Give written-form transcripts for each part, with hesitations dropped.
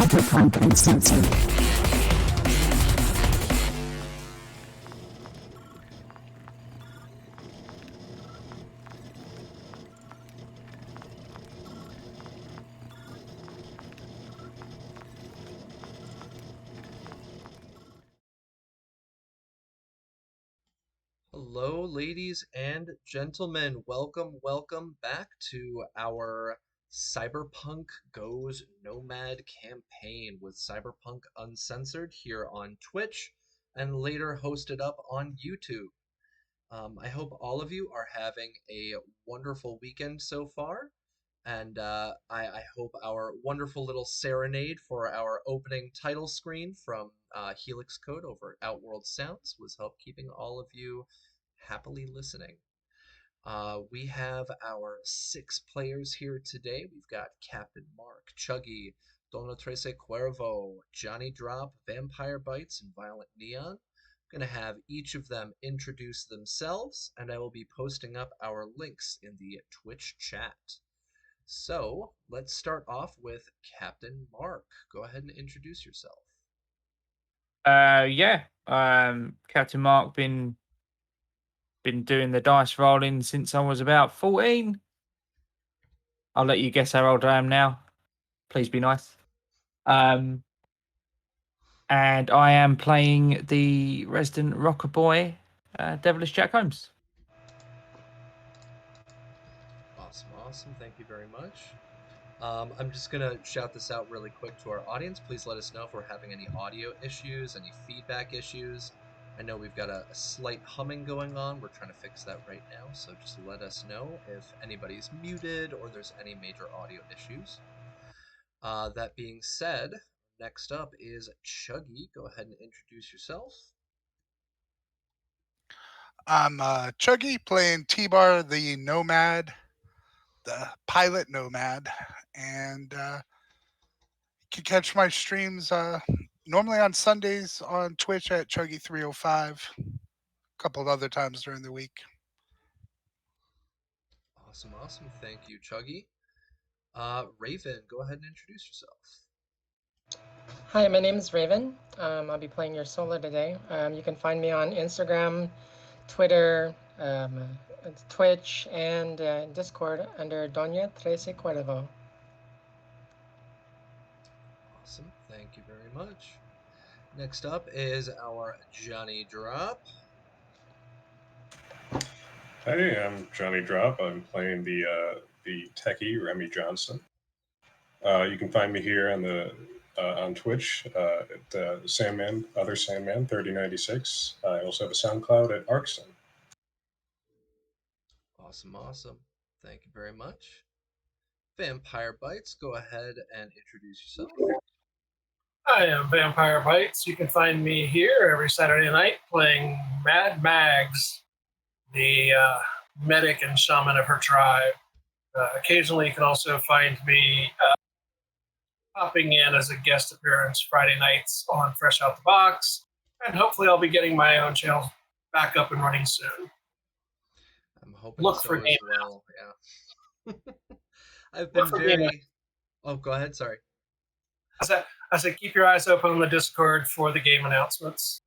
Cyberpunk Uncensored. Hello, ladies and gentlemen. Welcome back to our Cyberpunk Goes Nomad campaign with Cyberpunk Uncensored here on Twitch and later hosted up on YouTube. I hope all of you are having a wonderful weekend so far, and I hope our wonderful little serenade for our opening title screen from Helix Code over at Outworld Sounds was help keeping all of you happily listening. We have our 6 players here today. We've got Captain Mark, Chuggy, Dono Trece Cuervo, Johnny Drop, Vampire Bites, and Violent Neon. I'm going to have each of them introduce themselves, and I will be posting up our links in the Twitch chat. So let's start off with Captain Mark. Go ahead and introduce yourself. Yeah. Captain Mark been doing the dice rolling since I was about 14. I'll let you guess how old I am now. Please be nice. And I am playing the resident rocker boy, Devilish Jack Holmes. Awesome. Thank you very much. I'm just gonna shout this out really quick to our audience. Please let us know if we're having any audio issues, any feedback issues. I know we've got a slight humming going on. We're trying to fix that right now, so just let us know if anybody's muted or there's any major audio issues. That being said, next up is Chuggy. Go ahead and introduce yourself. I'm Chuggy playing T-Bar the Nomad, the pilot Nomad, and you can catch my streams normally on Sundays on Twitch at Chuggy305, a couple of other times during the week. Awesome. Thank you, Chuggy. Raven, go ahead and introduce yourself. Hi, my name is Raven. I'll be playing your solo today. You can find me on Instagram, Twitter, Twitch, and Discord under Doña Trece Cuervo. Awesome. Thank you very much. Next up is our Johnny Drop. Hey, I'm Johnny Drop. I'm playing the techie Remy Johnson. You can find me here on Twitch at Sandman, other Sandman 3096. I also have a SoundCloud at Arkson. Awesome. Thank you very much. Vampire Bites, go ahead and introduce yourself. I am Vampire Bites. You can find me here every Saturday night playing Mad Mags, the medic and shaman of her tribe. Occasionally, you can also find me popping in as a guest appearance Friday nights on Fresh Out the Box, and hopefully I'll be getting my own channel back up and running soon. I'm hoping Look so for as game well. Yeah. I've been very. Oh, go ahead. Sorry. I said, keep your eyes open on the Discord for the game announcements.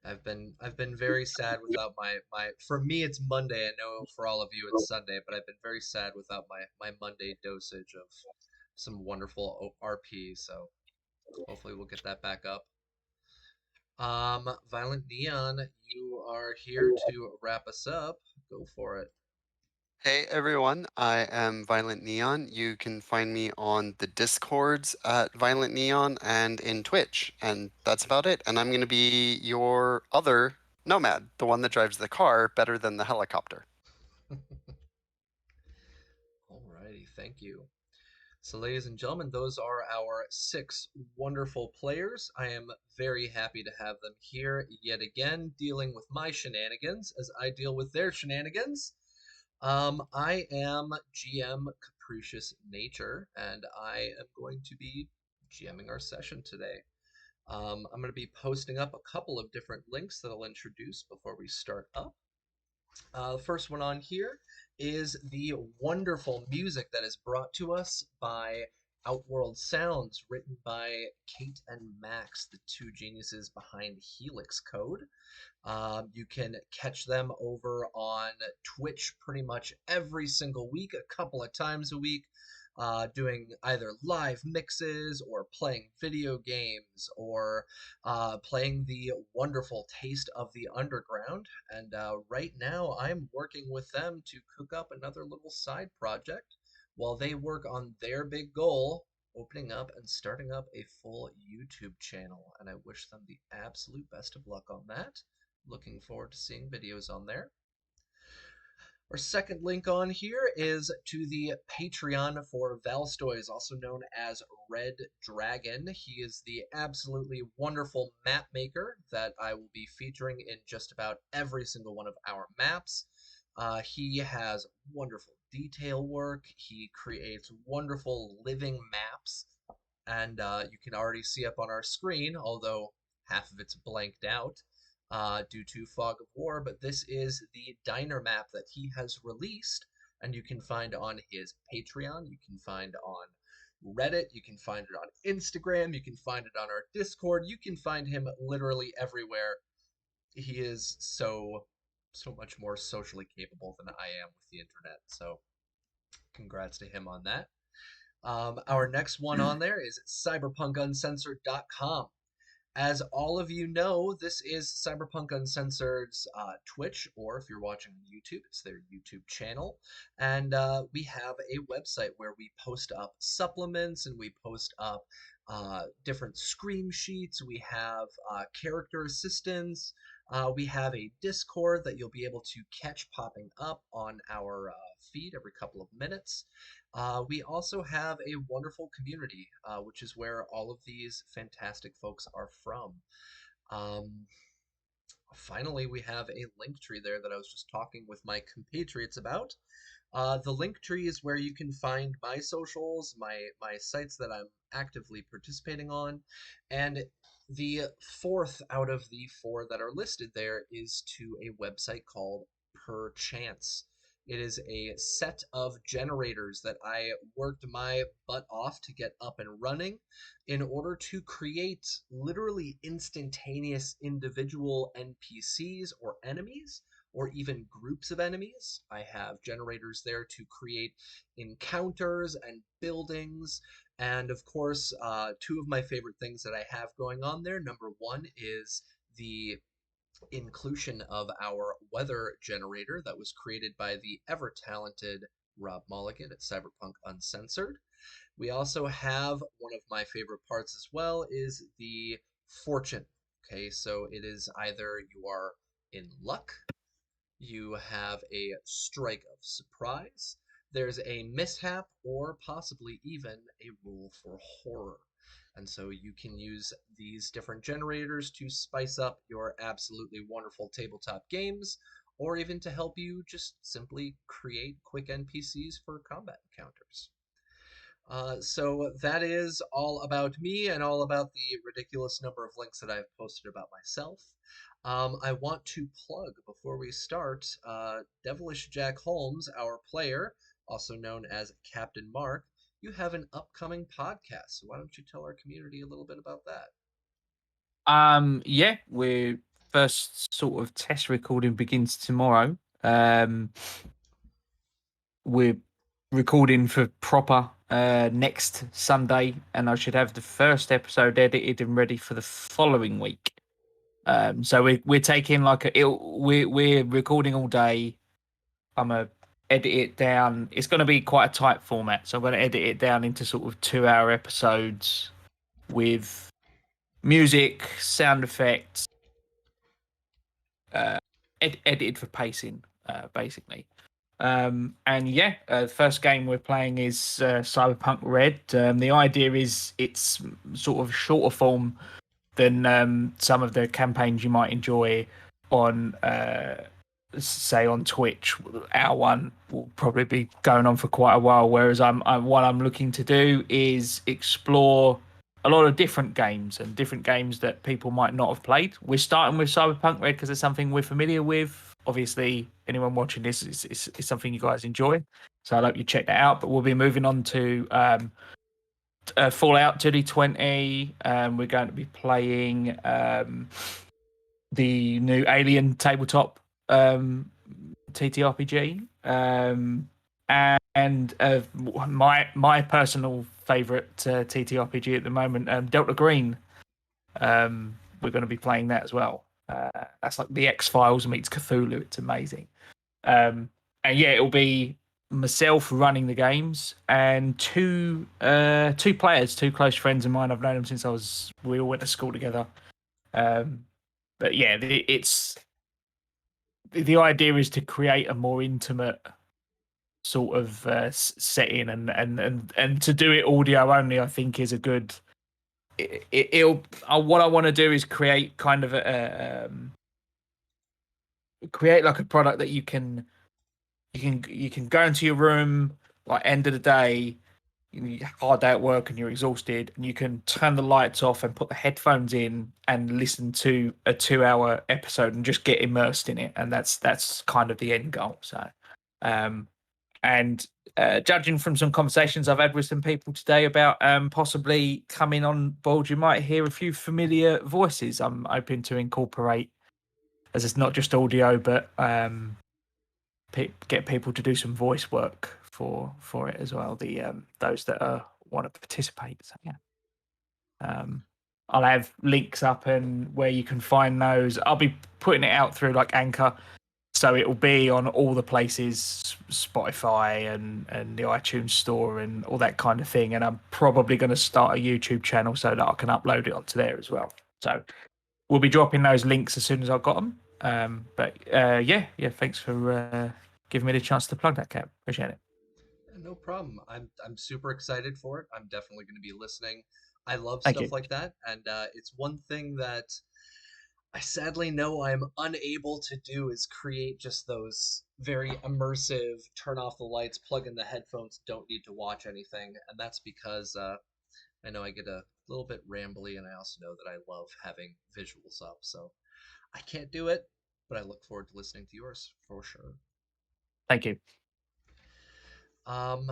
I've been very sad without my. For me, it's Monday. I know for all of you it's Sunday, but I've been very sad without my Monday dosage of some wonderful RP. So hopefully we'll get that back up. Violent Neon, you are here to wrap us up. Go for it. Hey everyone, I am Violent Neon. You can find me on the Discords at Violent Neon and in Twitch, and that's about it. And I'm going to be your other Nomad, the one that drives the car better than the helicopter. Alrighty, thank you. So, ladies and gentlemen, those are our 6 wonderful players. I am very happy to have them here yet again, dealing with my shenanigans as I deal with their shenanigans. I am GM Capricious Nature, and I am going to be GMing our session today. I'm going to be posting up a couple of different links that I'll introduce before we start up. The first one on here is the wonderful music that is brought to us by Outworld Sounds, written by Kate and Max, the two geniuses behind Helix Code. You can catch them over on Twitch pretty much every single week, a couple of times a week, doing either live mixes or playing video games or playing the wonderful Taste of the Underground. And right now, I'm working with them to cook up another little side project while they work on their big goal, opening up and starting up a full YouTube channel. And I wish them the absolute best of luck on that. Looking forward to seeing videos on there. Our second link on here is to the Patreon for Valstoys, also known as Red Dragon. He is the absolutely wonderful map maker that I will be featuring in just about every single one of our maps. He has wonderful detail work. He creates wonderful living maps, and you can already see up on our screen, although half of it's blanked out due to Fog of War, but this is the diner map that he has released, and you can find on his Patreon, you can find on Reddit, you can find it on Instagram, you can find it on our Discord, you can find him literally everywhere. He is so much more socially capable than I am with the internet, so congrats to him on that. Our next one on there is cyberpunkuncensored.com. As all of you know, this is Cyberpunk Uncensored's Twitch, or if you're watching on YouTube, it's their YouTube channel. And we have a website where we post up supplements and we post up different scream sheets. We have character assistants. We have a Discord that you'll be able to catch popping up on our feed every couple of minutes. We also have a wonderful community, which is where all of these fantastic folks are from. Finally, we have a link tree there that I was just talking with my compatriots about. The link tree is where you can find my socials, my sites that I'm actively participating on, and the fourth out of the four that are listed there is to a website called Perchance. It is a set of generators that I worked my butt off to get up and running in order to create literally instantaneous individual NPCs or enemies, or even groups of enemies. I have generators there to create encounters and buildings. And of course, two of my favorite things that I have going on there. Number one is the inclusion of our weather generator that was created by the ever-talented Rob Mulligan at Cyberpunk Uncensored. We also have one of my favorite parts as well is the fortune. Okay, so it is either you are in luck, you have a strike of surprise, there's a mishap, or possibly even a roll for horror. And so you can use these different generators to spice up your absolutely wonderful tabletop games, or even to help you just simply create quick NPCs for combat encounters. So that is all about me and all about the ridiculous number of links that I've posted about myself. I want to plug, before we start, Devilish Jack Holmes, our player, also known as Captain Mark. You have an upcoming podcast, so why don't you tell our community a little bit about that? Yeah, we're first sort of test recording begins tomorrow. We're recording for proper next Sunday, and I should have the first episode edited and ready for the following week. So we're taking like we're recording all day. I'm gonna edit it down. It's gonna be quite a tight format, so I'm gonna edit it down into sort of 2-hour episodes with music, sound effects, edited for pacing, basically. And yeah, the first game we're playing is Cyberpunk Red. The idea is it's sort of shorter form than some of the campaigns you might enjoy on, say, on Twitch. Our one will probably be going on for quite a while. Whereas what I'm looking to do is explore a lot of different games and different games that people might not have played. We're starting with Cyberpunk Red because it's something we're familiar with. Obviously, anyone watching this is something you guys enjoy, so I hope you check that out. But we'll be moving on to Fallout 2020. We're going to be playing the new Alien tabletop TTRPG, and my personal favorite TTRPG at the moment, Delta Green. We're going to be playing that as well. That's like the X-Files meets Cthulhu. It's amazing. And yeah, it'll be myself running the games and two players, two close friends of mine. I've known them since we all went to school together. But yeah, the idea is to create a more intimate sort of setting, and to do it audio only, I think is a good. It'll what I want to do is create kind of create like a product that you can go into your room, like end of the day, hard day at work and you're exhausted, and you can turn the lights off and put the headphones in and listen to a 2-hour episode and just get immersed in it. And that's kind of the end goal. So, and judging from some conversations I've had with some people today about possibly coming on board, you might hear a few familiar voices. I'm hoping to incorporate, as it's not just audio, but get people to do some voice work for it as well. The those that want to participate. So yeah, I'll have links up and where you can find those. I'll be putting it out through like Anchor, so it will be on all the places, Spotify and the iTunes store and all that kind of thing. And I'm probably going to start a YouTube channel so that I can upload it onto there as well. So we'll be dropping those links as soon as I've got them. But yeah, thanks for giving me the chance to plug that, Cap. Appreciate it. No problem. I'm super excited for it. I'm definitely going to be listening. I love Thank stuff you. like that, and it's one thing that I sadly know I'm unable to do is create just those very immersive turn off the lights, plug in the headphones, don't need to watch anything, and that's because I know I get a little bit rambly, and I also know that I love having visuals up, so I can't do it, but I look forward to listening to yours for sure. Thank you. Um,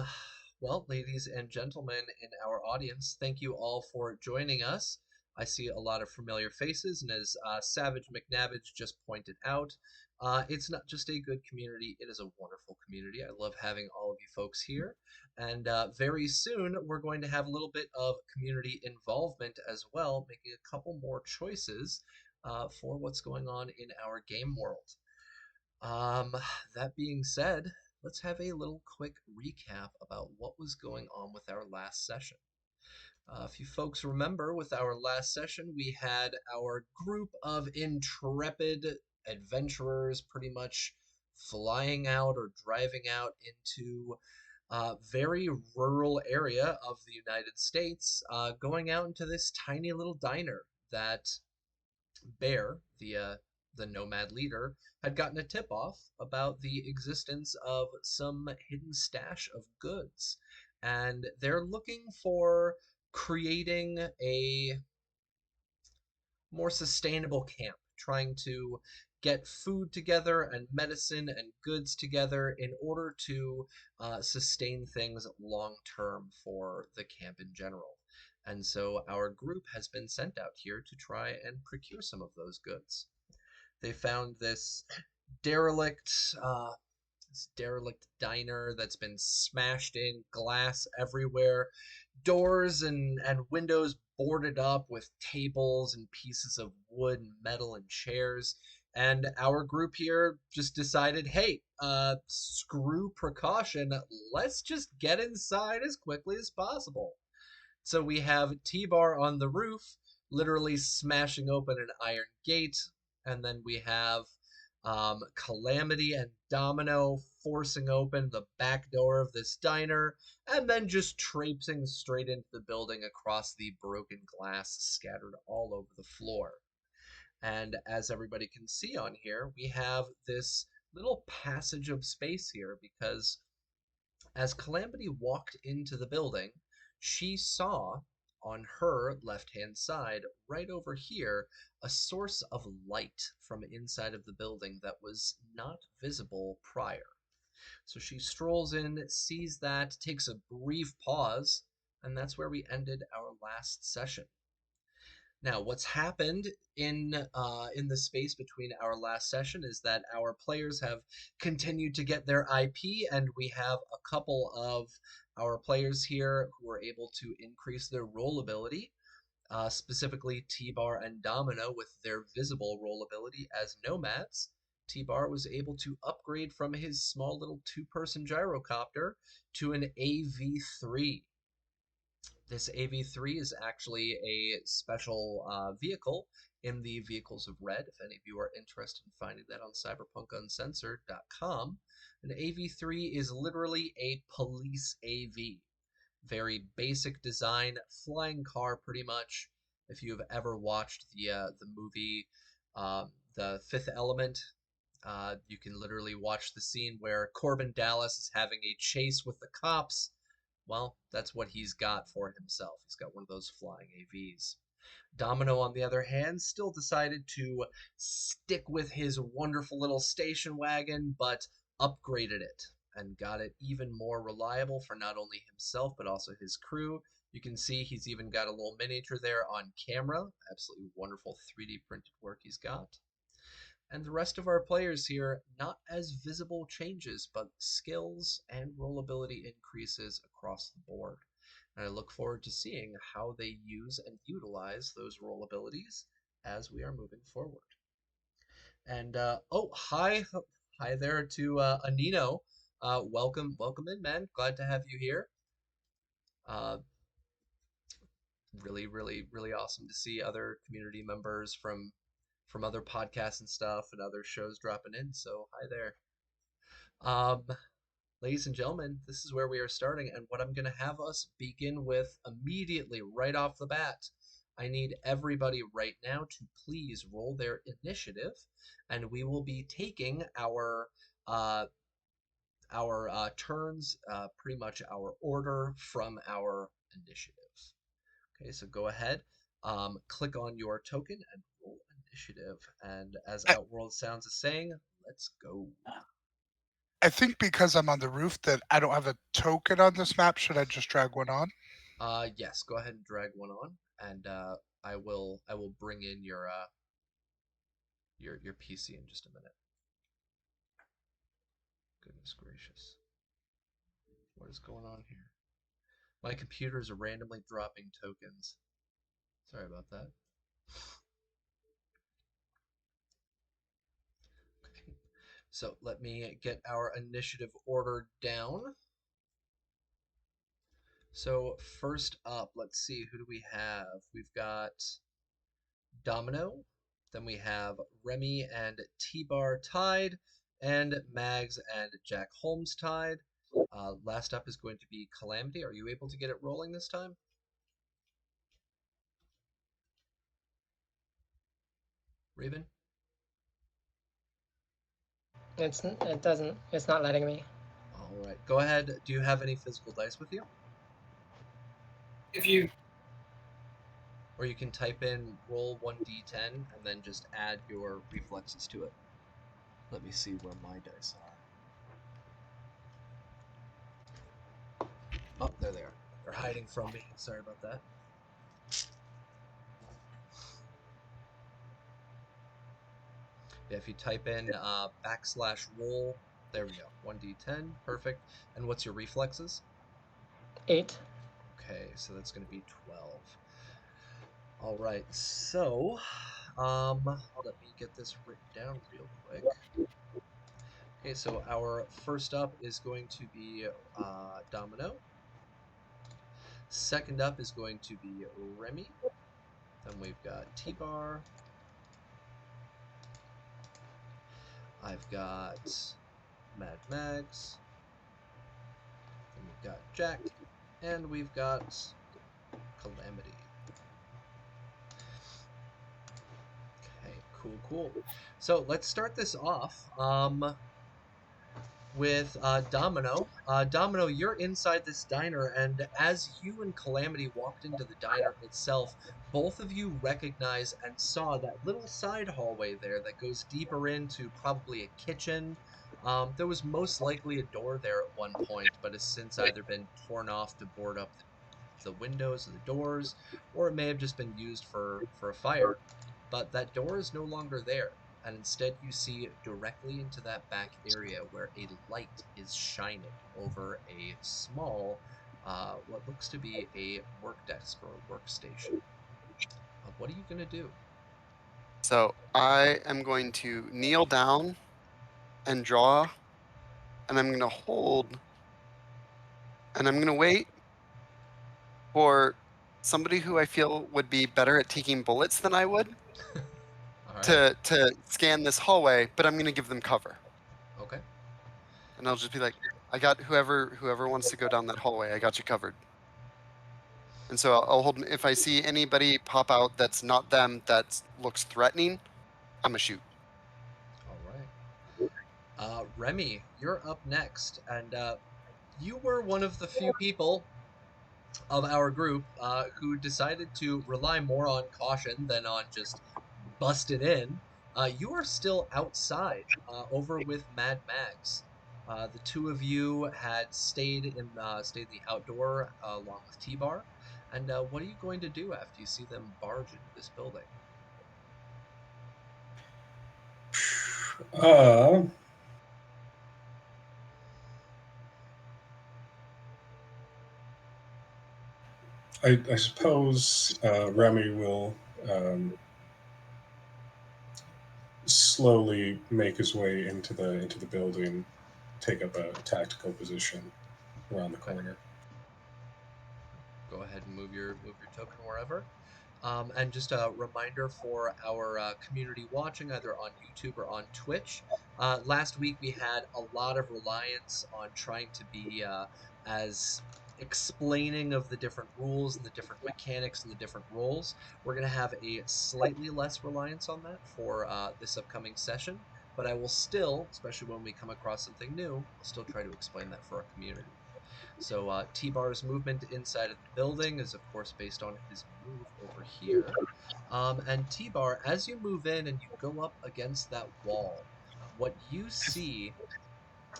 well, ladies and gentlemen in our audience, thank you all for joining us. I see a lot of familiar faces, and as Savage McNabbage just pointed out, it's not just a good community, it is a wonderful community. I love having all of you folks here, and very soon we're going to have a little bit of community involvement as well, making a couple more choices for what's going on in our game world. Um, that being said, let's have a little quick recap about what was going on with our last session. If you folks remember, with our last session, we had our group of intrepid adventurers pretty much flying out or driving out into a very rural area of the United States, going out into this tiny little diner that Bear, the Nomad leader, had gotten a tip off about the existence of some hidden stash of goods. And they're looking for creating a more sustainable camp, trying to get food together and medicine and goods together in order to sustain things long term for the camp in general. And so our group has been sent out here to try and procure some of those goods. They found derelict this derelict diner that's been smashed in, glass everywhere, doors and windows boarded up with tables and pieces of wood and metal and chairs. And our group here just decided, hey, screw precaution, let's just get inside as quickly as possible. So we have T-Bar on the roof, literally smashing open an iron gate, and then we have Calamity and Domino forcing open the back door of this diner, and then just traipsing straight into the building across the broken glass scattered all over the floor. And as everybody can see on here, we have this little passage of space here because as Calamity walked into the building, she saw on her left-hand side, right over here, a source of light from inside of the building that was not visible prior. So she strolls in, sees that, takes a brief pause, and that's where we ended our last session. Now, what's happened in the space between our last session is that our players have continued to get their IP, and we have a couple of our players here who are able to increase their roll ability, specifically T-Bar and Domino with their visible roll ability as nomads. T-Bar was able to upgrade from his small little two-person gyrocopter to an AV3. This AV3 is actually a special vehicle in the Vehicles of Red. If any of you are interested in finding that on cyberpunkuncensored.com, an AV3 is literally a police AV. Very basic design, flying car pretty much. If you have ever watched the movie The Fifth Element, you can literally watch the scene where Corbin Dallas is having a chase with the cops. Well, that's what he's got for himself. He's got one of those flying AVs. Domino, on the other hand, still decided to stick with his wonderful little station wagon, but upgraded it and got it even more reliable for not only himself, but also his crew. You can see he's even got a little miniature there on camera. Absolutely wonderful 3D printed work he's got. And the rest of our players here, not as visible changes, but skills and rollability increases across the board. And I look forward to seeing how they use and utilize those rollabilities as we are moving forward. And oh, hi there to Anino. Welcome in, man. Glad to have you here. Really awesome to see other community members from other podcasts and stuff and other shows dropping in. So hi there. Ladies and gentlemen, this is where we are starting, and what I'm going to have us begin with immediately, right off the bat, I need everybody right now to please roll their initiative, and we will be taking our turns, pretty much our order from our initiative. Okay, so go ahead, click on your token and roll initiative. And as Outworld Sounds is saying, let's go. I think because I'm on the roof that I don't have a token on this map. Should I just drag one on? Yes, go ahead and drag one on, and I will bring in your PC in just a minute. Goodness gracious. What is going on here? My computers are randomly dropping tokens. Sorry about that. Okay. So let me get our initiative order down. So first up, let's see, who do we have? We've got Domino, then we have Remy and T-Bar tied, and Mags and Jack Holmes tied. Last up is going to be Calamity. Are you able to get it rolling this time? Raven? It's not letting me. All right, go ahead. Do you have any physical dice with you? If you Or you can type in roll 1d10 and then just add your reflexes to it. Let me see where my dice are. Oh, there they are. They're hiding from me. Sorry about that. Yeah, if you type in /roll, there we go. 1d10, perfect. And what's your reflexes? 8. Okay, so that's going to be 12. All right, so let me get this written down real quick. Okay, so our first up is going to be Domino. Second up is going to be Remy. Then we've got T-Bar. I've got Mad Mags. Then we've got Jack. And we've got Calamity. Okay, cool. So let's start this off with Domino. Domino, you're inside this diner, and as you and Calamity walked into the diner itself, both of you recognize and saw that little side hallway there that goes deeper into probably a kitchen. There was most likely a door there at one point, but has since either been torn off to board up the windows and the doors, or it may have just been used for a fire. But that door is no longer there, and instead you see directly into that back area where a light is shining over a small, what looks to be a work desk or a workstation. What are you gonna do? So I am going to kneel down and draw, and I'm going to hold, and I'm going to wait for somebody who I feel would be better at taking bullets than I would All right. to scan this hallway, but I'm going to give them cover. Okay. And I'll just be like, I got whoever wants to go down that hallway, I got you covered. And so I'll hold. If I see anybody pop out that's not them, that looks threatening, I'm gonna shoot. All right. Remy, you're up next, and you were one of the few people of our group who decided to rely more on caution than on just busting in. You are still outside over with Mad Mags. The two of you had stayed in the outdoor along with T-Bar. And what are you going to do after you see them barge into this building? Uh, I suppose Remy will slowly make his way into the building, take up a tactical position around the Okay. corner. Go ahead and move your token wherever. And just a reminder for our community watching, either on YouTube or on Twitch. Last week we had a lot of reliance on trying to be as explaining of the different rules and the different mechanics and the different roles. We're going to have a slightly less reliance on that for this upcoming session, but I will still, especially when we come across something new, I'll still try to explain that for our community. So T-Bar's movement inside of the building is, of course, based on his move over here. And T-Bar, as you move in and you go up against that wall, what you see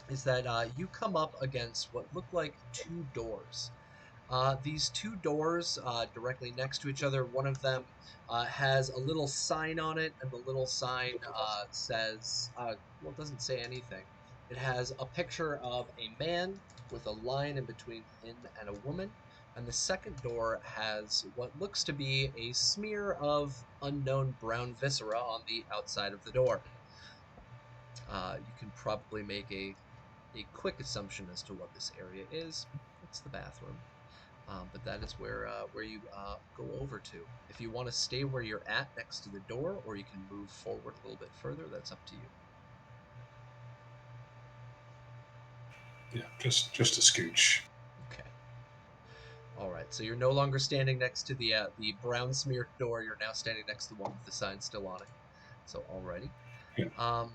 is that you come up against what look like two doors. These two doors directly next to each other, one of them has a little sign on it, and the little sign says, well, it doesn't say anything. It has a picture of a man with a line in between him and a woman, and the second door has what looks to be a smear of unknown brown viscera on the outside of the door. You can probably make a quick assumption as to what this area is. It's the bathroom. But that is where you go over to. If you want to stay where you're at next to the door, or you can move forward a little bit further, that's up to you. Yeah, just a scooch. Okay. All right. So you're no longer standing next to the brown smeared door. You're now standing next to the one with the sign still on it. So alrighty. Yeah. Um,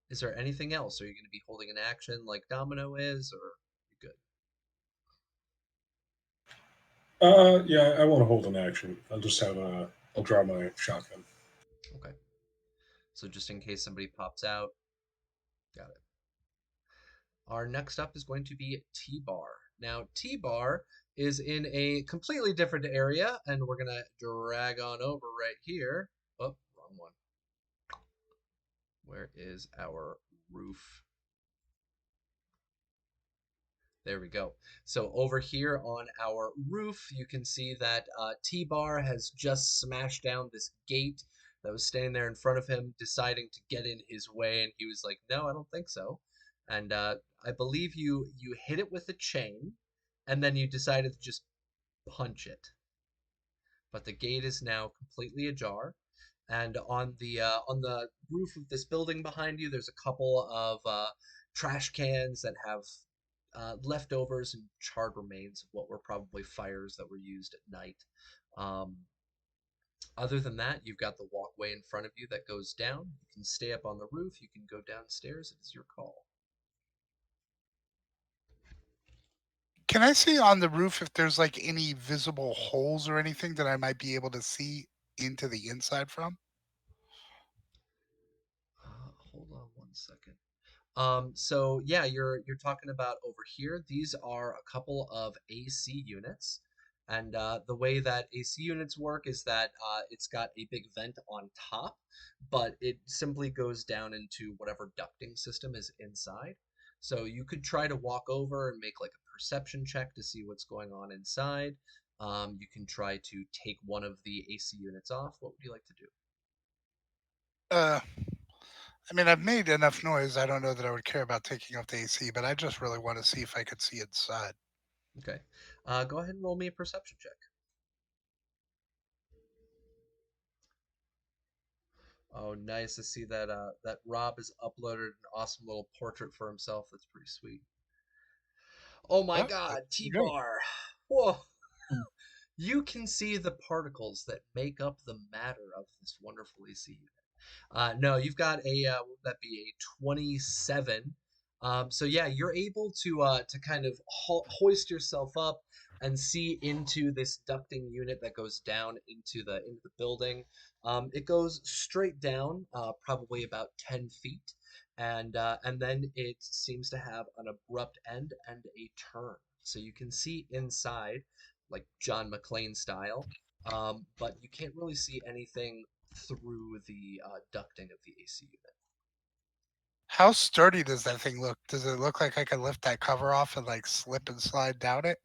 is there anything else? Are you going to be holding an action like Domino is, or you Yeah, I won't hold an action. I'll draw my shotgun. good? Okay. So just in case somebody pops out, got it. Our next up is going to be T-Bar. Now, T-Bar is in a completely different area, and we're going to drag on over right here. Oh, wrong one. Where is our roof? There we go. So over here on our roof, you can see that T-Bar has just smashed down this gate that was standing there in front of him, deciding to get in his way, and he was like, "No, I don't think so." And I believe you hit it with a chain, and then you decided to just punch it. But the gate is now completely ajar, and on the roof of this building behind you, there's a couple of trash cans that have leftovers and charred remains of what were probably fires that were used at night. Um, Other than that, you've got the walkway in front of you that goes down. You can stay up on the roof. You can go downstairs. It is your call. Can I see on the roof if there's like any visible holes or anything that I might be able to see into the inside from? Hold on one second. So yeah, you're talking about over here. These are a couple of AC units, and the way that AC units work is that it's got a big vent on top, but it simply goes down into whatever ducting system is inside. So you could try to walk over and make like a perception check to see what's going on inside. You can try to take one of the AC units off. What would you like to do? Uh, I mean, I've made enough noise. I don't know that I would care about taking off the AC, but I just really want to see if I could see inside. Okay. Go ahead and roll me a perception check. Oh, nice to see that that Rob has uploaded an awesome little portrait for himself. That's pretty sweet. Oh my Oh, that's God, pretty good. T-Bar. Whoa. Mm. You can see the particles that make up the matter of this wonderful AC unit. No, you've got a what would that be, a 27. So yeah, you're able to kind of hoist yourself up and see into this ducting unit that goes down into the building. It goes straight down, probably about 10 feet, and then it seems to have an abrupt end and a turn. So you can see inside, like John McClane style, but you can't really see anything through the ducting of the AC unit. How sturdy does that thing look? Does it look like I could lift that cover off and like slip and slide down it?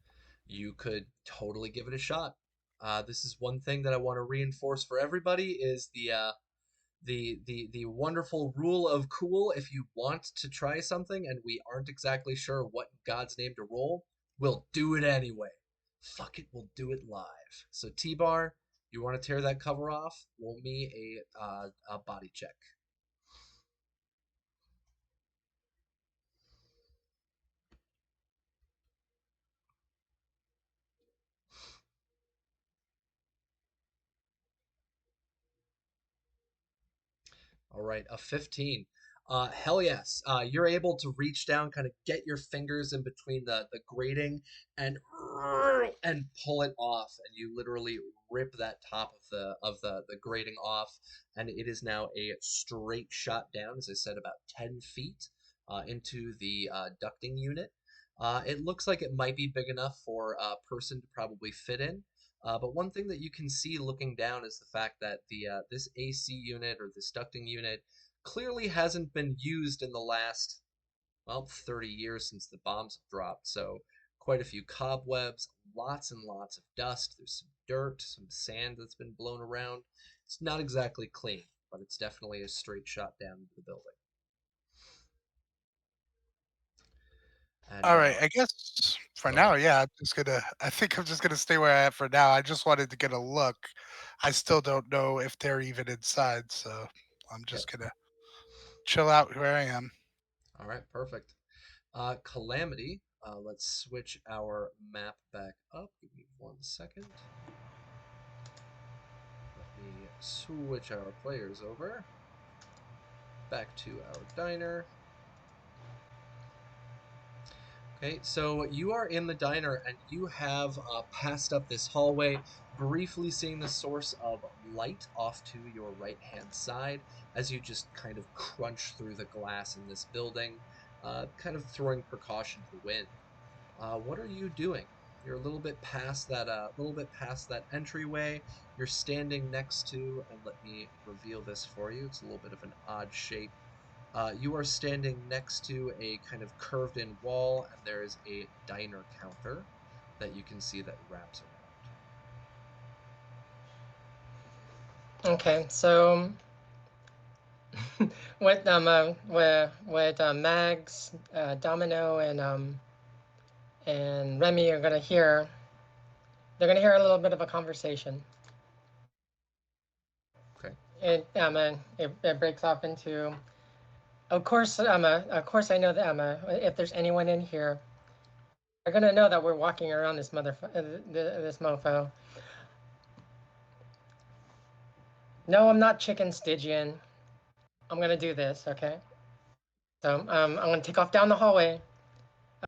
You could totally give it a shot. This is one thing that I want to reinforce for everybody is the wonderful rule of cool. If you want to try something and we aren't exactly sure what in God's name to roll, we'll do it anyway. Fuck it, we'll do it live. So T-Bar, you want to tear that cover off? Roll me a body check. All right, a 15. Hell yes. You're able to reach down, kind of get your fingers in between the grating and pull it off, and you literally rip that top of the grating off, and it is now a straight shot down, as I said, about 10 feet into the ducting unit. It looks like it might be big enough for a person to probably fit in. But one thing that you can see looking down is the fact that the this AC unit or this ducting unit clearly hasn't been used in the last, well, 30 years since the bombs have dropped. So quite a few cobwebs, lots and lots of dust. There's some dirt, some sand that's been blown around. It's not exactly clean, but it's definitely a straight shot down into the building. And All right, I guess for go ahead. now, yeah, I think I'm just gonna stay where I am for now. I just wanted to get a look. I still don't know if they're even inside, so I'm Yep. just gonna chill out where I am. All right, perfect. Calamity. Let's switch our map back up. Give me 1 second. Let me switch our players over. Back to our diner. Okay, so you are in the diner and you have passed up this hallway, briefly seeing the source of light off to your right-hand side as you just kind of crunch through the glass in this building, kind of throwing precaution to the wind. What are you doing? You're a little bit past that entryway. You're standing next to, and let me reveal this for you. It's a little bit of an odd shape. You are standing next to a kind of curved in wall, and there is a diner counter that you can see that wraps around. Okay, so what Mags, Domino, and Remy are gonna hear. They're gonna hear a little bit of a conversation. Okay. It breaks off into. Of course I know that if there's anyone in here, they're gonna know that we're walking around this this mofo. No, I'm not chicken Stygian. I'm gonna do this, okay? So I'm gonna take off down the hallway.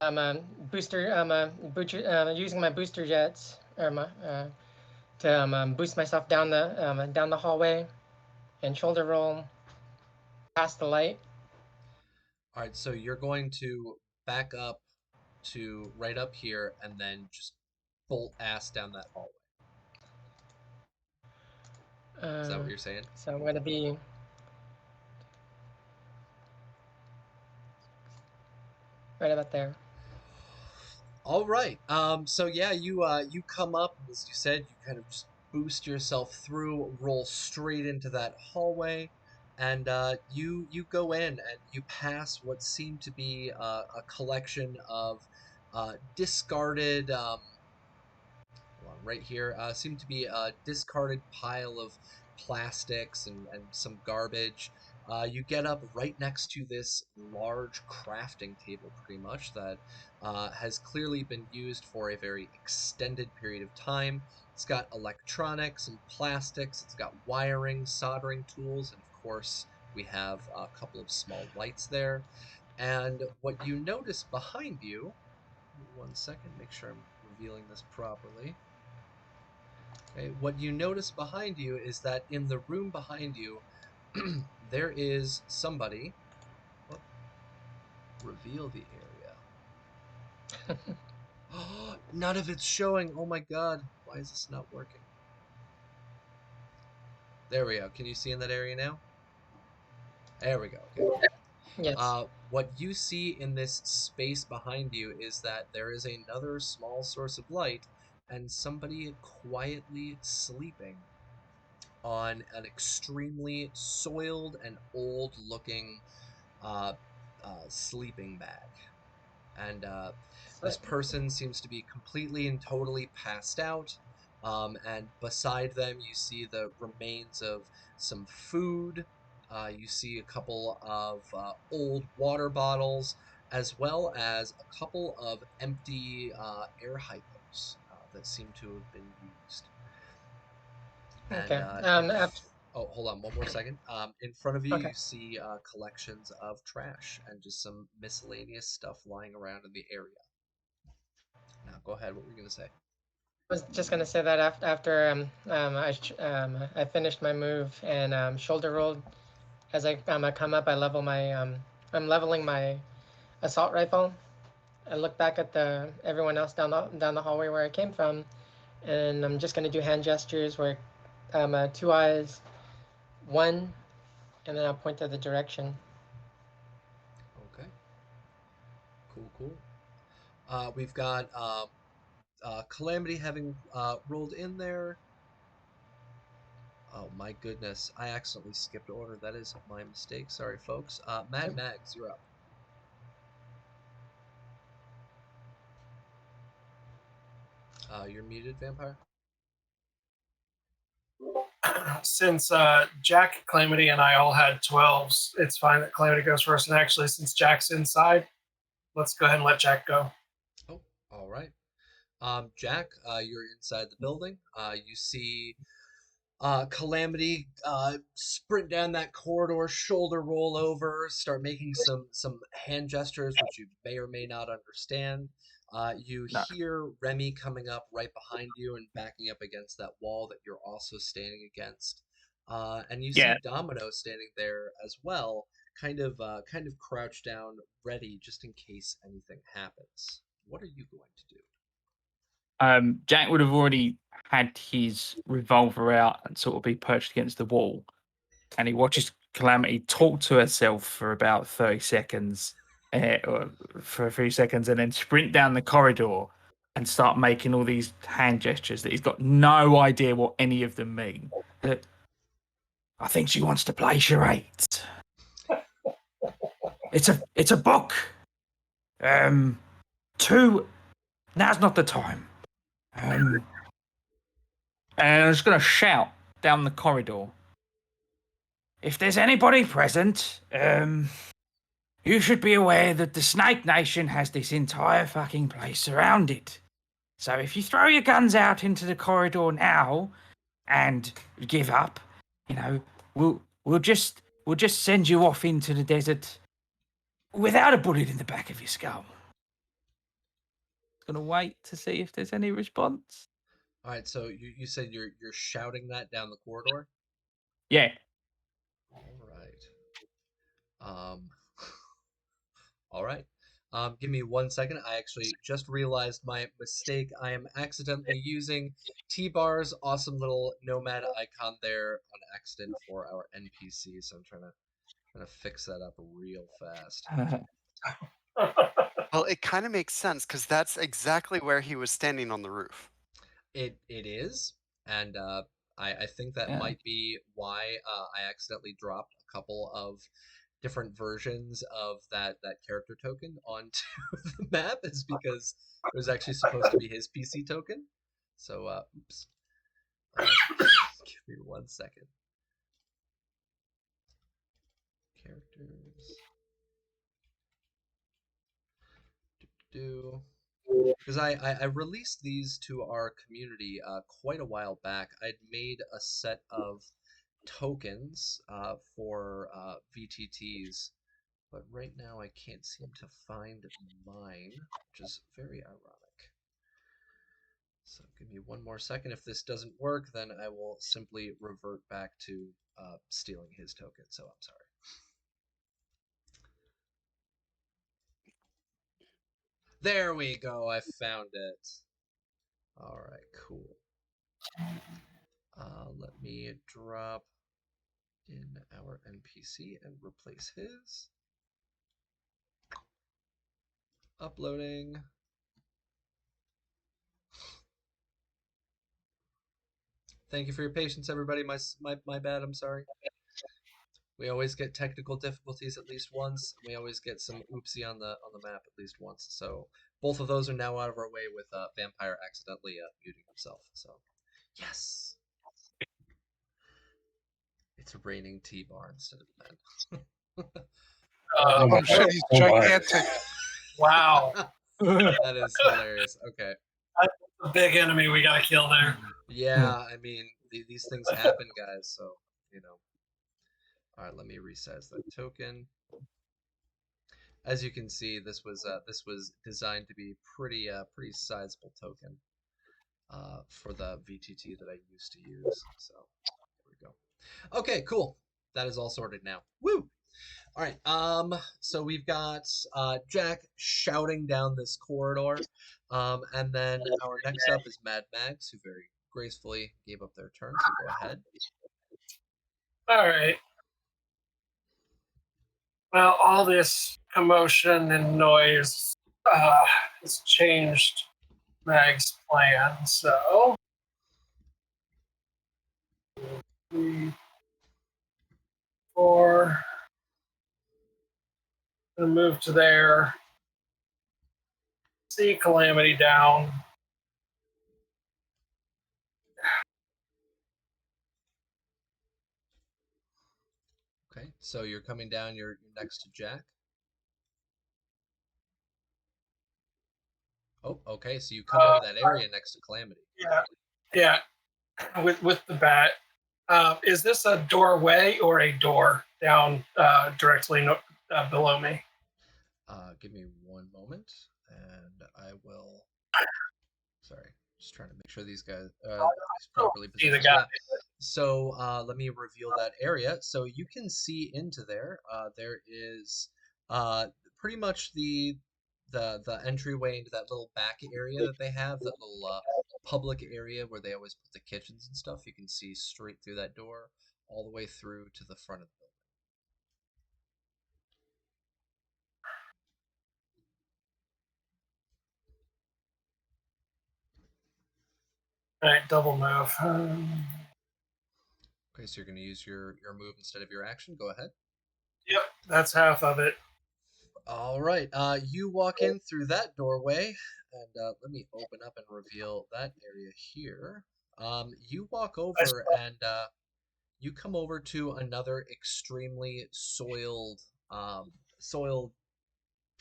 Booster. Using my booster jets or my to boost myself down the hallway and shoulder roll past the light. All right, so you're going to back up to right up here and then just bolt ass down that hallway. Is that what you're saying? So I'm gonna be. Right about there. All right. So yeah, you come up, as you said, you kind of just boost yourself through, roll straight into that hallway, and you go in and you pass what seem to be a collection of discarded hold on, right here seem to be a discarded pile of plastics and some garbage. You get up right next to this large crafting table, pretty much, that has clearly been used for a very extended period of time. It's got electronics and plastics, it's got wiring, soldering tools, and of course, we have a couple of small lights there. And what you notice behind you, 1 second, make sure I'm revealing this properly. Okay, what you notice behind you is that in the room behind you, there is somebody. Oh, reveal the area. None of it's showing. Oh my god. Why is this not working? There we go. Can you see in that area now? There we go. Okay. Yes. What you see in this space behind you is that there is another small source of light and somebody quietly sleeping on an extremely soiled and old looking sleeping bag. And this person seems to be completely and totally passed out. And beside them, you see the remains of some food. You see a couple of old water bottles, as well as a couple of empty air hypos that seem to have been used. And Okay. oh, hold on 1 more second. In front of you, Okay. you see collections of trash and just some miscellaneous stuff lying around in the area. Now, go ahead. What were you gonna say? I was just gonna say that after I finished my move and shoulder rolled. As I come up, I'm leveling my assault rifle. I look back at the everyone else down the hallway where I came from, and I'm just gonna do hand gestures where 2 eyes, one, and then I'll point to the direction. Okay. Cool. We've got Calamity having rolled in there. Oh my goodness, I accidentally skipped order. That is my mistake. Sorry, folks. Mad Mags, you're up. You're muted, Vampire. Since Jack, Calamity, and I all had 12s, it's fine that Calamity goes first. And actually, since Jack's inside, let's go ahead and let Jack go. Oh, all right. Jack, you're inside the building. You see Calamity sprint down that corridor, shoulder roll over, start making some hand gestures which you may or may not understand. You No. hear Remy coming up right behind you and backing up against that wall that you're also standing against. And you see Yeah. Domino standing there as well, kind of crouched down, ready just in case anything happens. What are you going to do? Jack would have already had his revolver out and sort of be perched against the wall, and he watches Calamity talk to herself for about 30 seconds, or for a few seconds, and then sprint down the corridor and start making all these hand gestures that he's got no idea what any of them mean. I think she wants to play charades. It's a book. Two. Now's not the time. And I'm just going to shout down the corridor. If there's anybody present, you should be aware that the Snake Nation has this entire fucking place surrounded. So if you throw your guns out into the corridor now and give up, we'll just send you off into the desert without a bullet in the back of your skull. Gonna wait to see if there's any response. All right, so you said you're shouting that down the corridor? Yeah. All right. Um Give me 1 second. I actually just realized my mistake. I am accidentally using T-Bar's awesome little Nomad icon there on accident for our NPC, so I'm trying to fix that up real fast. Well, it kind of makes sense because that's exactly where he was standing on the roof. It is, and I think that Yeah. might be why I accidentally dropped a couple of different versions of that character token onto the map, is because it was actually supposed to be his PC token. So, oops. Give me 1 second. Characters. Do. Because I released these to our community quite a while back. I'd made a set of tokens for VTTs, but right now I can't seem to find mine, which is very ironic. So give me 1 more second. If this doesn't work, then I will simply revert back to stealing his token. So I'm sorry. There we go. I found it. All right, cool. Let me drop in our NPC and replace his. Uploading. Thank you for your patience, everybody. My bad. I'm sorry. We always get technical difficulties at least once, and we always get some oopsie on the map at least once. So both of those are now out of our way with Vampire accidentally muting himself. So yes, it's raining T-bar instead of men. Oh my Oh shit, god. he's Oh my. gigantic. Wow. That is hilarious. Okay. That's a big enemy we got to kill there. Yeah, I mean these things happen, guys. So you know. All right, let me resize that token. As you can see, this was designed to be pretty sizable token for the VTT that I used to use. So there we go. Okay, cool. That is all sorted now. Woo! All right. So we've got Jack shouting down this corridor, and then our next up is Mad Mags, who very gracefully gave up their turn. So go ahead. All right. Well, all this commotion and noise has changed Mag's plan. So, 3, 4, gonna move to there. See Calamity down. Okay. So you're coming down. You're next to Jack. Oh, okay. So you come into that area next to Calamity. Yeah. With the bat. Is this a doorway or a door down directly below me? Give me 1 moment, and I will. Sorry, just trying to make sure these guys is properly See the positioned. guy. Yeah. So let me reveal that area. So you can see into there. There is pretty much the entryway into that little back area that they have, that little public area where they always put the kitchens and stuff. You can see straight through that door, all the way through to the front of the building. All right, double move. Okay, so you're going to use your move instead of your action. Go ahead. Yep, that's half of it. All right, you walk in through that doorway, and let me open up and reveal that area here. You walk over and you come over to another extremely soiled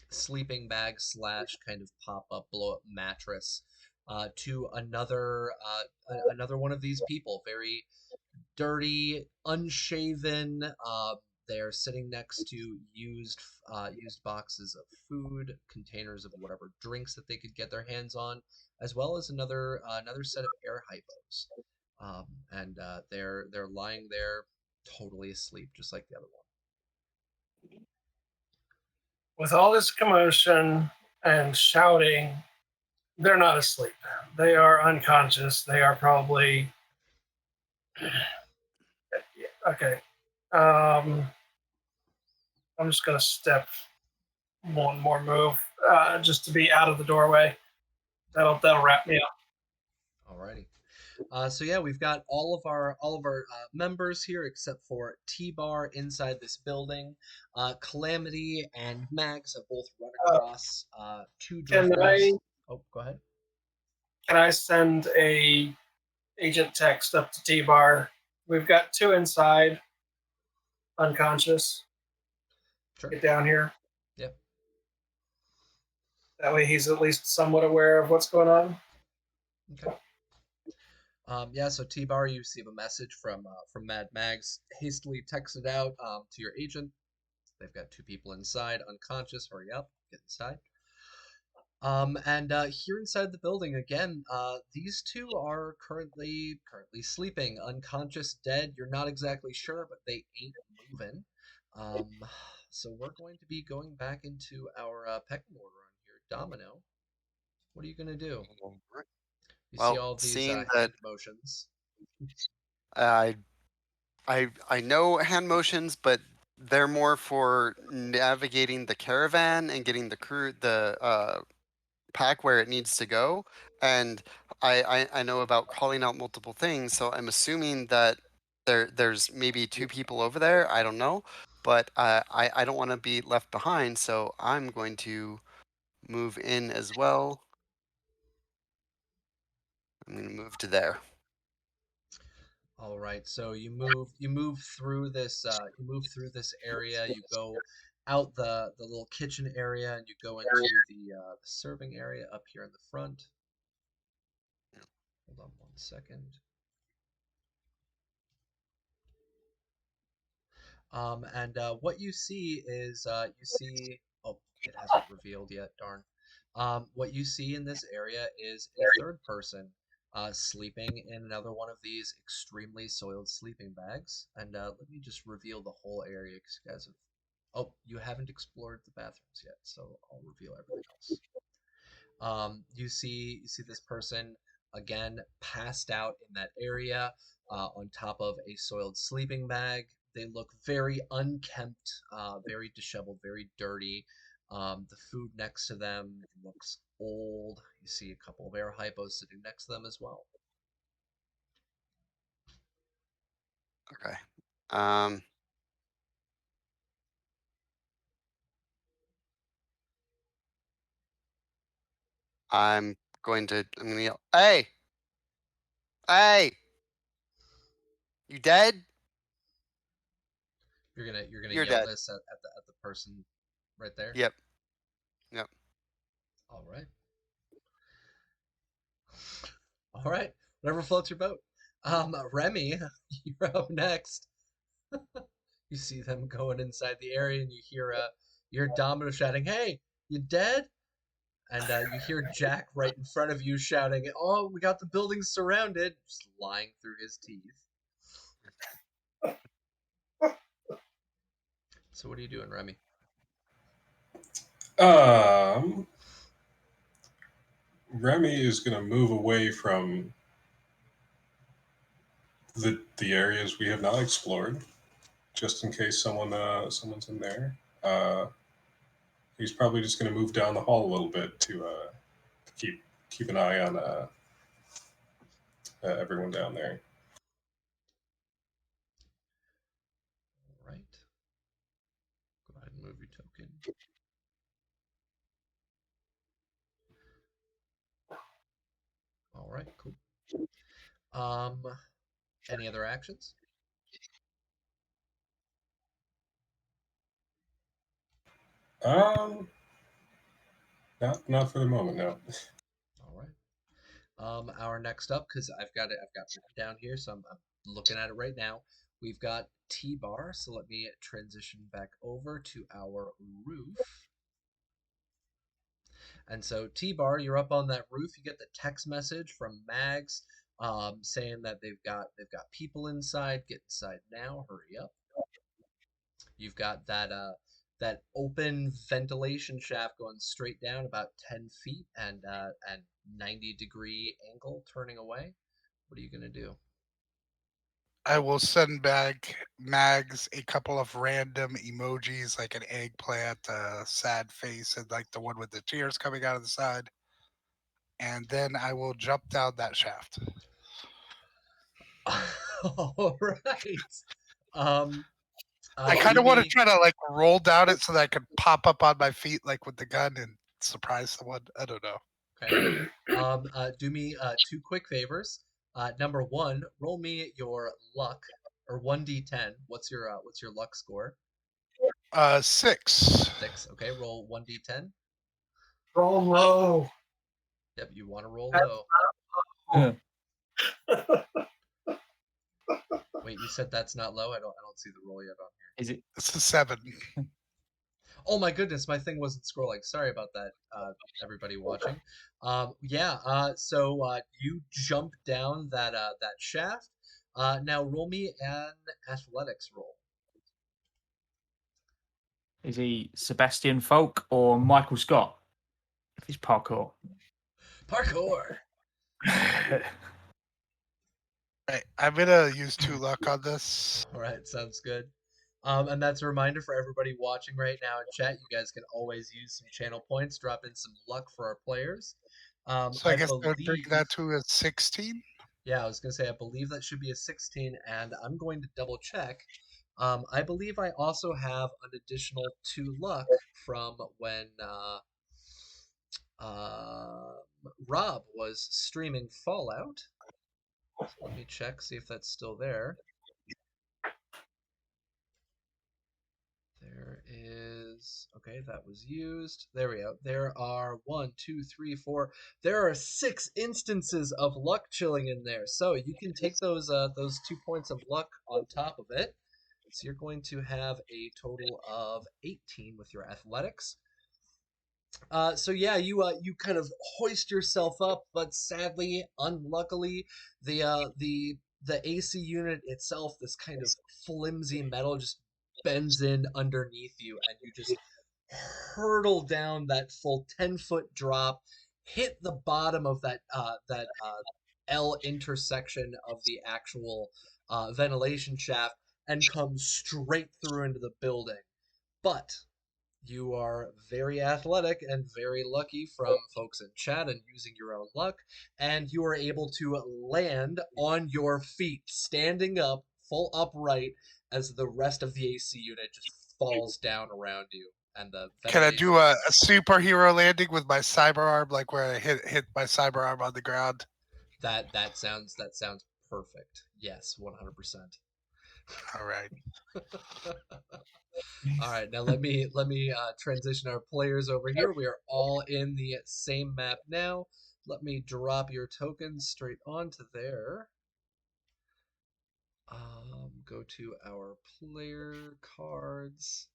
sleeping bag slash kind of pop-up blow-up mattress to another one of these people, very dirty, unshaven. They're sitting next to used boxes of food, containers of whatever drinks that they could get their hands on, as well as another set of air hypos. And they're lying there, totally asleep, just like the other one. with all this commotion and shouting, they're not asleep. They are unconscious. They are probably okay. I'm just gonna step one more move just to be out of the doorway. That'll wrap me up. Alrighty. So yeah, we've got all of our members here except for T-Bar inside this building. Calamity and Max have both run Uh, across two can I drifters. Oh, go ahead. can I send a agent text up to T Bar? We've got two inside, unconscious. Sure. Get down here. Yep. That way, he's at least somewhat aware of what's going on. Okay. Yeah, so T-Bar, you receive a message from Mad Mags, hastily texted out to your agent. They've got two people inside, unconscious. Hurry up, get inside. And here inside the building again, these two are currently sleeping, unconscious, dead. You're not exactly sure, but they ain't moving. Um, so we're going to be going back into our pecking order on here. Domino, what are you gonna do? Alright. You see Well, all of these seeing that hand motions. I I know hand motions, but they're more for navigating the caravan and getting the crew the pack where it needs to go. And I know about calling out multiple things, so I'm assuming that there's maybe two people over there. I don't know, but I don't want to be left behind, so I'm going to move in as well. I'm going to move to there. All right, so you move through this area. You go out the little kitchen area, and you go into the serving area up here in the front. Hold on 1 second. And what you see is you see. Oh, it hasn't revealed yet. Darn. What you see in this area is a third person sleeping in another one of these extremely soiled sleeping bags. And let me just reveal the whole area because you guys have. Oh, you haven't explored the bathrooms yet, so I'll reveal everything else. You see this person again passed out in that area on top of a soiled sleeping bag. They look very unkempt, very disheveled, very dirty. The food next to them looks old. You see a couple of air hypos sitting next to them as well. Okay. Um, I'm going to yell, "Hey! Hey! You dead? You're gonna You're yell dead." this at the person right there. Yep. Yep. All right. All right. Whatever floats your boat. Remy, you're up next. You see them going inside the area, and you hear Domino shouting, "Hey, you dead?" And you hear Jack right in front of you shouting, "Oh, we got the building surrounded!" Just lying through his teeth. So what are you doing, Remy? Um, Remy is going to move away from the areas we have not explored, just in case someone's in there. He's probably just going to move down the hall a little bit to keep an eye on everyone down there. All right. Go ahead and move your token. All right, cool. Um, any other actions? Um, not for the moment, no. All right. Our next up, because I've got written down here, so I'm looking at it right now. We've got T-Bar, so let me transition back over to our roof. And so T-Bar, you're up on that roof. You get the text message from Mags, saying that they've got people inside. Get inside now. Hurry up. You've got that that open ventilation shaft going straight down about 10 feet and 90-degree angle turning away. What are you gonna do? I will send back Mags a couple of random emojis, like an eggplant, a sad face, and like the one with the tears coming out of the side. And then I will jump down that shaft. All right. Um, I kind do of want to me. try to like roll down it so that I can pop up on my feet like with the gun and surprise someone. I don't know. Okay. Do me two quick favors. Number one, roll me your luck or 1d10. What's your luck score? 6. 6. Okay, roll 1d10. Roll low. Yep, you want to roll low. Wait, you said that's not low? I don't see the roll yet on here. Is it? It's a 7. Oh my goodness, my thing wasn't scrolling. Sorry about that, everybody watching. Yeah, so you jump down that shaft. Now roll me an athletics roll. Is he Sebastian Falk or Michael Scott? If he's parkour. Parkour. Right, I'm gonna use 2 luck on this. All right, sounds good. And that's a reminder for everybody watching right now in chat. You guys can always use some channel points, drop in some luck for our players. So I I guess I would bring believe, that to a 16. yeah, I was gonna say I believe that should be a 16, and I'm going to double check. I believe I also have an additional 2 luck from when uh, Rob was streaming Fallout. So let me check, see if that's still there. There is, okay, that was used. There we go. There are 1, 2, 3, 4. There are 6 instances of luck chilling in there. So you can take those 2 points of luck on top of it. So you're going to have a total of 18 with your athletics. So yeah, you kind of hoist yourself up, but sadly, unluckily, the AC unit itself, this kind of flimsy metal, just bends in underneath you, and you just hurtle down that full 10-foot drop, hit the bottom of that L intersection of the actual ventilation shaft, and come straight through into the building. But you are very athletic and very lucky from folks in chat and using your own luck, and you are able to land on your feet, standing up, full upright, as the rest of the AC unit just falls down around you, and the Can I do ventilation. a superhero landing with my cyber arm, like where I hit my cyber arm on the ground? That sounds perfect. Yes, 100%. All right. All right, now let me transition our players over here. We are all in the same map now. Let me drop your tokens straight onto there. Go to our player cards.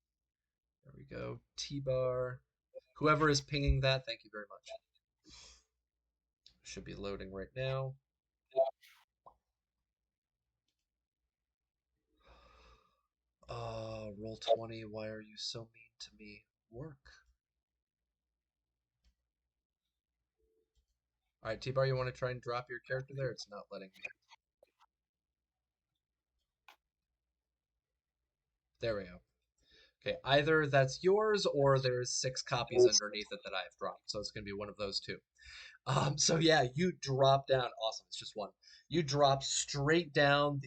There we go. T-bar. Whoever is pinging that, thank you very much. Should be loading right now. Roll20, why are you so mean to me? Work. All right, T-bar, you want to try and drop your character there? It's not letting me. There we go. Okay, either that's yours or there's 6 copies underneath it that I have dropped. So it's going to be one of those two. So yeah, you drop down. Awesome, it's just one. You drop straight down.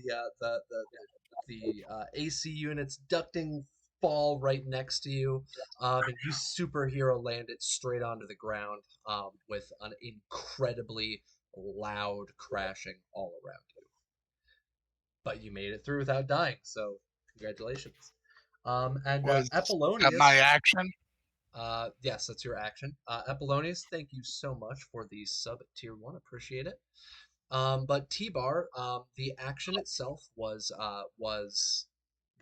The AC units ducting fall right next to you, and you superhero land it straight onto the ground with an incredibly loud crashing all around you. But you made it through without dying, so congratulations. And Was that my Apollonius, action? yes, that's your action. Apollonius, thank you so much for the sub tier 1. Appreciate it. But T-Bar, the action itself was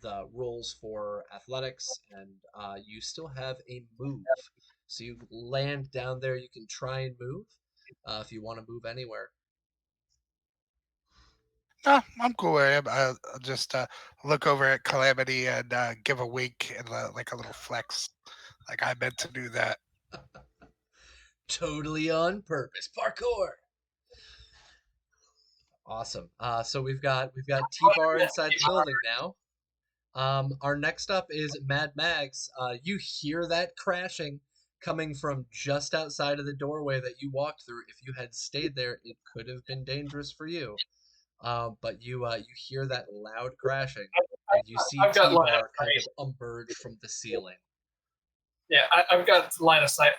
the rules for athletics, and you still have a move. So you land down there. You can try and move if you want to move anywhere. No, I'm cool where I am. I'll just look over at Calamity and give a wink and like a little flex. Like I meant to do that. Totally on purpose. Parkour. Awesome. So we've got T-Bar inside the building now. Our next up is Mad Mags. You hear that crashing coming from just outside of the doorway that you walked through. If you had stayed there, it could have been dangerous for you. But you hear that loud crashing, and you see I've got line of T-Bar kind sight. of emerge from the ceiling. Yeah, I've got line of sight.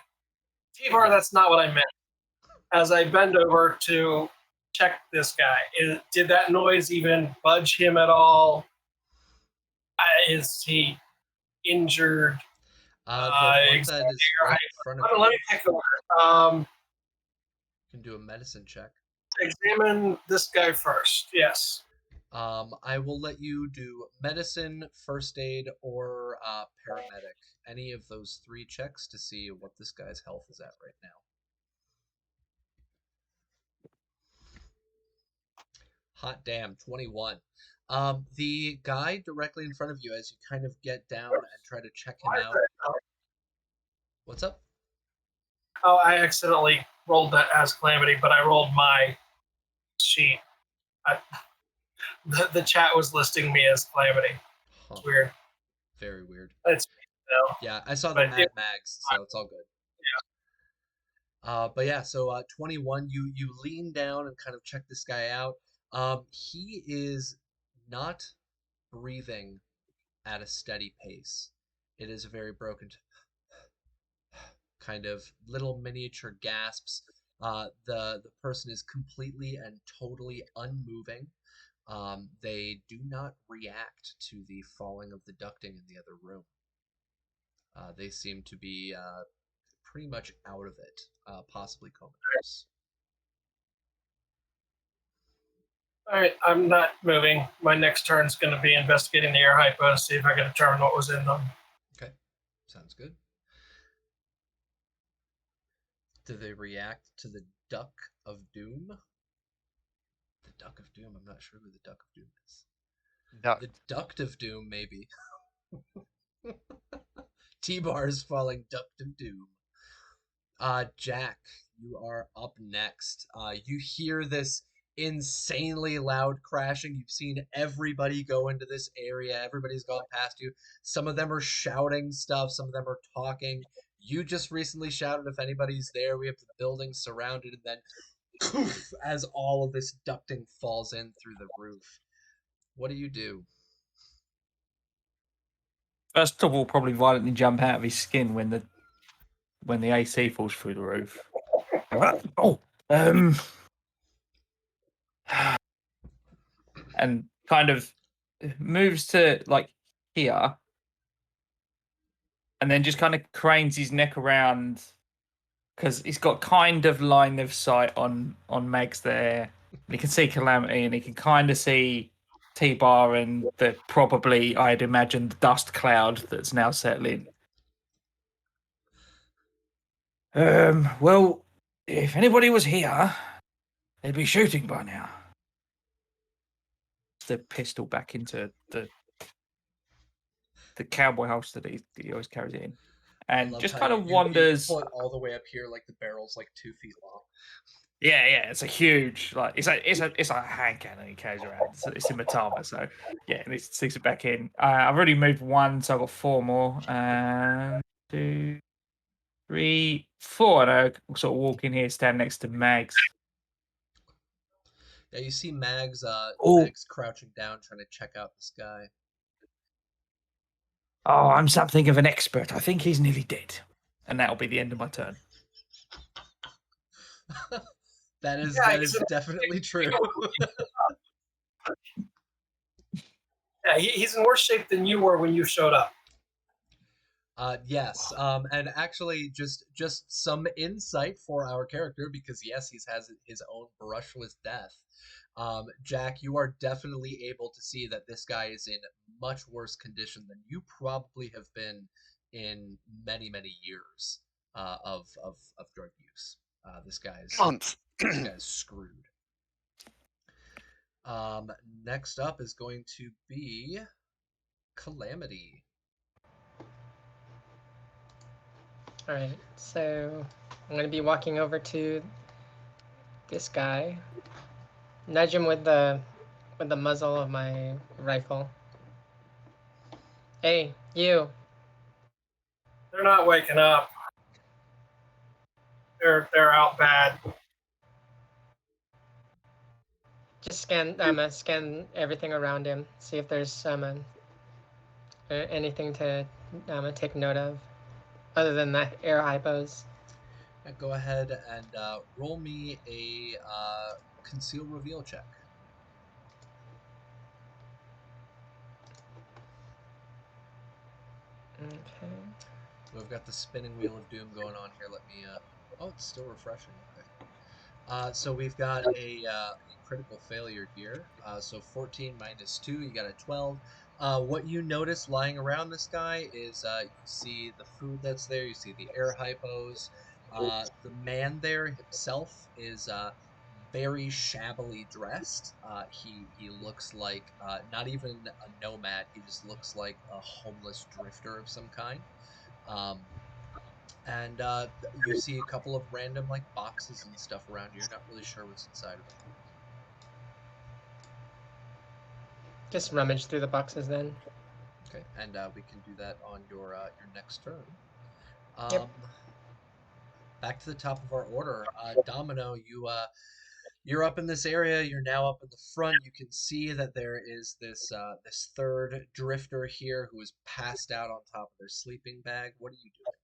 T-Bar, Yeah. that's not what I meant. As I bend over to check this guy, did that noise even budge him at all? Is he injured? The one that is right in front of Let you me take a look. can do a medicine check. Examine this guy first. Yes. I will let you do medicine, first aid, or paramedic. Any of those three checks to see what this guy's health is at right now. Hot damn, 21. The guy directly in front of you, as you kind of get down and try to check him out. What's up? Oh, I accidentally rolled that as Calamity, but I rolled my sheet. The chat was listing me as Calamity. Huh, It's weird. very weird. It's Yeah, I saw the But Mad Mags, so it's all good. But yeah, so 21, you lean down and kind of check this guy out. He is not breathing at a steady pace. It is a very broken kind of little miniature gasps. The person is completely and totally unmoving. They do not react to the falling of the ducting in the other room. They seem to be pretty much out of it, possibly comatose. all right. I'm not moving. My next turn is going to be investigating the air hypo to see if I can determine what was in them. Okay, sounds good. Do they react to the Duck of Doom? The Duck of Doom? I'm not sure who the Duck of Doom is. Duck. The Duct of Doom, maybe. T-Bar is falling Duct of Doom. Jack, you are up next. You hear this insanely loud crashing. You've seen everybody go into this area. Everybody's gone past you. Some of them are shouting stuff. Some of them are talking. You just recently shouted if anybody's there. We have the building surrounded, and then poof, as all of this ducting falls in through the roof. What do you do? First of all, probably violently jump out of his skin when the AC falls through the roof. Oh, and kind of moves to like here, and then just kind of cranes his neck around because he's got kind of line of sight on Megs there. And he can see Calamity, and he can kind of see T-Bar and the probably, I'd imagine, the dust cloud that's now settling. Well, if anybody was here, they'd be shooting by now. The pistol back into the cowboy holster that he always carries it in, I and love just how kind of you wanders. pull it all the way up here, like the barrel's like 2 feet long. Yeah, it's a huge, like it's a hand cannon he carries around. It's in Matama, so yeah, and he sticks it back in. I've already moved one, so I've got 4 more. 2, 3, 4, and I sort of walk in here, stand next to Mags. Yeah, you see Mags Oh, Mags crouching down trying to check out this guy. oh, I'm something of an expert. I think he's nearly dead, and that'll be the end of my turn. that Yeah, is definitely true. Yeah, he's in worse shape than you were when you showed up. Yes, and actually, just some insight for our character because yes, he's has his own brush with death. Jack, you are definitely able to see that this guy is in much worse condition than you probably have been in many years of drug use. This Months. guy's screwed. Next up is going to be Calamity. All right, so I'm gonna be walking over to this guy, nudge him with the muzzle of my rifle. Hey, you! They're not waking up. They're out bad. Just scan everything around him. See if there's anything to take note of, other than the air hypos. Go ahead and roll me a conceal reveal check. Okay. We've got the spinning wheel of doom going on here. Let me. Oh, it's still refreshing. Okay. So we've got a critical failure here. So 14 minus 2, you got a 12. What you notice lying around this guy is you see the food that's there, you see the air hypos. The man there himself is very shabbily dressed. He looks like not even a nomad, he just looks like a homeless drifter of some kind. And you see a couple of random like boxes and stuff around you. You're not really sure what's inside of them. Just rummage through the boxes then. Okay, and we can do that on your next turn. Yep. Back to the top of our order. Domino, you're up in this area. You're now up in the front. You can see that there is this this third drifter here who is passed out on top of their sleeping bag. What are you doing?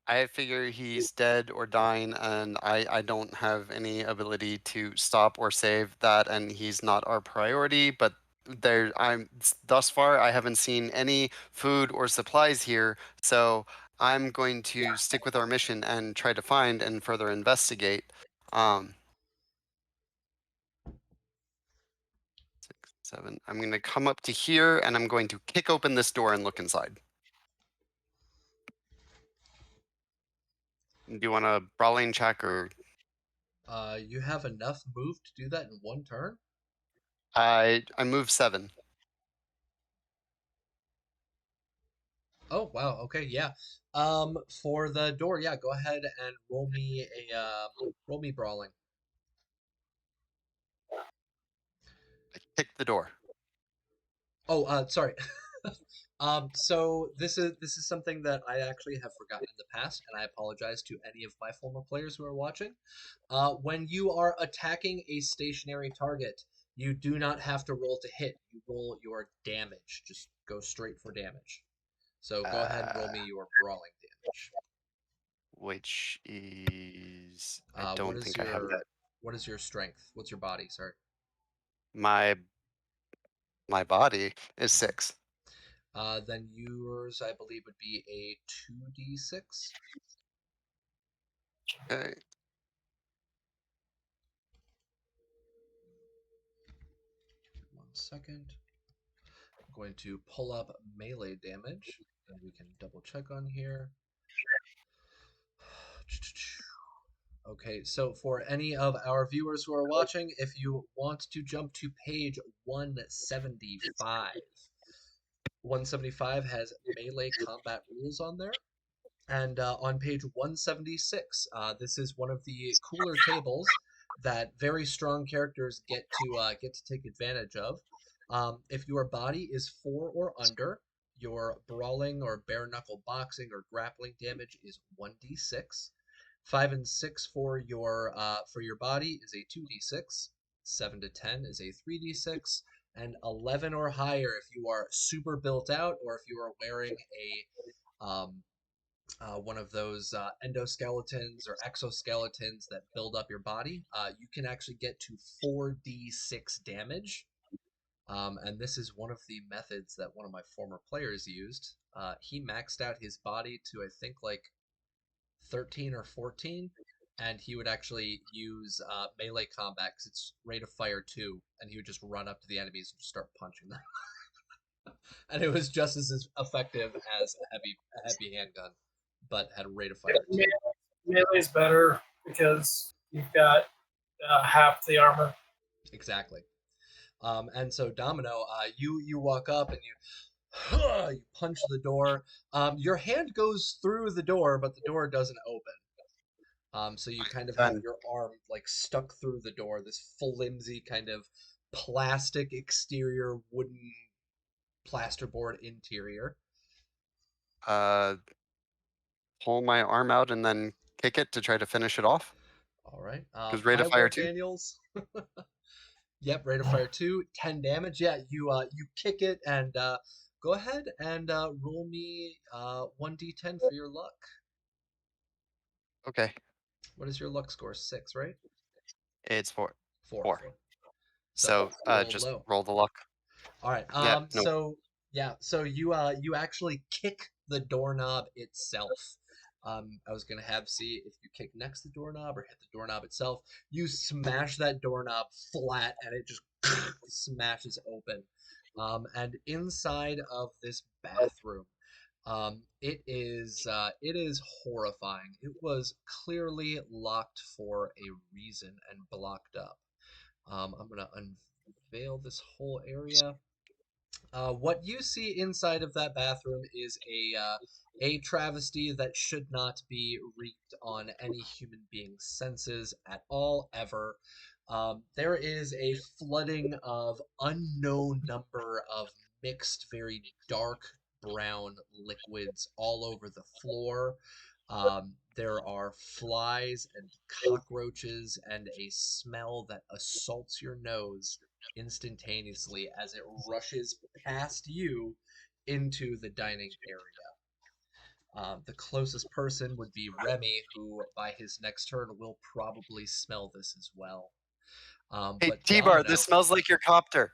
I figure he's dead or dying, and I don't have any ability to stop or save that, and he's not our priority. But thus far I haven't seen any food or supplies here, so I'm going to stick with our mission and try to find and further investigate. 6, 7. I'm going to come up to here, and I'm going to kick open this door and look inside. Do you want a brawling check or? You have enough move to do that in one turn? I move 7. Oh wow, okay, yeah. For the door, yeah, go ahead and roll me brawling. I kick the door. Oh, sorry. So this is something that I actually have forgotten in the past, and I apologize to any of my former players who are watching. When you are attacking a stationary target, you do not have to roll to hit. You roll your damage. Just go straight for damage. So go ahead and roll me your brawling damage. Which is I What don't is think I have your that. what is your strength? What's your body? Sorry. My body is 6. Then yours, I believe, would be a 2d6. Okay. One second. I'm going to pull up melee damage, and we can double check on here. Okay, so for any of our viewers who are watching, if you want to jump to page 175, 175 has melee combat rules on there. And on page 176, this is one of the cooler tables that very strong characters get to take advantage of. If your body is 4 or under, your brawling or bare knuckle boxing or grappling damage is 1d6. 5 and 6 for your body is a 2d6. 7 to 10 is a 3d6, and 11 or higher if you are super built out or if you are wearing one of those endoskeletons or exoskeletons that build up your body, you can actually get to 4d6 damage. And this is one of the methods that one of my former players used. He maxed out his body to, I think, like 13 or 14, and he would actually use melee combat because it's rate of fire 2, and he would just run up to the enemies and just start punching them. And it was just as effective as a heavy handgun, but had a rate of fire 2. Melee's better because you've got half the armor. Exactly. And so Domino, you walk up and you punch the door. Your hand goes through the door, but the door doesn't open. So you kind of have Done. your arm like stuck through the door, this flimsy kind of plastic exterior, wooden plasterboard interior. Uh, pull my arm out and then kick it to try to finish it off. All right. Because rate High of fire roll, 2. Daniels. Yep, rate of fire 2, 10 damage. Yeah, you kick it and go ahead and roll me 1d10 for your luck. Okay. What is your luck score? 6, right? It's 4. 4. 4. 4. So So you rolled just low. roll the luck. All right. Yeah. No. So you actually kick the doorknob itself. I was gonna have see if you kick next to the doorknob or hit the doorknob itself. You smash that doorknob flat, and it just smashes open. And inside of this bathroom, it is horrifying. It was clearly locked for a reason and blocked up. I'm gonna unveil this whole area. What you see inside of that bathroom is a travesty that should not be wreaked on any human being's senses at all, ever. There is a flooding of unknown number of mixed, very dark brown liquids all over the floor. There are flies and cockroaches and a smell that assaults your nose instantaneously as it rushes past you into the dining area. The closest person would be Remy, who by his next turn will probably smell this as well. Hey, But T-Bar, this Domino, smells like your copter.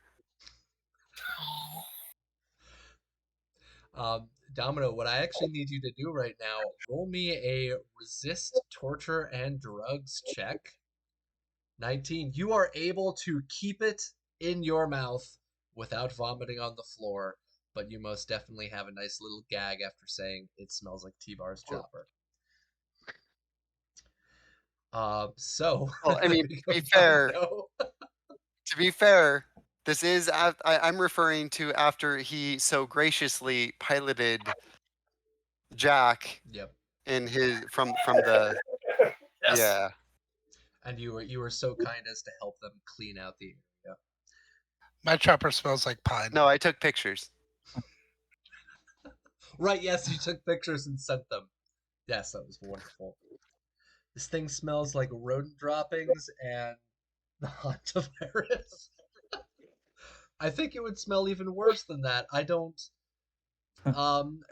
Domino, what I actually need you to do right now, roll me a resist torture and drugs check. 19. You are able to keep it in your mouth without vomiting on the floor, but you most definitely have a nice little gag after saying it smells like T-Bar's chopper. Well, I there mean, you go, Domino. to be fair, this is I'm referring to after he so graciously piloted Jack Yep. in his from the Yes. yeah. And you were so kind as to help them clean out the area. My chopper smells like pine. No, I took pictures. Right, yes, you took pictures and sent them. Yes, that was wonderful. This thing smells like rodent droppings and the hantavirus. I think it would smell even worse than that. I don't.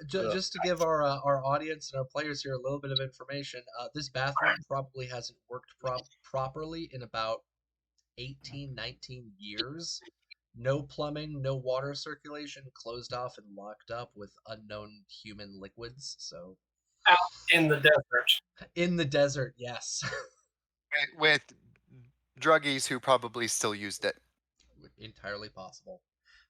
Just to give our audience and our players here a little bit of information, this bathroom probably hasn't worked properly in about 18, 19 years. No plumbing, no water circulation, closed off and locked up with unknown human liquids. So Out in the desert. in the desert, yes. With druggies who probably still used it. Entirely possible.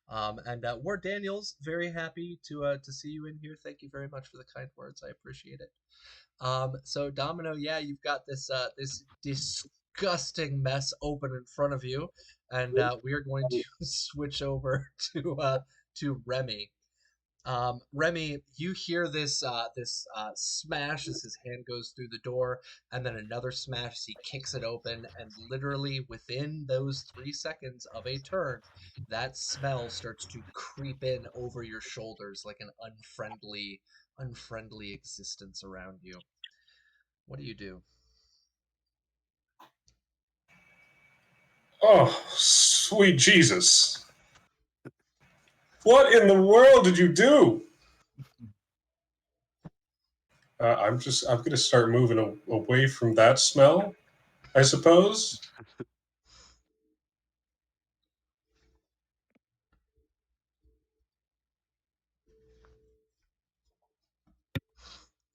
And Ward Daniels, very happy to see you in here. Thank you very much for the kind words. I appreciate it. So Domino, yeah, you've got this disgusting mess open in front of you, and we are going to switch over to Remy. Remy, you hear this smash as his hand goes through the door, and then another smash as he kicks it open, and literally within those 3 seconds of a turn, that smell starts to creep in over your shoulders like an unfriendly existence around you. What do you do? Oh, sweet Jesus. What in the world did you do? I'm going to start moving away from that smell, I suppose.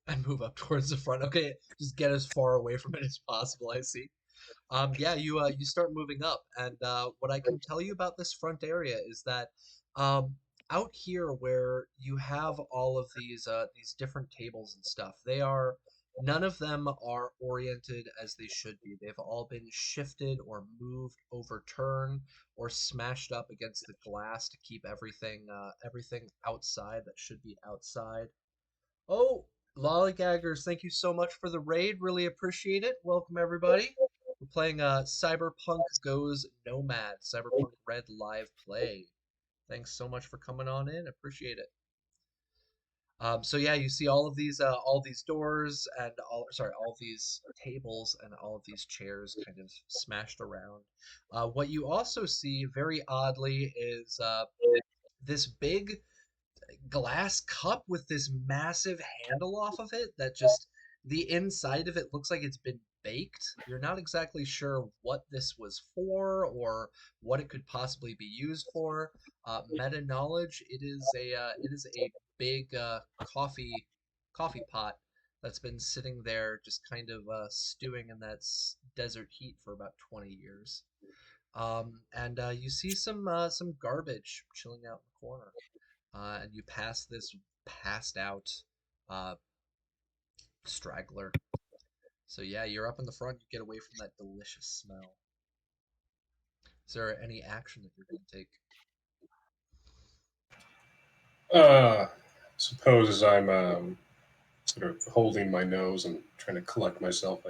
And move up towards the front. Okay, just get as far away from it as possible. I see. Yeah, you start moving up, and what I can tell you about this front area is that um, out here where you have all of these different tables and stuff, none of them are oriented as they should be. They've all been shifted or moved, overturned, or smashed up against the glass to keep everything outside that should be outside. Oh, lollygaggers, thank you so much for the raid. Really appreciate it. Welcome everybody. We're playing Cyberpunk Goes Nomad, Cyberpunk Red Live Play. Thanks so much for coming on in. Appreciate it. So yeah, you see all these doors and all these tables and all of these chairs kind of smashed around. What you also see, very oddly, is this big glass cup with this massive handle off of it that just the inside of it looks like it's been baked. You're not exactly sure what this was for or what it could possibly be used for. Meta knowledge, it is a big coffee pot that's been sitting there just kind of stewing in that desert heat for about 20 years. And you see some garbage chilling out in the corner, and you pass this passed out uh, straggler. So yeah, you're up in the front. You get away from that delicious smell. Is there any action that you're going to take? Suppose as I'm sort of holding my nose and trying to collect myself,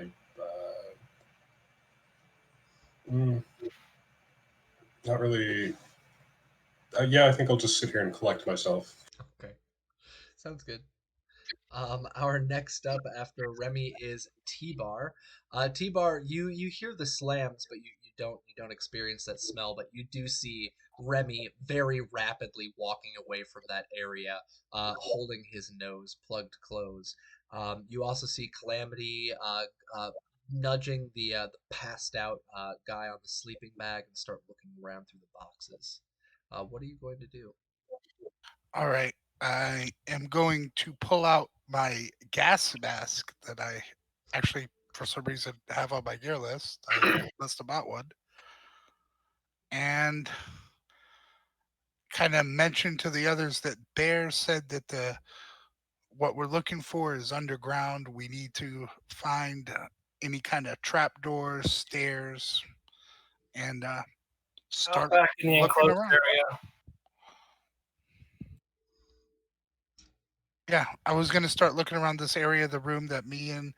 not really. Yeah, I think I'll just sit here and collect myself. Okay, sounds good. Our next up after Remy is T-Bar. T-Bar, you hear the slams, but you don't experience that smell, but you do see Remy very rapidly walking away from that area, holding his nose plugged close. You also see Calamity nudging the passed out guy on the sleeping bag and start looking around through the boxes. What are you going to do? All right. I am going to pull out my gas mask that I actually, for some reason, have on my gear list. I must have bought one. And kind of mention to the others that Bear said that what we're looking for is underground. We need to find any kind of trapdoors, stairs, and Out start back in the looking enclosed around. area. Yeah, I was going to start looking around this area, the room that me and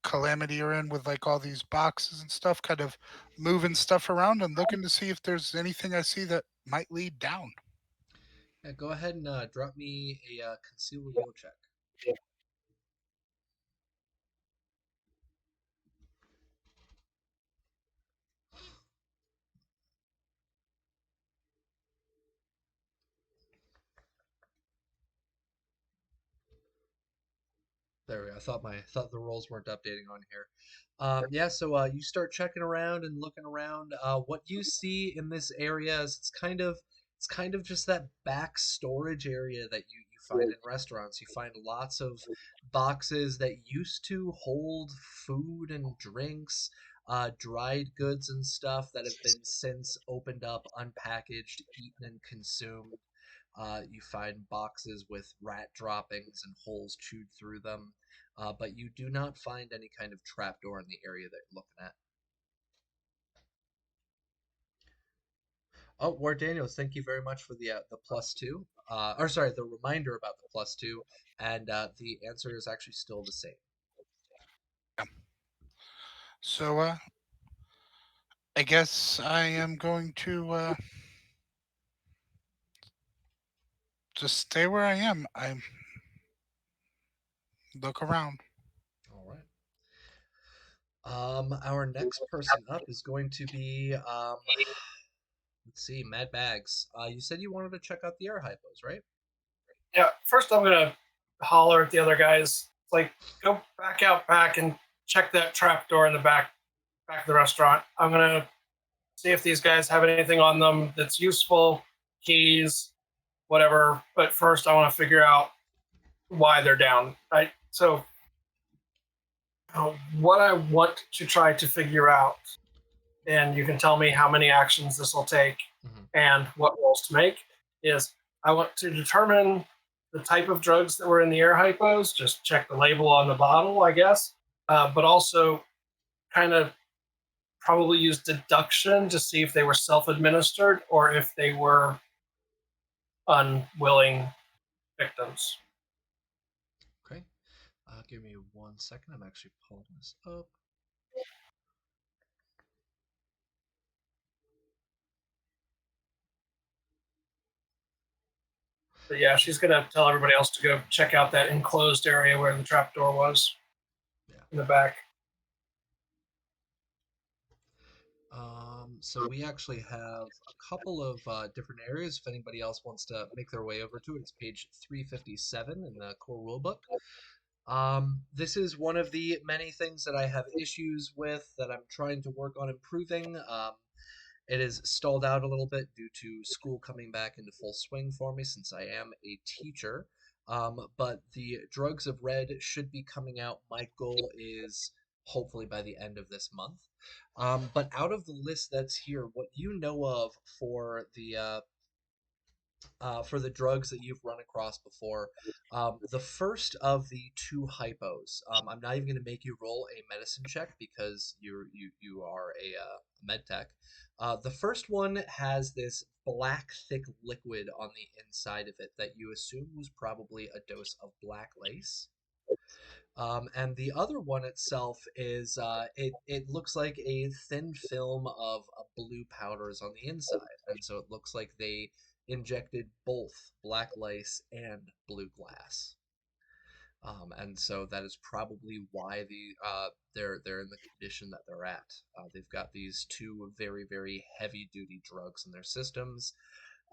Calamity are in with like all these boxes and stuff, kind of moving stuff around and looking to see if there's anything I see that might lead down. Yeah, go ahead and drop me a conceal reveal check. There we go. I thought the rolls weren't updating on here. Yeah, so you start checking around and looking around. What you see in this area is it's kind of just that back storage area that you find in restaurants. You find lots of boxes that used to hold food and drinks, dried goods and stuff that have been since opened up, unpackaged, eaten, and consumed. You find boxes with rat droppings and holes chewed through them, but you do not find any kind of trapdoor in the area that you're looking at. Oh, Ward Daniels, thank you very much for the +2. Or sorry, the reminder about the +2, and the answer is actually still the same. Yeah. So I guess I am going to just stay where I am. I look around. All right. Our next person up is going to be let's see, Mad Bags. You said you wanted to check out the air hypos, right? Yeah, first I'm gonna holler at the other guys. It's like, go back out back and check that trap door in the back of the restaurant. I'm gonna see if these guys have anything on them that's useful, keys, whatever. But first I want to figure out why they're down. What I want to try to figure out, and you can tell me how many actions this will take Mhm. and what rolls to make, is I want to determine the type of drugs that were in the air hypos. Just check the label on the bottle, I guess. But also kind of probably use deduction to see if they were self-administered or if they were unwilling victims. Okay. Give me 1 second. I'm actually pulling this up. But yeah, she's gonna tell everybody else to go check out that enclosed area where the trapdoor was. Yeah. In the back. So we actually have a couple of different areas. If anybody else wants to make their way over to it, it's page 357 in the core rulebook. This is one of the many things that I have issues with that I'm trying to work on improving. It is stalled out a little bit due to school coming back into full swing for me since I am a teacher. But the Drugs of Red should be coming out. My goal is hopefully by the end of this month. But out of the list that's here, what you know of for the drugs that you've run across before. The first of the two hypos. I'm not even going to make you roll a medicine check because you are a med tech. The first one has this black thick liquid on the inside of it that you assume was probably a dose of black lace. And the other one itself is it looks like a thin film of blue powders on the inside, and so it looks like they injected both black lace and blue glass. And so that is probably why they're in the condition that they're at. They've got these two very very heavy duty drugs in their systems.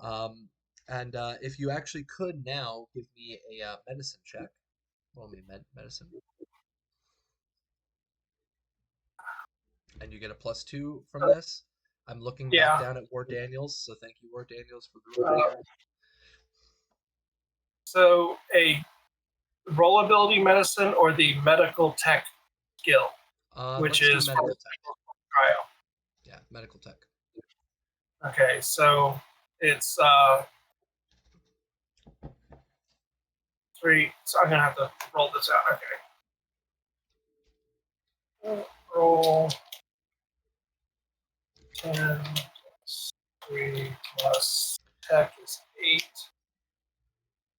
Um, and if you actually could now give me a medicine check. Roll me medicine. And you get a +2 from this. I'm looking back Yeah. down at Ward Daniels, so thank you, Ward Daniels, for the reminder. So a roll ability medicine or the medical tech skill, which Let's do is medical tech. Trial. Yeah, medical tech. Okay, so it's 3. So I'm gonna have to roll this out. Okay. Roll 10 plus 3 plus tech is 8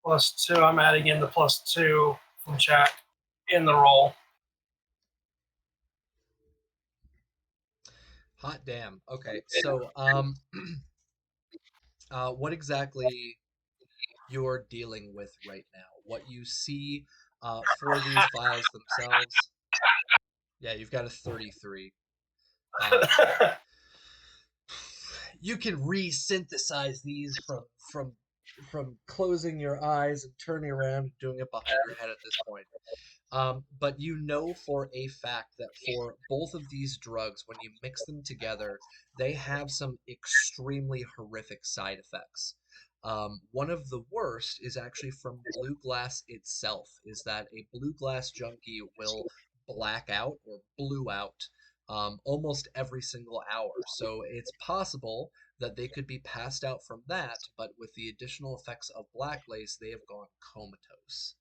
plus 2. I'm adding in the +2 from chat in the roll. Hot damn. Okay, so what exactly you're dealing with right now? What you see for these vials themselves? Yeah, you've got a 33. You can re-synthesize these from closing your eyes and turning around and doing it behind your head at this point. But you know for a fact that for both of these drugs, when you mix them together, they have some extremely horrific side effects. One of the worst is actually from blue glass itself, is that a blue glass junkie will black out or blue out almost every single hour. So it's possible that they could be passed out from that, but with the additional effects of black lace, they have gone comatose.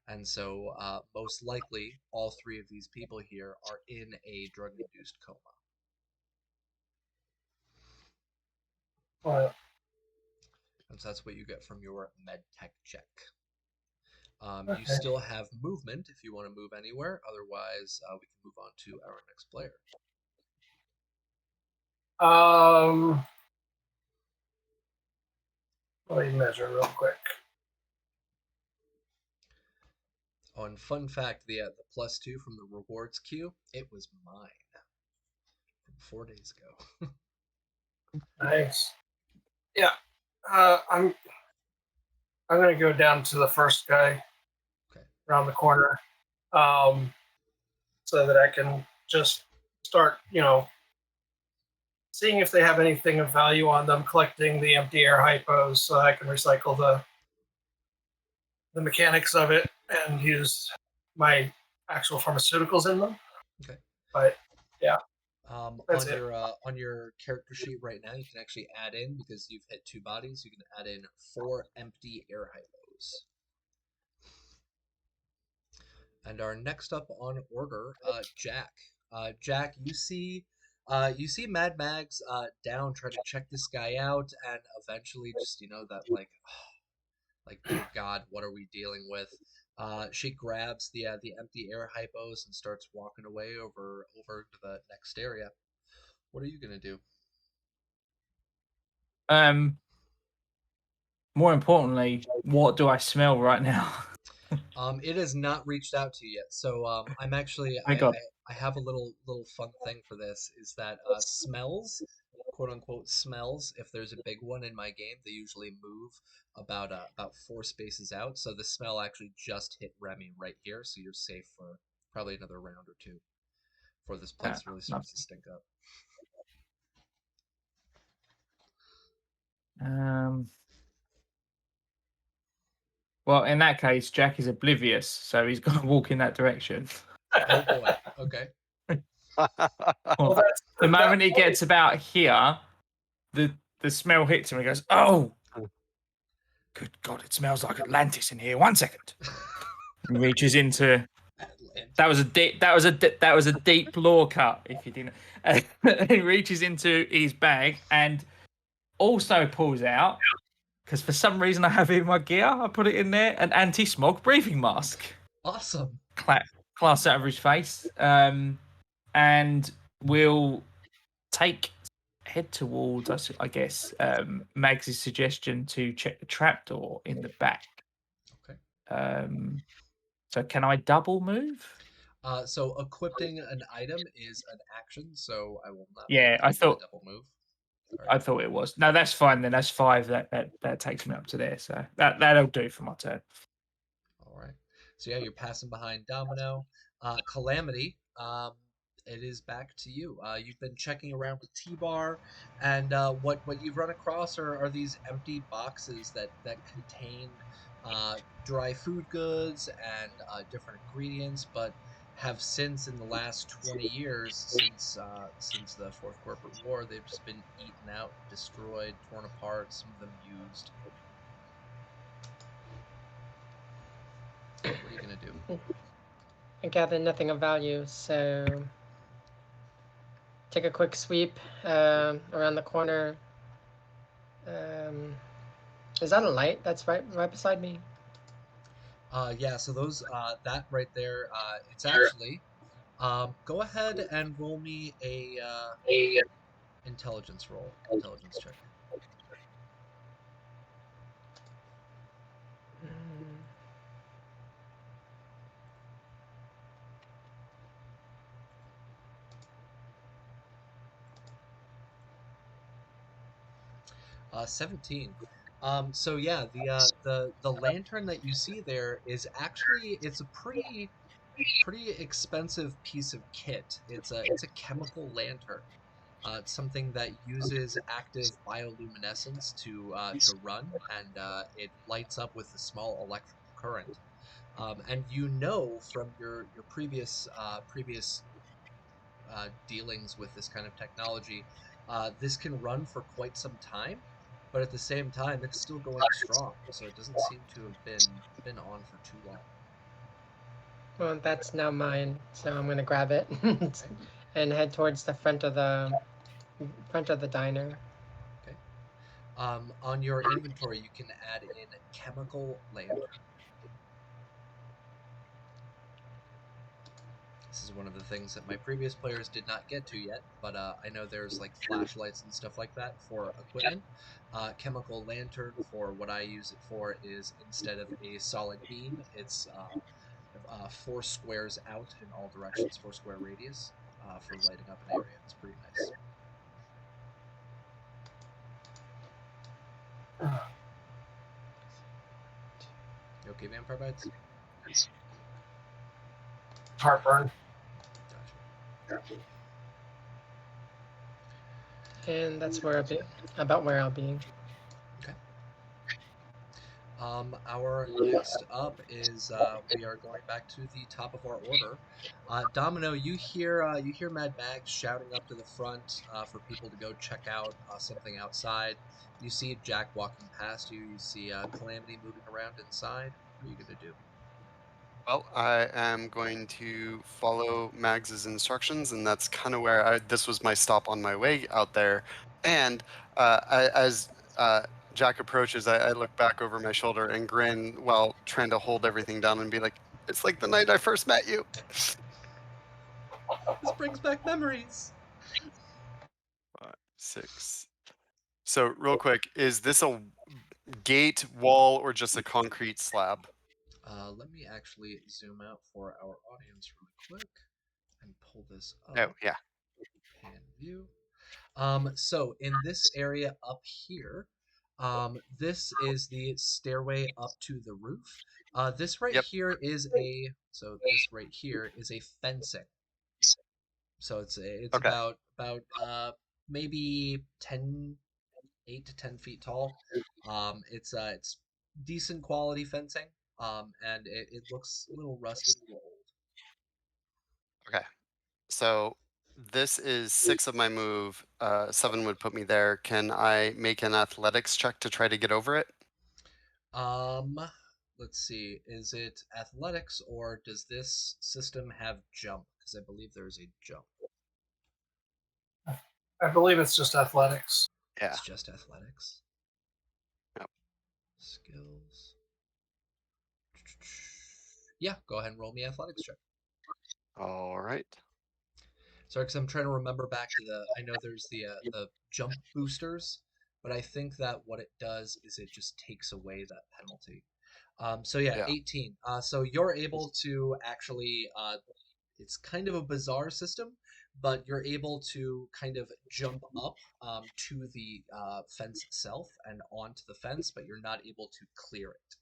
And so, most likely, all three of these people here are in a drug-induced coma. Well, And so that's what you get from your med tech check. okay. You still have movement if you want to move anywhere. Otherwise, we can move on to our next player. Let me measure real quick. Oh, and fun fact, the +2 from the rewards queue, it was mine from 4 days ago. Nice. Yeah. I'm gonna go down to the first guy. Okay. Around the corner, so that I can just start, seeing if they have anything of value on them, collecting the empty air hypos so I can recycle the mechanics of it and use my actual pharmaceuticals in them. Okay. But yeah. That's on your character sheet right now, you can actually add in, because you've hit 2 bodies, you can add in 4 empty air hypos. And our next up on order, Jack. Jack, you see Mad Mags down trying to check this guy out, and eventually just that like dear God, what are we dealing with? She grabs the empty air hypos and starts walking away over to the next area. What are you gonna do? More importantly, what do I smell right now? It has not reached out to you yet. So I'm actually I got I have a little fun thing for this is that smells, quote unquote smells. If there's a big one in my game, they usually move about 4 spaces out. So the smell actually just hit Remy right here, so you're safe for probably another round or two before this place really starts to stink up. Well, in that case, Jack is oblivious, so he's got to walk in that direction. Oh boy. Okay. Well, that's The moment he gets about here, the smell hits him. He goes, "Oh, good God! It smells like Atlantis in here." 1 second. He reaches into. Atlantis. That was a deep lore cut. If you didn't, he reaches into his bag and also pulls out, because for some reason I have it in my gear. I put it in there, an anti-smog breathing mask. Awesome. Class out of his face, and we'll head towards, I guess, Mags' suggestion to check the trapdoor in the back. Okay. So can I double move? So equipping an item is an action, so I will not. Yeah, I thought double move. I thought it was. No, that's fine then. That's 5. That takes me up to there. So that'll do for my turn. All right. So yeah, you're passing behind Domino. Calamity. It is back to you. You've been checking around with T-Bar, and what you've run across are these empty boxes that contain dry food goods and different ingredients, but have since in the last 20 years since the Fourth Corporate War, they've just been eaten out, destroyed, torn apart, some of them used. What are you gonna do? I gather nothing of value, so take a quick sweep around the corner. Is that a light that's right beside me? Yeah, so those that right there, it's actually go ahead and roll me a intelligence roll, intelligence check. Mm, 17. So yeah, the lantern that you see there is actually it's a pretty expensive piece of kit. It's a chemical lantern. It's something that uses active bioluminescence to run, and it lights up with a small electrical current. And you know from your previous dealings with this kind of technology, this can run for quite some time, but at the same time, it's still going strong. So it doesn't seem to have been on for too long. well, that's now mine, so I'm gonna grab it and head towards the front of the diner. Okay. On your inventory, you can add in chemical lantern. This is one of the things that my previous players did not get to yet, but I know there's like flashlights and stuff like that for equipment. Chemical lantern for what I use it for is instead of a solid beam, it's 4 squares out in all directions, 4 square radius for lighting up an area. It's pretty nice. You okay, Vampire Bites? heartburn. Gotcha. And that's where about where I'll be. Okay. Our next up is we are going back to the top of our order. Domino, you hear Mad Mags shouting up to the front for people to go check out something outside. You see Jack walking past you. You see Calamity moving around inside. What are you gonna do? Well, I am going to follow Mags's instructions, and that's kind of where this was my stop on my way out there. And as Jack approaches, I look back over my shoulder and grin while trying to hold everything down and be like, "It's like the night I first met you." This brings back memories. 5, 6. So, real quick, is this a gate, wall, or just a concrete slab? Let me actually zoom out for our audience really quick and pull this Oh, up. yeah. Pan view. So in this area up here, this is the stairway up to the roof. This right Yep. here is this right here is a fencing. So it's Okay. about maybe 8 to 10 feet tall. It's decent quality fencing. And it looks a little rusted, a little old. Okay. So this is 6 of my move. 7 would put me there. Can I make an athletics check to try to get over it? Um, let's see. Is it athletics or does this system have jump? Because I believe there is a jump. I believe it's just athletics. Yeah. It's just athletics. Yep. Skills. Yeah, go ahead and roll me athletics check. All right. Sorry, because I'm trying to remember back to I know there's the jump boosters, but I think that what it does is it just takes away that penalty. So yeah, Yeah. 18. So you're able to actually it's kind of a bizarre system, but you're able to kind of jump up to the fence itself and onto the fence, but you're not able to clear it.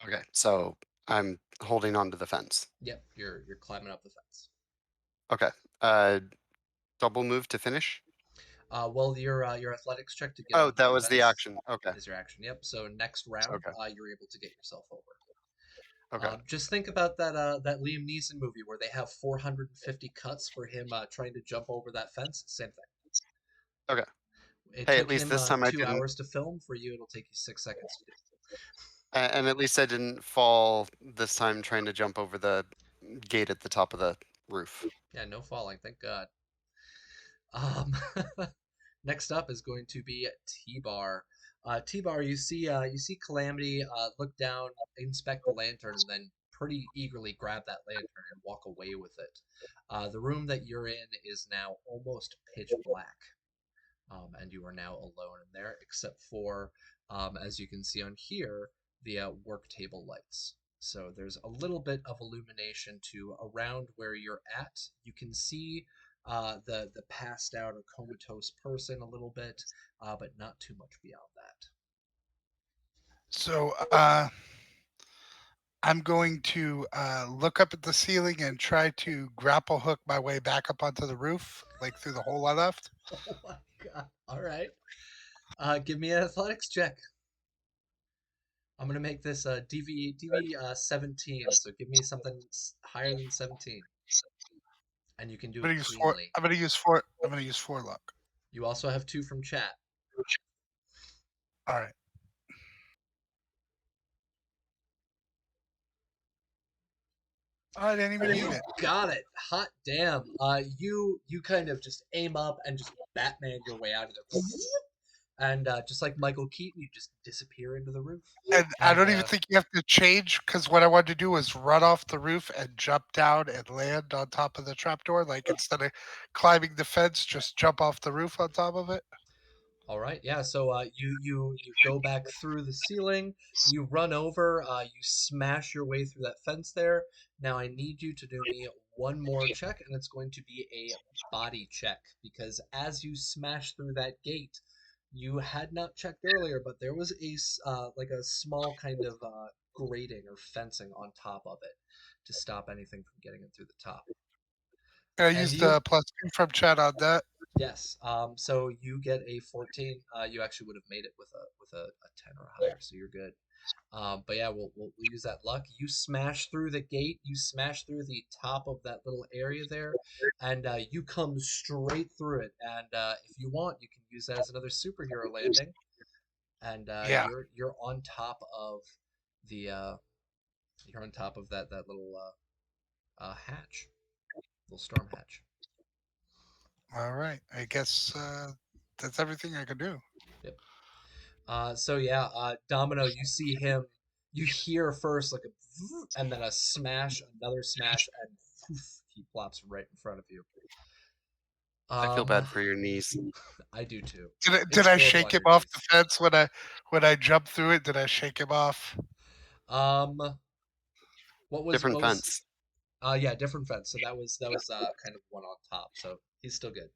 Okay. So I'm holding on to the fence. Yep, you're climbing up the fence. Okay. Double move to finish. Well, your athletics check to get Oh, onto that the was the fence action. Okay. is your action. Yep. So next round, Okay. you're able to get yourself over. Okay. Just think about that Liam Neeson movie where they have 450 cuts for him trying to jump over that fence. Same thing. Okay. It Hey, at took least him this time I 2 didn't, hours to film. For you, it'll take you 6 seconds to do. and at least I didn't fall this time trying to jump over the gate at the top of the roof. Yeah, no falling, thank God. Um, next up is going to be T-Bar. T-Bar, you see Calamity look down, inspect the lantern, and then pretty eagerly grab that lantern and walk away with it. The room that you're in is now almost pitch black, and you are now alone in there, except for, as you can see on here, the work table lights. So there's a little bit of illumination to around where you're at. You can see the passed out or comatose person a little bit, but not too much beyond that. So I'm going to look up at the ceiling and try to grapple hook my way back up onto the roof, like through the hole I left. Oh my God! All right, give me an athletics check. I'm gonna make this DV 17. So give me something higher than 17, and you can do I'm it gonna use four. cleanly. I'm gonna use four. I'm gonna use 4 luck. You also have 2 from chat. All right. I didn't even need You it. got it. Hot damn. You kind of just aim up and just Batman your way out of there. And just like Michael Keaton, you just disappear into the roof. And I And don't even think you have to change because what I wanted to do was run off the roof and jump down and land on top of the trapdoor. Like instead of climbing the fence, just jump off the roof on top of it. all right, yeah. So you go back through the ceiling. You run over. You smash your way through that fence there. Now I need you to do me one more check, and it's going to be a body check because as you smash through that gate, you had not checked earlier, but there was like a small kind of grating or fencing on top of it to stop anything from getting in through the top. I And used you the +2 from chat on that. Yes. So you get a 14. You actually would have made it with a 10 or higher, so you're good. But yeah, we'll use that luck. You smash through the gate. You smash through the top of that little area there, and you come straight through it. And if you want, you can use that as another superhero landing, and Yeah. you're on top of the You're on top of that little hatch, little storm hatch. All right. I guess that's everything I can do. Yep. So yeah, Domino, you see him. You hear first like a, and then a smash, another smash, and poof, he plops right in front of you. I feel bad for your knees. I do too. Did It's I horrible shake on him your off knees. the fence when I jumped through it? Did I shake him off? Um, Different what was? fence. Yeah, different fence. So that was kind of one on top. So he's still good.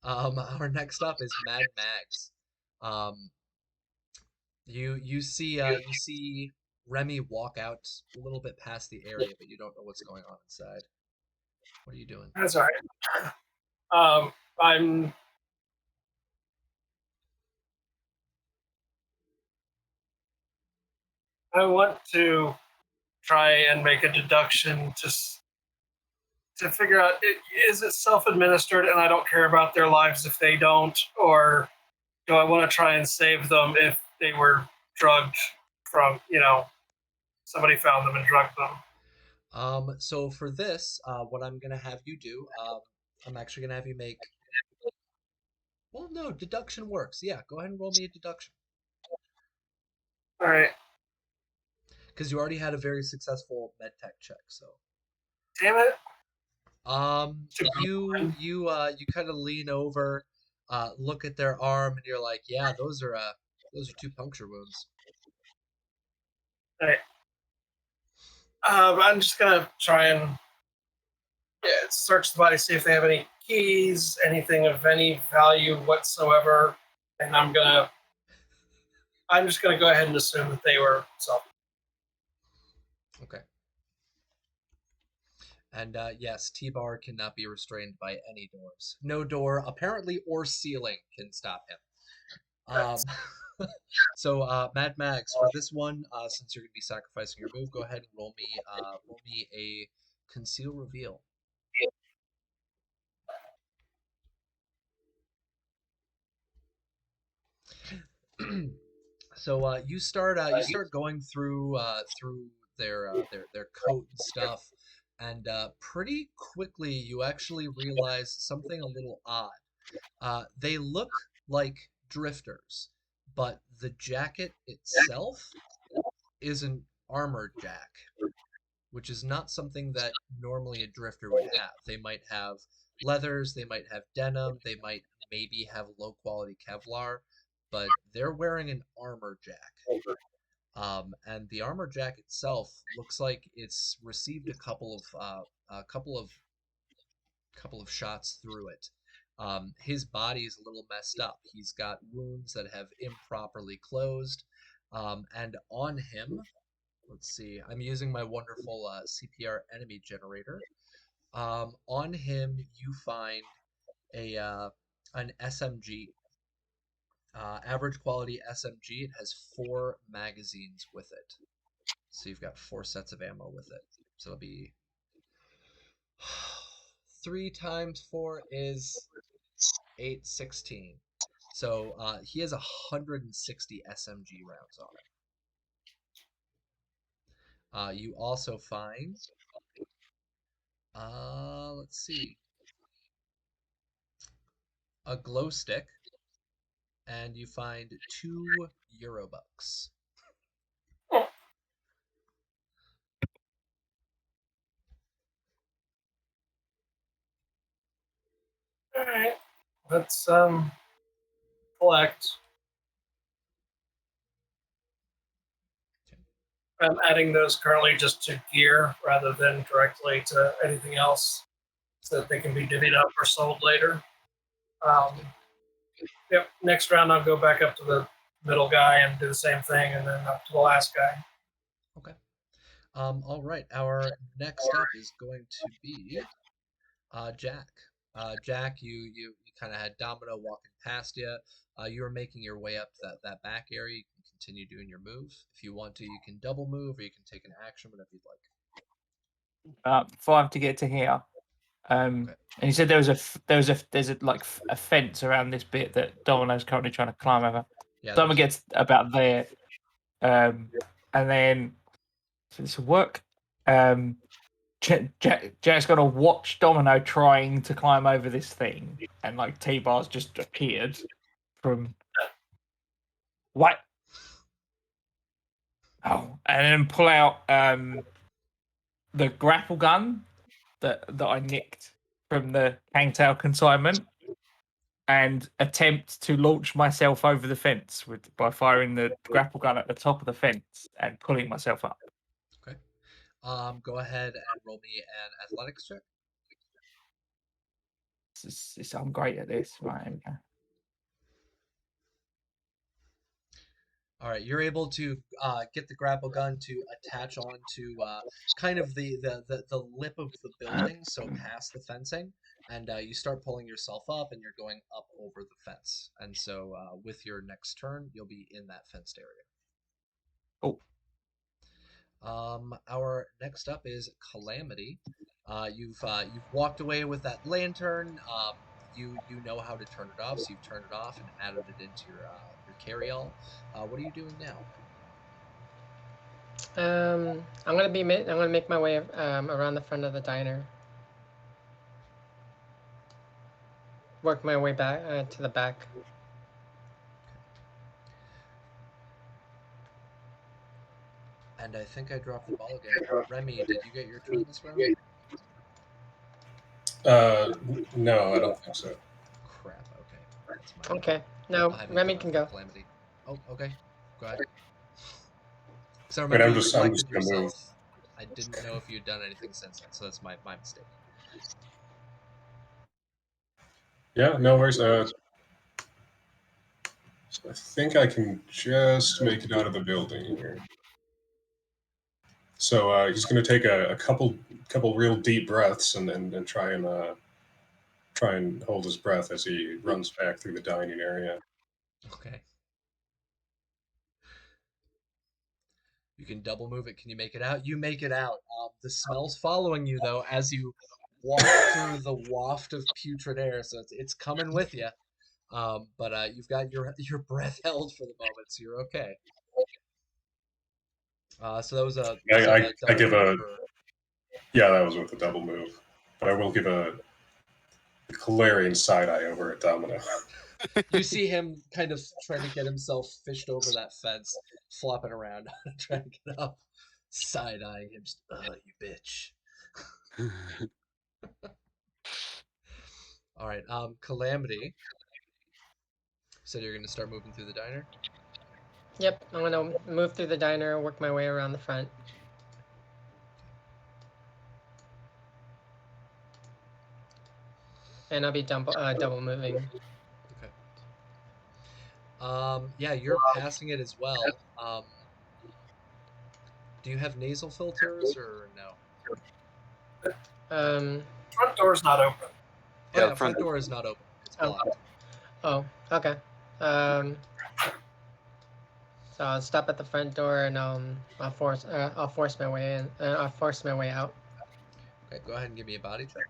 Our next up is Mad Mags. Um, you see Remy walk out a little bit past the area, but you don't know what's going on inside. What are you doing? That's all right. I want to try and make a deduction to figure out is it self-administered and I don't care about their lives if they don't, or do I want to try and save them if they were drugged from somebody found them and drugged them. So for this, what I'm gonna have you do, I'm actually gonna have you make. Well, no, deduction works. Yeah, go ahead and roll me a deduction. All right. Because you already had a very successful medtech check, so. Damn it. You kind of lean over, look at their arm, and you're like, yeah, those are 2 puncture wounds. All right. I'm just gonna try and search the body, see if they have any keys, anything of any value whatsoever, and I'm just gonna go ahead and assume that they were self. Okay. And yes, T-Bar cannot be restrained by any doors. No door, apparently, or ceiling can stop him. So, Mad Max, for this one, since you're going to be sacrificing your move, go ahead and roll me a conceal reveal. So you start going through their coat and stuff, and pretty quickly you actually realize something a little odd. They look like drifters, but the jacket itself is an armored jack, which is not something that normally a drifter would have. They might have leathers, they might have denim, they might maybe have low quality Kevlar, but they're wearing an armor jack. And the armor jack itself looks like it's received a couple of shots through it. His body is a little messed up. He's got wounds that have improperly closed, and on him, let's see, I'm using my wonderful CPR enemy generator. On him, you find an SMG. Average quality SMG. It has 4 magazines with it. So you've got 4 sets of ammo with it. So it'll be 3 times 4 is 816. So he has 160 SMG rounds on him. You also find, let's see, a glow stick, and you find 2 Eurobucks. All right. Let's collect. I'm adding those currently just to gear rather than directly to anything else, so that they can be divvied up or sold later. Yep. Next round, I'll go back up to the middle guy and do the same thing, and then up to the last guy. Okay. All right. Our next up is going to be Jack. Jack, you kind of had Domino walking past you. You were making your way up that back area. You can continue doing your move. If you want to, you can double move, or you can take an action, whatever you'd like. 5 to get to here. Okay. And you said there's a fence around this bit that Domino's currently trying to climb over. Yeah. Someone gets about there, and then So this will work. Jack's got to watch Domino trying to climb over this thing, and like T-Bar's just appeared from what? Oh, and then pull out the grapple gun that I nicked from the Hangtail consignment, and attempt to launch myself over the fence by firing the grapple gun at the top of the fence and pulling myself up. Okay. Go ahead and roll me an athletics check. I'm great at this, right? All right, you're able to get the grapple gun to attach onto kind of the lip of the building, so past the fencing, and you start pulling yourself up, and you're going up over the fence. And so with your next turn, you'll be in that fenced area. Oh. Our next up is Calamity. You've walked away with that lantern. You know how to turn it off, so you've turned it off and added it into your carry-all. What are you doing now? I'm gonna make my way around the front of the diner. Work my way back to the back. And I think I dropped the ball again. Remy, did you get your turn this round? No, I don't think so. Crap. Okay, that's my. Okay. No, Remy can go. Calamity. Oh, okay. Go ahead. Because I Wait, remember I'm you just collected gonna move. yourself. I didn't know if you'd done anything since then, so that's my mistake. Yeah, no worries. So I think I can just make it out of the building here. So he's going to take a couple real deep breaths and try and hold his breath as he runs back through the dining area. Okay. You can double move it. Can you make it out? You make it out. The smell's following you though as you walk through the waft of putrid air, so it's coming with you. But you've got your breath held for the moment, so you're okay. So that was a I give a or... yeah, that was with a double move, but I will give a Calarian side eye over at Domino. You see him kind of trying to get himself fished over that fence, flopping around, trying to get up, side eyeing him. Just, you bitch. All right, Calamity. So you're gonna start moving through the diner. Yep, I'm gonna move through the diner, work my way around the front. And I'll be double moving. Okay. Yeah, you're passing it as well. Do you have nasal filters or no? Front door's not open. Oh yeah, front door is not open. It's blocked. Oh, okay. So I'll stop at the front door and I'll force my way in. I'll force my way out. Okay, go ahead and give me a body check.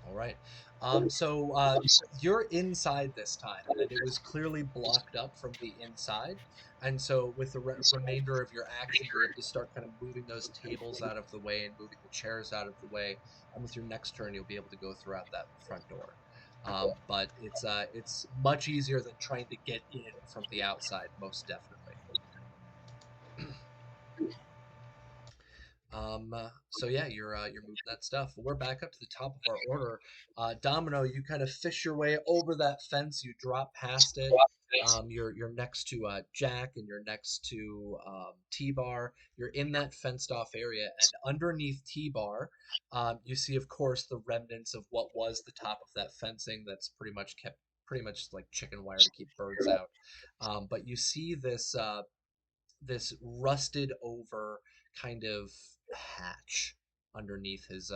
All right. So you're inside this time, and it was clearly blocked up from the inside. And so with the remainder of your action, you're able to start kind of moving those tables out of the way and moving the chairs out of the way. And with your next turn, you'll be able to go throughout that front door. But it's much easier than trying to get in from the outside, most definitely. So yeah, you're moving that stuff. We're back up to the top of our order. Domino, you kind of fish your way over that fence. You drop past it. You're next to Jack, and you're next to T-Bar. You're in that fenced off area, and underneath T-Bar, you see, of course, the remnants of what was the top of that fencing. That's pretty much like chicken wire to keep birds out. But you see this rusted over kind of hatch underneath his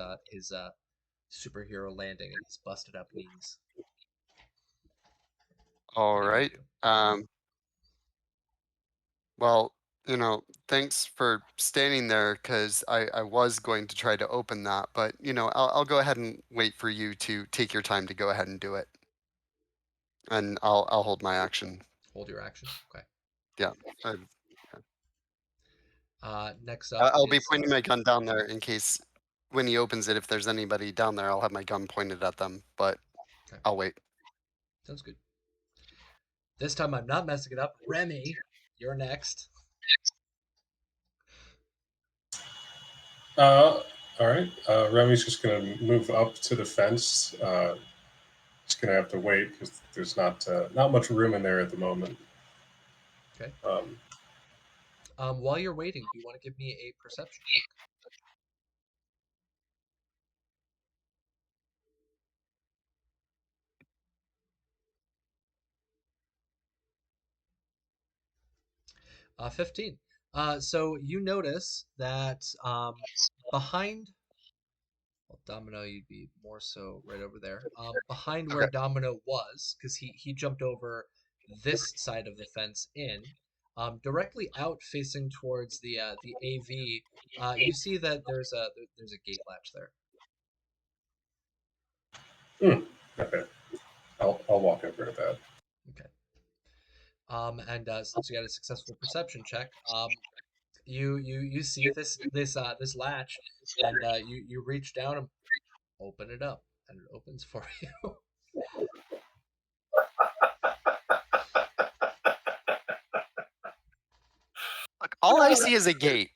superhero landing and his busted up knees. All What do you right. do? Well, Thanks for standing there because I was going to try to open that, but I'll go ahead and wait for you to take your time to go ahead and do it, and I'll hold my action. Hold your action. Okay. Yeah, Next up I'll be is pointing my gun down there in case when he opens it, if there's anybody down there, I'll have my gun pointed at them. But okay. I'll wait. Sounds good. This time I'm not messing it up. Remy, you're next. All right. Remy's just going to move up to the fence. Just going to have to wait because there's not much room in there at the moment. Okay. While you're waiting, do you want to give me a perception check? Uh, 15. So you notice that behind, well, Domino, you'd be more so right over there. Behind where Okay. Domino was, because he jumped over this side of the fence in, directly out facing towards the AV. You see that there's a gate latch there. Okay. I'll walk over to that. Okay. And since you got a successful perception check, you see this latch, and you reach down and open it up, and it opens for you. Look, all I see is a gate.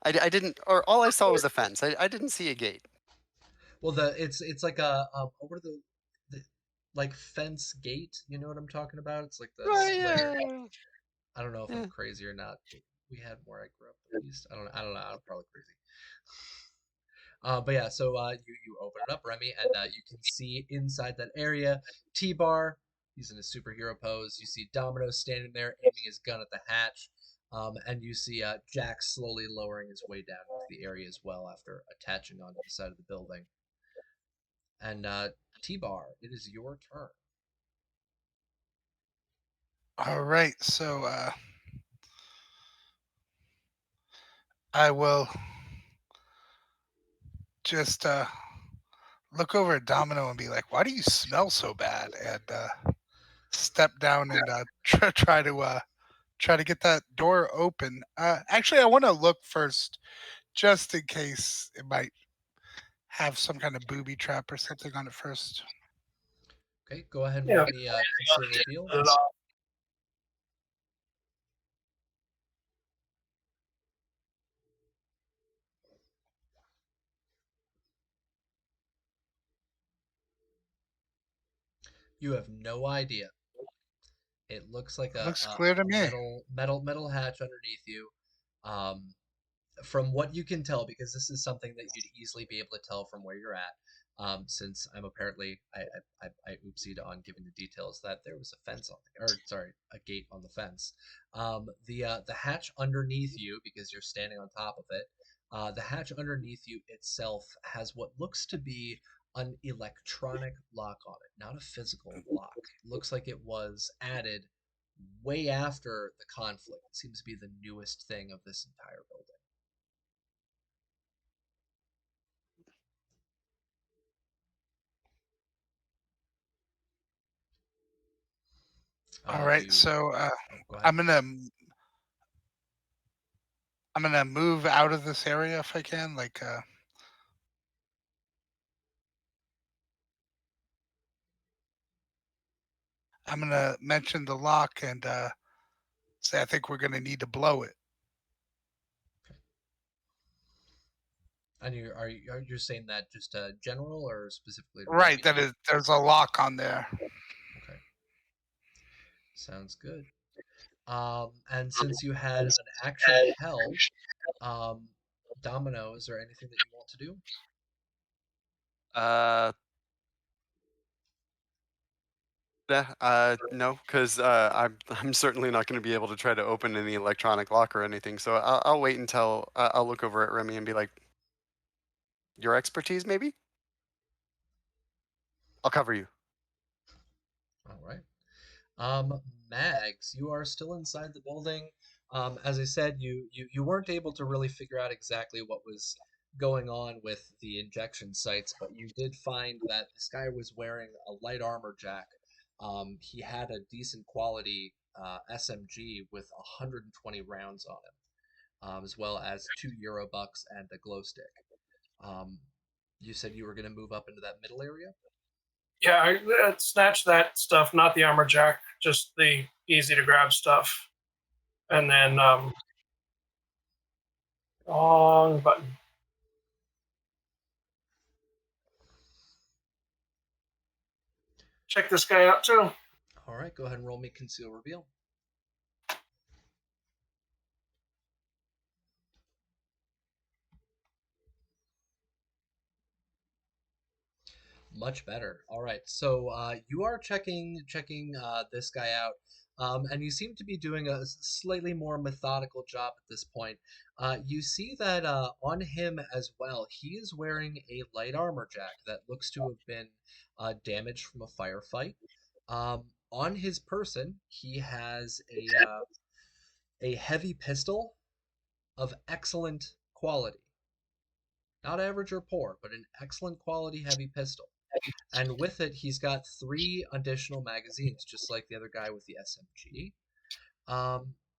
I didn't, or all I saw was a fence. I didn't see a gate. Well, it's like what are the like fence gate? You know what I'm talking about? It's like the Right, square. yeah. I don't know if Yeah. I'm crazy or not. We had where I grew up at least. I don't know. I'm probably crazy. But yeah, so you open it up, Remy, and you can see inside that area T-Bar. He's in a superhero pose. You see Domino standing there aiming his gun at the hatch, and you see Jack slowly lowering his way down into the area as well after attaching onto the side of the building. And T-Bar, it is your turn. All right, so I will just look over at Domino and be like, "Why do you smell so bad?" And step down and try to get that door open. Actually, I want to look first, just in case it might have some kind of booby trap or something on it first. Okay, go ahead and Yeah. roll me conceal reveal. You have no idea. It looks like Looks a clear to me. metal hatch underneath you. Um, from what you can tell, because this is something that you'd easily be able to tell from where you're at, since I'm apparently I oopsied on giving the details that there was a fence on or sorry, a gate on the fence. The hatch underneath you, because you're standing on top of it, the hatch underneath you itself has what looks to be an electronic lock on it, not a physical lock. It looks like it was added way after the conflict. It seems to be the newest thing of this entire building. All Do right, you? so Oh, go ahead. I'm gonna move out of this area if I can. Like, I'm gonna mention the lock and say I think we're gonna need to blow it. And you're saying that just general or specifically to Right, Remy? that is. There's a lock on there. Okay, sounds good. And since you had an action held, um, Domino, is there anything that you want to do? Uh, yeah. No, because I'm certainly not going to be able to try to open any electronic lock or anything. So I'll wait until I'll look over at Remy and be like, "Your expertise, maybe? I'll cover you." All right. Mags, you are still inside the building. As I said, you weren't able to really figure out exactly what was going on with the injection sites, but you did find that this guy was wearing a light armor jack. He had a decent quality SMG with 120 rounds on him, as well as two Euro bucks and a glow stick. Um, you said you were going to move up into that middle area? Yeah, I snatched that stuff, not the armor jack, just the easy to grab stuff. And then wrong button. Check this guy out too. All right, go ahead and roll me conceal reveal. Much better. All right, so you are checking this guy out, and you seem to be doing a slightly more methodical job at this point. You see that on him as well, he is wearing a light armor jack that looks to have been damaged from a firefight. On his person, he has a heavy pistol of excellent quality, not average or poor, but an excellent quality heavy pistol. And with it, he's got 3 additional magazines, just like the other guy with the SMG.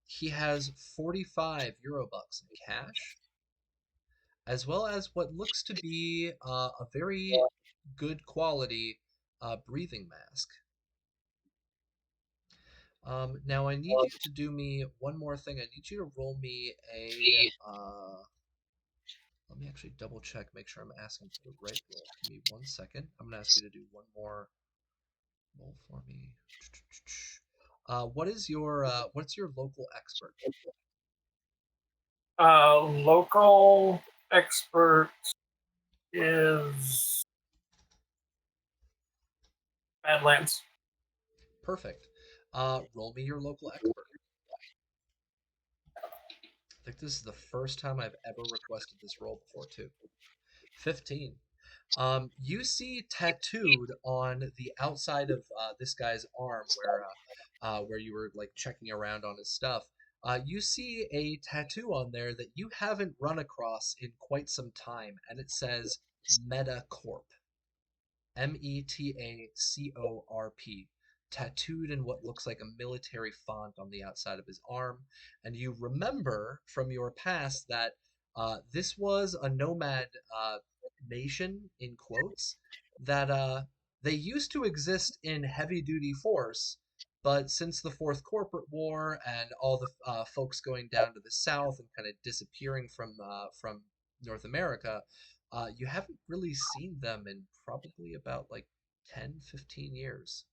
He has 45 Euro bucks in cash, as well as what looks to be a very good quality breathing mask. Now I need you to do me one more thing. I need you to roll me a. Let me actually double check, make sure I'm asking for the right roll. Give me 1 second. I'm gonna ask you to do one more roll for me. What's your local expert? Local expert is Badlands. Perfect. Roll me your local expert. I think this is the first time I've ever requested this roll before too. 15. You see tattooed on the outside of this guy's arm, where you were like checking around on his stuff. You see a tattoo on there that you haven't run across in quite some time, and it says MetaCorp. METACORP, tattooed in what looks like a military font on the outside of his arm. And you remember from your past that this was a nomad nation, in quotes, that they used to exist in heavy duty force, but since the Fourth Corporate War and all the folks going down to the south and kind of disappearing from North America, you haven't really seen them in probably about like 10, 15 years.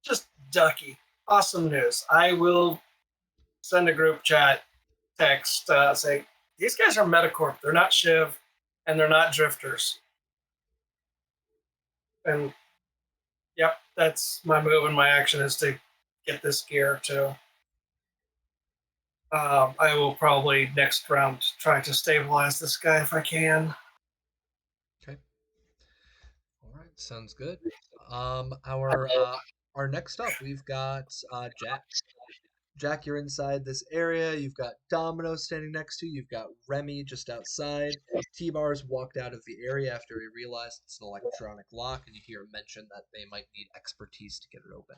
Just Ducky. Awesome news. I will send a group chat text say, these guys are Metacorp. They're not Shiv, and they're not Drifters. And yep, that's my move and my action is to get this gear too. I will probably next round try to stabilize this guy if I can. Okay. All right, sounds good. Our next up, we've got Jack. Jack, you're inside this area. You've got Domino standing next to you. You've got Remy just outside. T-Bar's walked out of the area after he realized it's an electronic lock, and you hear him mention that they might need expertise to get it open.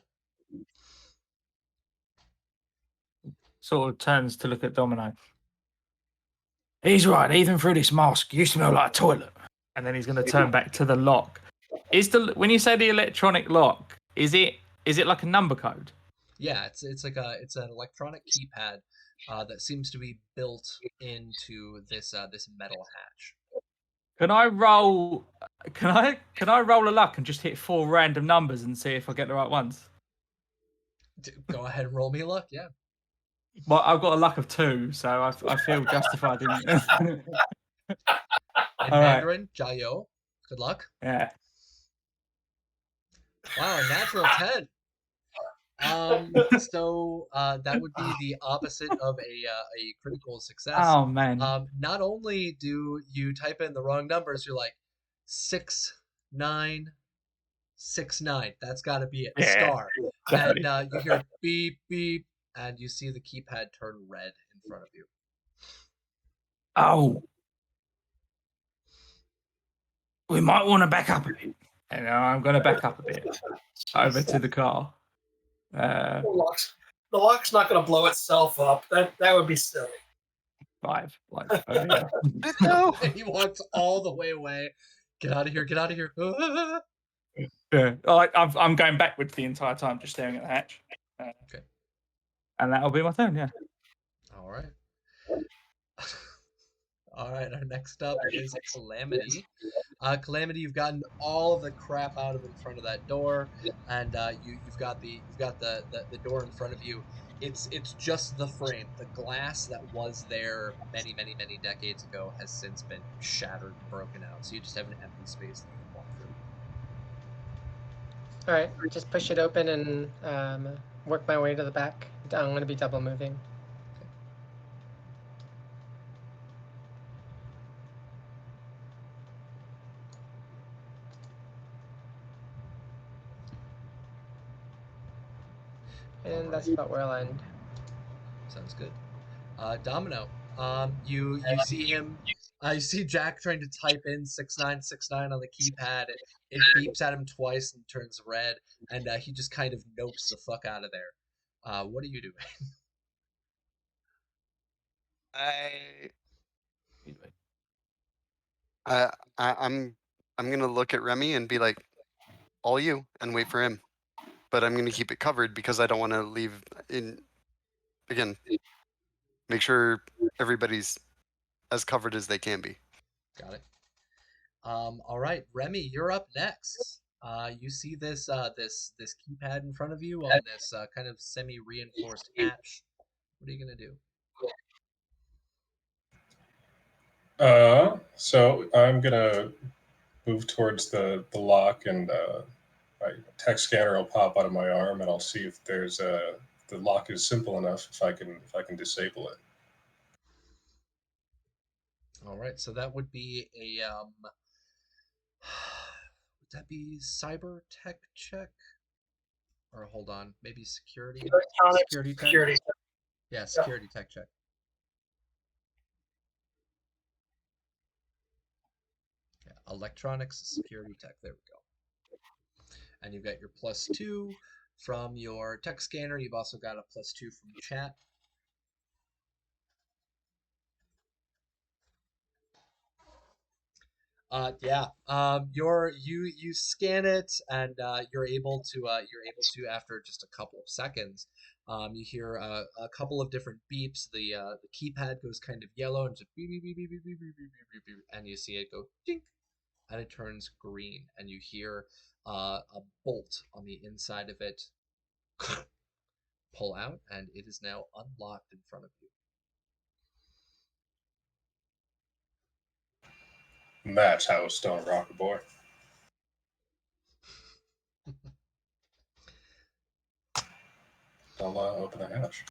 Sort of turns to look at Domino. He's right. Even through this mask, you smell like a toilet. And then he's going to turn back to the lock. When you say the electronic lock, is it like a number code? Yeah, it's an electronic keypad that seems to be built into this metal hatch. Can I roll a luck and just hit 4 random numbers and see if I get the right ones? Go ahead and roll me luck, yeah. Well, I've got a luck of 2, so I feel justified in In Mandarin, Jiao. Good luck. Yeah. Wow, natural 10. So that would be the opposite of a critical success. Oh man. Not only do you type in the wrong numbers, you're like 6, 9, 6-9. That's got to be it. Yeah. Star. Definitely. And you hear beep, beep, and you see the keypad turn red in front of you. Oh. We might want to back up a bit. And I'm going to back up a bit over to the car. The lock's not going to blow itself up. That would be silly. 5. Like, over here. No. And he walks all the way away. Get out of here, get out of here. Yeah. I'm going backwards the entire time, just staring at the hatch. Okay. And that'll be my turn, yeah. All right. All right, our next up is Calamity. Calamity, you've gotten all of the crap out of in front of that door, and you've got the door in front of you. It's just the frame. The glass that was there many decades ago has since been shattered and broken out. So you just have an empty space that you can walk through. All right, just push it open and work my way to the back. I'm going to be double moving. And that's about where I'll end. Sounds good. Domino, you see him. You see Jack trying to type in 6969 on the keypad. It beeps at him twice and turns red, and he just kind of nopes the fuck out of there. What are you doing? I'm gonna look at Remy and be like, all you, and wait for him. But I'm gonna keep it covered because I don't want to leave in. Again, make sure everybody's as covered as they can be. Got it. All right, Remy, you're up next. You see this this keypad in front of you on this kind of semi-reinforced hatch. What are you gonna do? So I'm gonna move towards the lock, and my tech scanner will pop out of my arm, and I'll see if there's the lock is simple enough if I can disable it. All right, so that would be a would that be cyber tech check? Or hold on, maybe security? Electronic security. Yeah, security tech check. Yeah, electronics security tech. There we go. And you've got your +2 from your tech scanner. You've also got a +2 from chat. You scan it, and you're able to after just a couple of seconds, you hear a couple of different beeps. The keypad goes kind of yellow and just beep beep beep beep beep beep beep beep beep beep, and you see it go dink, and it turns green, and you hear a bolt on the inside of it pull out, and it is now unlocked in front of you. And that's how it's done, Rocker Boy. I'll open the hatch.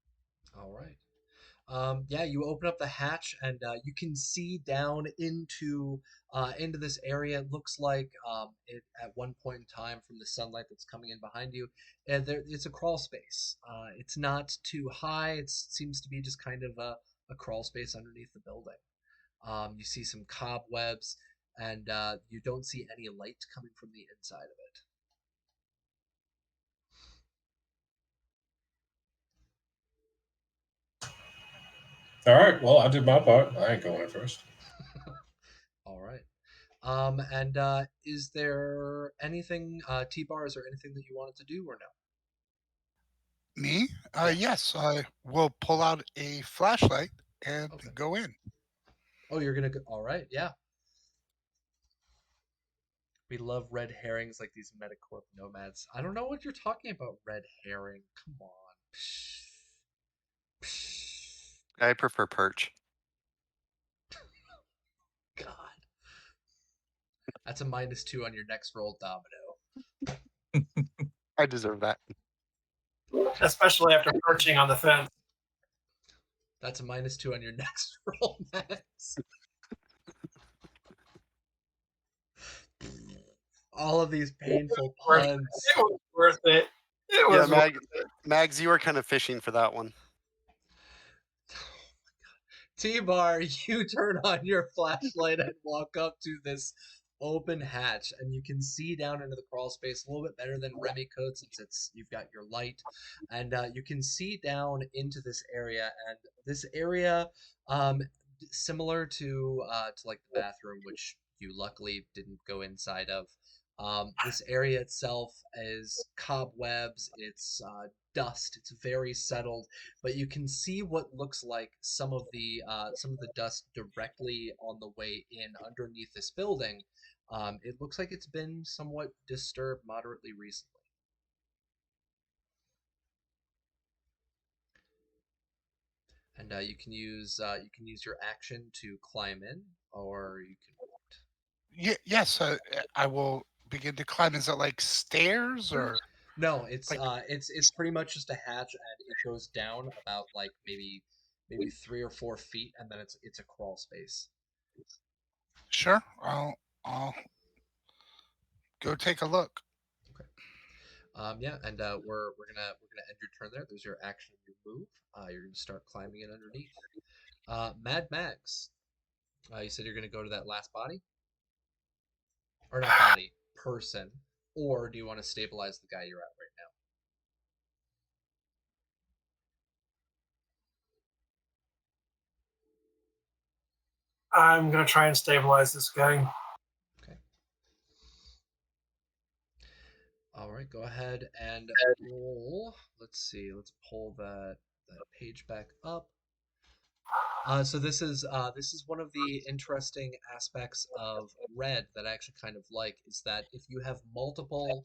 All right. Yeah, you open up the hatch, and you can see down into this area. It looks like it at one point in time, from the sunlight that's coming in behind you, it's a crawl space. It's not too high. It seems to be just kind of a crawl space underneath the building. You see some cobwebs, and you don't see any light coming from the inside of it. All right. Well, I did my part. I ain't going in first. All right. And is there anything, T-Bar, is there anything that you wanted to do or no? Me? Yes, I will pull out a flashlight and Okay. go in. Oh, you're gonna go. All right, yeah. We love red herrings like these Metacorp nomads. I don't know what you're talking about, red herring. Come on. I prefer perch. God. That's a -2 on your next roll, Domino. I deserve that. Especially after perching on the fence. That's a -2 on your next roll, Max. all of these painful Worth- puns. It was worth it. It Yeah, was worth it. Mags, you were kind of fishing for that one. T-Bar, you turn on your flashlight and walk up to this open hatch, and you can see down into the crawl space a little bit better than Remy could, since you've got your light, and you can see down into this area. And this area, similar to like the bathroom, which you luckily didn't go inside of. This area itself is cobwebs. It's dust. It's very settled, but you can see what looks like some of the dust directly on the way in underneath this building. It looks like it's been somewhat disturbed moderately recently. And you can use your action to climb in, or you can what? Yes, I will begin to climb. Is it like stairs or No, it's like? it's pretty much just a hatch, and it goes down about like maybe 3 or 4 feet, and then it's a crawl space. Sure, I'll go take a look. Okay. Yeah, and we're gonna end your turn there. There's your action, your move. You're gonna start climbing in underneath. Mad Max. You said you're gonna go to that last body, or not body, person, or do you want to stabilize the guy you're at right now? I'm gonna try and stabilize this guy. Okay. All right, go ahead and roll. Let's see. Let's pull that page back up. So this is one of the interesting aspects of Red that I actually kind of like, is that if you have multiple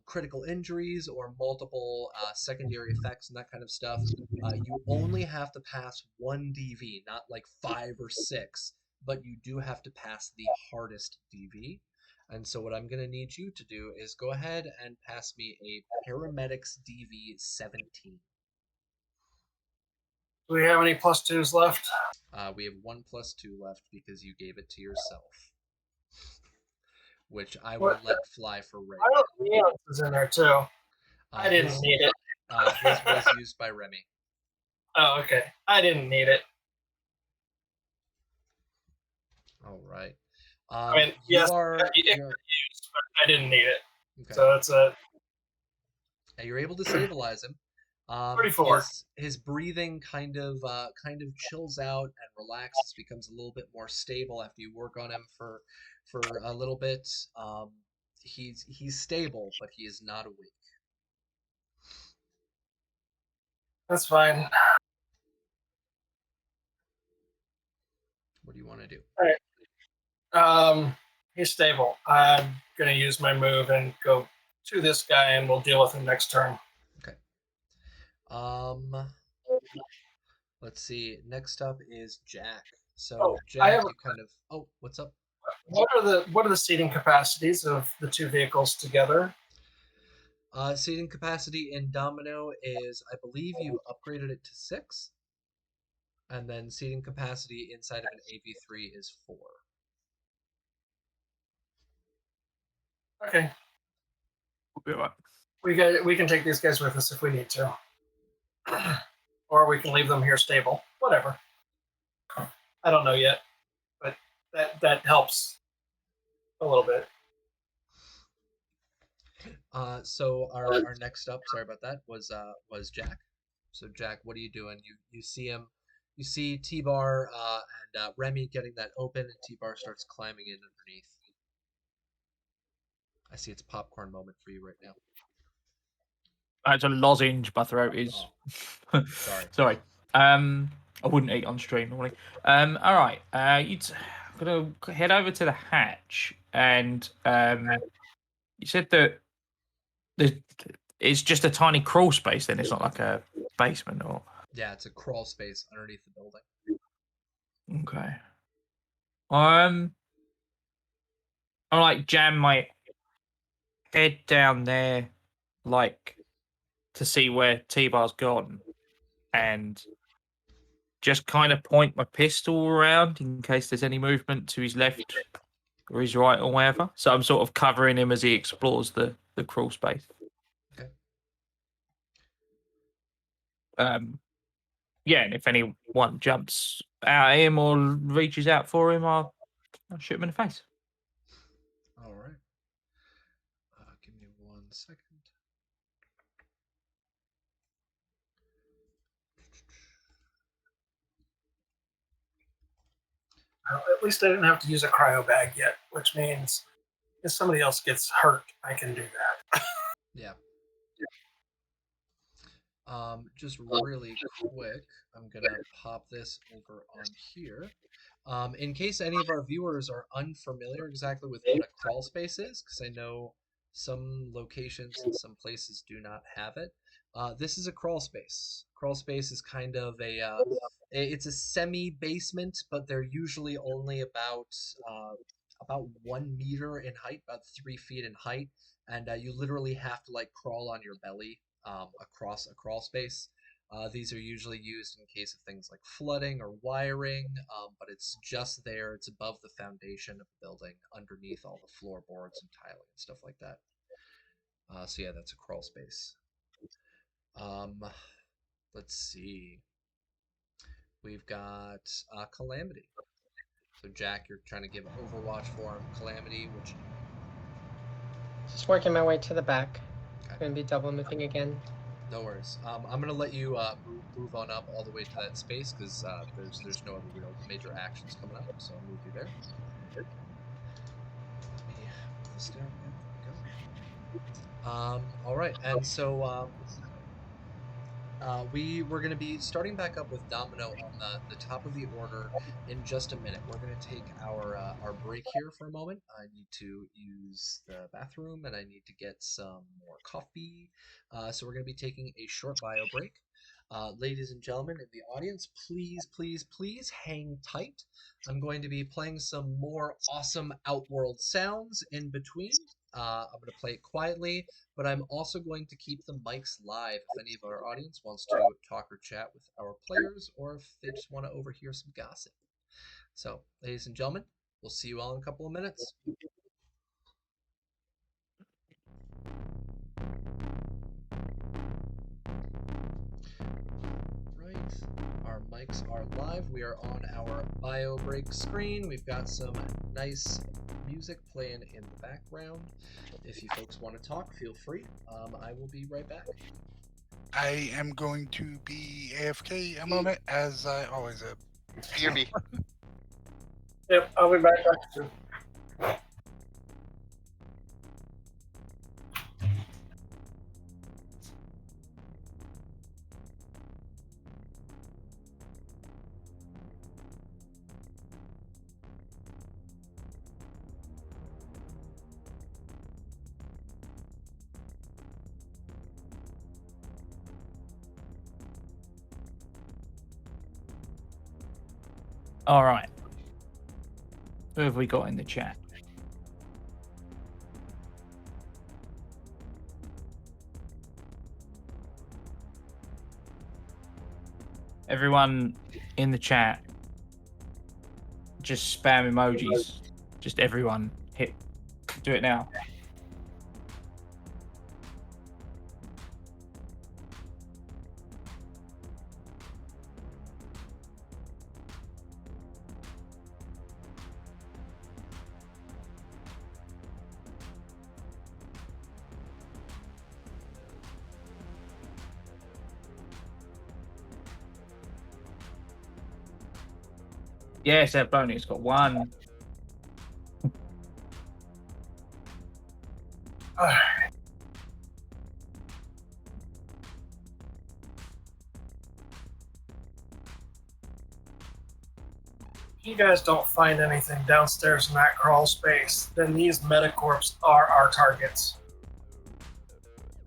critical injuries or multiple secondary effects and that kind of stuff, you only have to pass one DV, not like 5 or 6, but you do have to pass the hardest DV. And so what I'm going to need you to do is go ahead and pass me a Paramedics DV 17. Do we have any +2s left? We have 1 + 2 left because you gave it to yourself, which I will let fly for right I now. don't Neon is in there too. I didn't need it. His was used by Remy. Oh, okay. I didn't need it. All right. I mean, yes, it could be used, but I didn't need it. Okay. So that's a. And you're able to stabilize him. 34. His breathing kind of chills out and relaxes, becomes a little bit more stable after you work on him for a little bit. He's stable, but he is not awake. That's fine. What do you want to do? All right. He's stable. I'm gonna use my move and go to this guy, and we'll deal with him next turn. Okay. Let's see. Next up is Jack. So Jack, you kind of. Oh, what's up? What are the seating capacities of the two vehicles together? Seating capacity in Domino is, I believe you upgraded it to 6, and then seating capacity inside of an AV3 is 4. Okay. We'll be all We right. can take these guys with us if we need to, or we can leave them here stable. Whatever. I don't know yet, but that helps a little bit. So our next up, sorry about that, was Jack. So Jack, what are you doing? You see him, you see T-Bar and Remy getting that open, and T-Bar starts climbing in underneath. I see it's a popcorn moment for you right now. It's a lozenge. My throat is. Oh. Sorry. Sorry. I wouldn't eat on stream normally. All right. I'm gonna head over to the hatch, and you said that it's just a tiny crawl space. Then it's not like a basement, or. Yeah, it's a crawl space underneath the building. Okay. I like jam my head down there, like to see where T-Bar's gone, and just kind of point my pistol around in case there's any movement to his left or his right or whatever. So I'm sort of covering him as he explores the crawl space. Okay. Yeah, and if anyone jumps at him or reaches out for him, I'll shoot him in the face. All right. Give me 1 second. At least I didn't have to use a cryo bag yet, which means if somebody else gets hurt, I can do that. Yeah. Just really quick, I'm gonna pop this over on here. In case any of our viewers are unfamiliar exactly with what a crawl space is, because I know some locations and some places do not have it. This is a crawl space. Crawl space is kind of it's a semi-basement, but they're usually only about 1 meter in height, about 3 feet in height, and you literally have to like crawl on your belly across a crawl space. These are usually used in case of things like flooding or wiring, but it's just there. It's above the foundation of the building, underneath all the floorboards and tiling and stuff like that. So yeah, that's a crawl space. Let's see. We've got Calamity. So Jack, you're trying to give Overwatch for him. Calamity, which Just working my way to the back. okay. Gonna be double moving again. No worries. I'm gonna let you move on up all the way to that space because there's no other real major actions coming up. So I'll move you there. Let me move this down again. There we go. All right, and so we're going to be starting back up with Domino on the top of the order in just a minute. We're going to take our break here for a moment. I need to use the bathroom and I need to get some more coffee. So we're going to be taking a short bio break. Ladies and gentlemen in the audience, please, please, please hang tight. I'm going to be playing some more awesome Outworld sounds in between. I'm going to play it quietly, but I'm also going to keep the mics live if any of our audience wants to talk or chat with our players, or if they just want to overhear some gossip. So, ladies and gentlemen, we'll see you all in a couple of minutes. Right, our mics are live. We are on our bio break screen. We've got some nice music playing in the background. If you folks want to talk, feel free. I will be right back. I am going to be AFK a moment, as I always am. BRB. Yep, I'll be back. All right. Who have we got in the chat? Everyone in the chat, just spam emojis. Just everyone do it now. Yes, that Boney's got one. If you guys don't find anything downstairs in that crawl space, then these metacorps are our targets.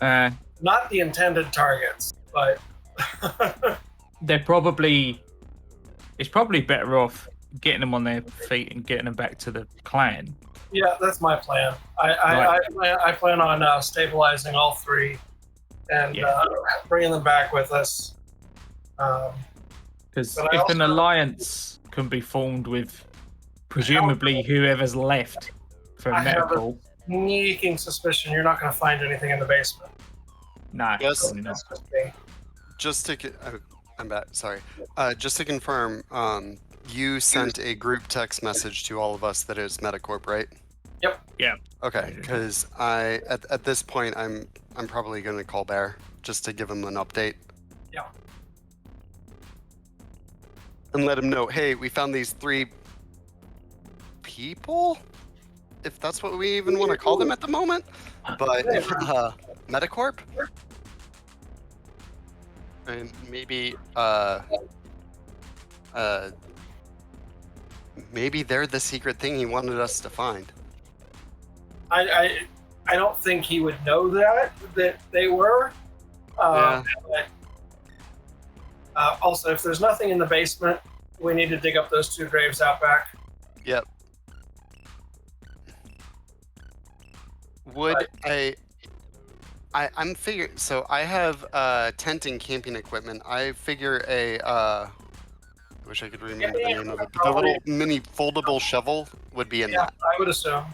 Not the intended targets, but They're probably. It's probably better off getting them on their feet and getting them back to the clan. yeah, that's my plan. I plan on stabilizing all three and bringing them back with us. Because if an alliance can be formed with Presumably, whoever's left for I have medical. Sneaking suspicion you're not going to find anything in the basement. No, Yes. probably not. That's just me. Just to I'm back. Sorry. Just to confirm, you sent a group text message to all of us that it was Metacorp, right? Yep. Yeah. Okay, because at this point I'm probably going to call Bear just to give him an update. Yeah. And let him know, hey, we found these 3 people, if that's what we even want to call them at the moment. But Metacorp, and maybe maybe they're the secret thing he wanted us to find. I don't think he would know that they were. Yeah. But, also, if there's nothing in the basement, we need to dig up those 2 graves out back. Yep. Would I'm figuring, so I have tent and camping equipment. I figure I wish I could remember the name of it, but the little mini foldable shovel would be in that. I would assume.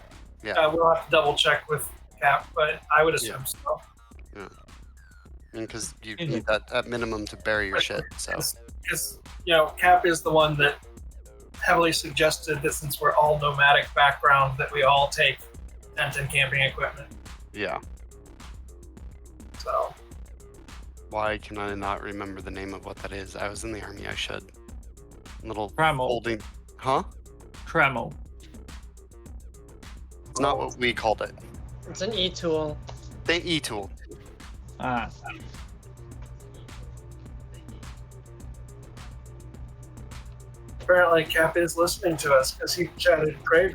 Yeah. We'll have to double check with Cap, but I would assume so. Yeah. Because you need that at minimum to bury your shit. So. Because Cap is the one that heavily suggested that since we're all nomadic background, that we all take tent and camping equipment. Yeah. So. Why can I not remember the name of what that is? I was in the army. I should. Little Trammel. folding. Huh? Trammel. It's not what we called it. It's an e-tool. The e-tool. Ah. Apparently, Cap is listening to us because he chatted grave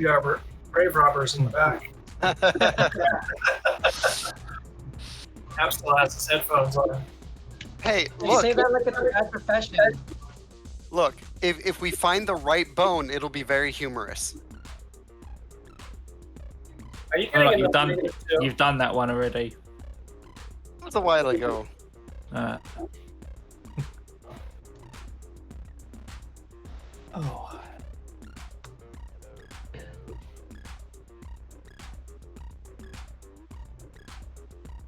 robbers in the back. Cap still has his headphones on. Hey, You look. say that like it's a bad profession. Look, if we find the right bone, it'll be very humorous. Are you All right, getting you've done that one already. It was a while ago. Oh.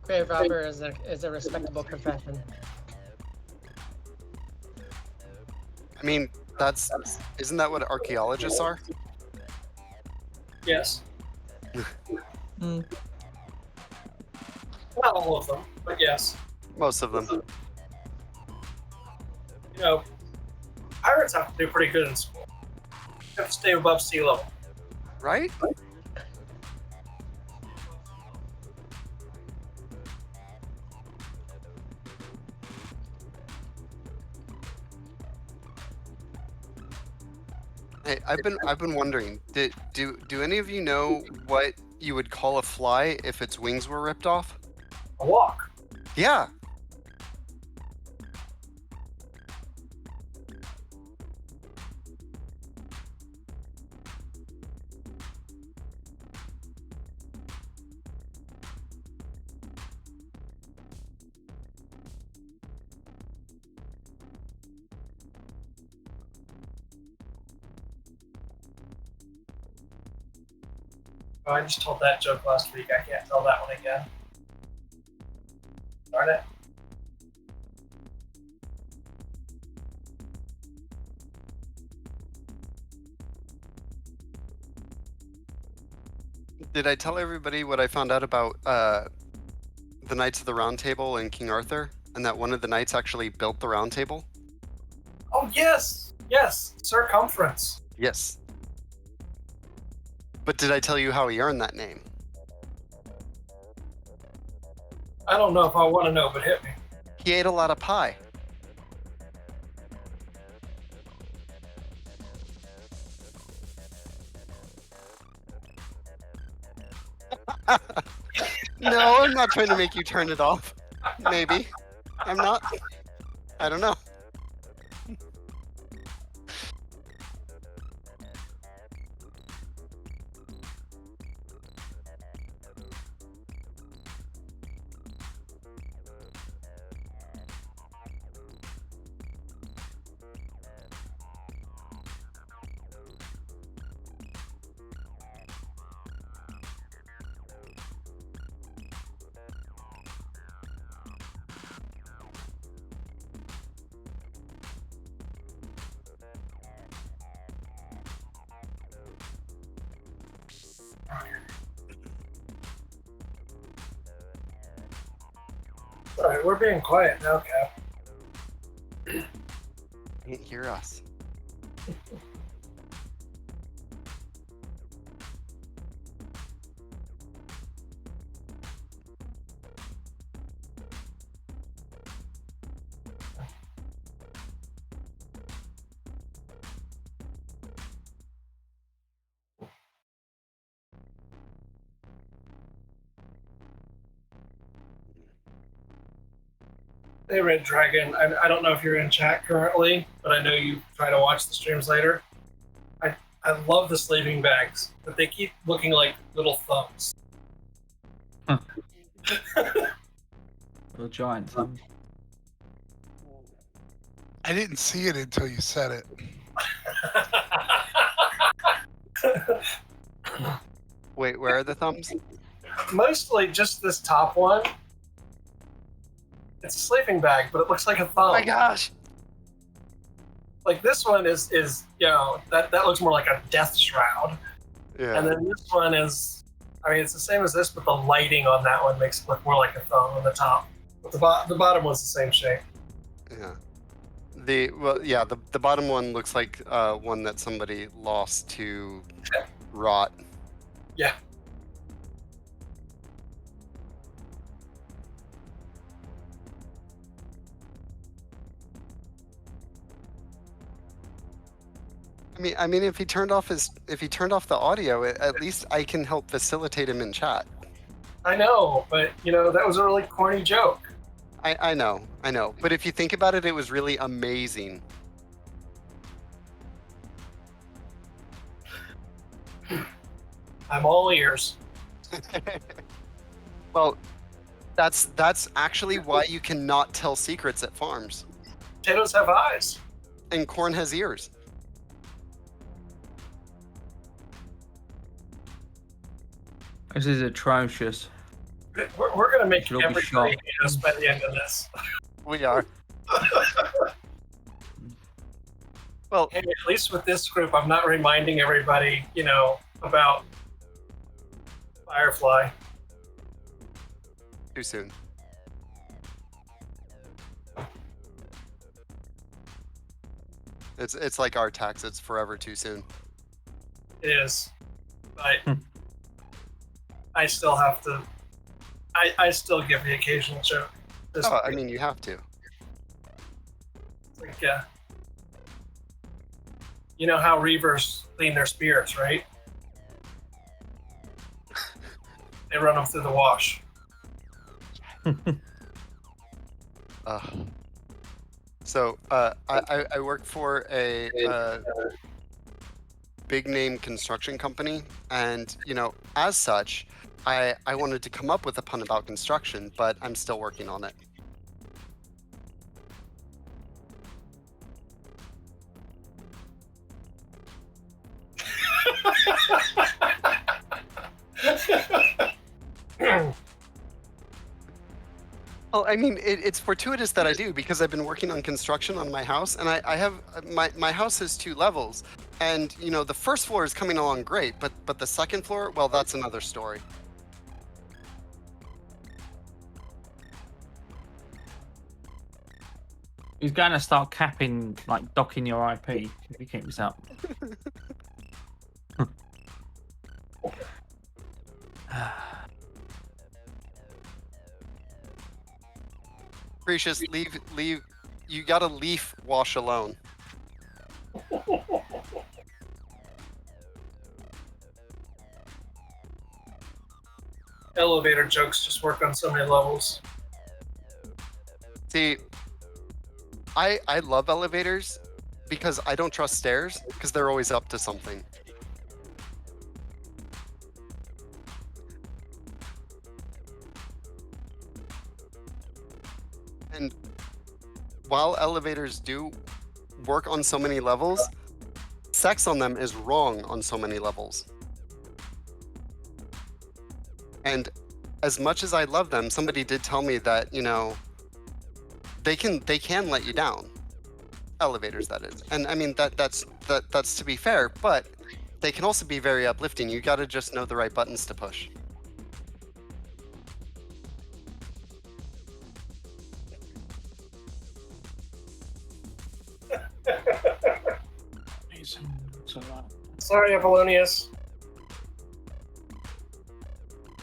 Grave robber is a respectable profession. I mean, isn't that what archaeologists are? Yes. Mm. Not all of them, but yes. Most of them. Pirates have to do pretty good in school. You have to stay above sea level. Right? Hey, I've been wondering, do any of you know what you would call a fly if its wings were ripped off? A walk. Yeah. Oh, I just told that joke last week. I can't tell that one again. Darn it. Did I tell everybody what I found out about the Knights of the Round Table and King Arthur, and that one of the knights actually built the Round Table? Oh, yes. Yes. Circumference. Yes. But did I tell you how he earned that name? I don't know if I want to know, but hit me. He ate a lot of pie. No, I'm not trying to make you turn it off. Maybe. I'm not. I don't know. All right, we're being quiet now, Cap. Can't hear us. Hey, Red Dragon. I don't know if you're in chat currently, but I know you try to watch the streams later. I love the sleeping bags, but they keep looking like little thumbs. Huh. Little giant thumb. I didn't see it until you said it. Wait, where are the thumbs? Mostly just this top one. It's a sleeping bag, but it looks like a thumb. Oh my gosh! Like this one is that looks more like a death shroud. Yeah. And then this one is, I mean, it's the same as this, but the lighting on that one makes it look more like a thumb on the top. But the bottom one's the same shape. Yeah. The bottom one looks like one that somebody lost to rot. Yeah. I mean, if he turned off the audio, at least I can help facilitate him in chat. I know, but that was a really corny joke. I know. But if you think about it, it was really amazing. I'm all ears. Well, that's actually why you cannot tell secrets at farms. Potatoes have eyes. And corn has ears. This is atrocious. We're going to make You'll be everybody shocked. hate us by the end of this. We are. Well, Hey, at least with this group, I'm not reminding everybody, about Firefly. too soon. It's like our tax. It's forever too soon. It is. But I still have to. I still give the occasional joke. Just Oh, I mean, you have to. like, you know how reavers clean their spears, right? They run them through the wash. So I work for a big name construction company, and as such, I wanted to come up with a pun about construction, but I'm still working on it. Well, I mean, it's fortuitous that I do, because I've been working on construction on my house, and I have my house has 2 levels, and the first floor is coming along great, but the second floor, well, that's another story. He's going to start capping, like docking your IP if he keeps up. Capricious, leave. You gotta leaf wash alone. Elevator jokes just work on so many levels. See, I love elevators because I don't trust stairs, because they're always up to something. And while elevators do work on so many levels, sex on them is wrong on so many levels. And as much as I love them, somebody did tell me that, they can let you down. Elevators, that is. And I mean, that's to be fair, but they can also be very uplifting. You got to just know the right buttons to push. Sorry, Apollonius.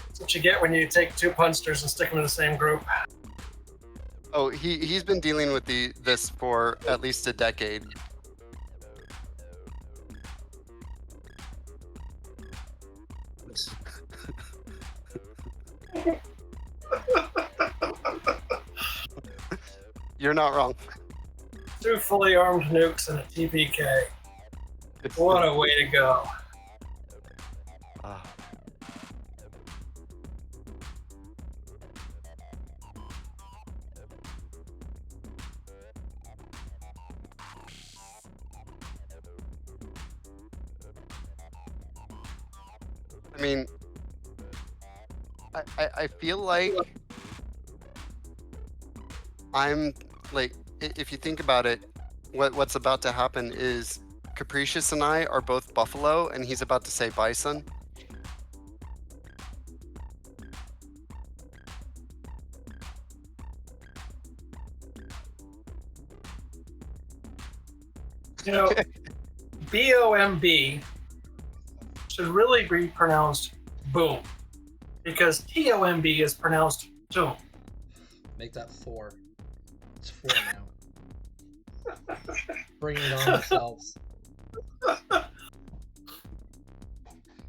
That's what you get when you take two punsters and stick them in the same group. Oh, he's been dealing with this for at least a decade. You're not wrong. Two fully armed nukes and a TPK. What a way to go. Ah. I mean, I feel like I'm like, if you think about it, what's about to happen is Capricious and I are both buffalo, and he's about to say bison. You know, BOMB should really be pronounced boom, because TOMB is pronounced doom. Make that 4. It's 4 now. Bring it on yourselves.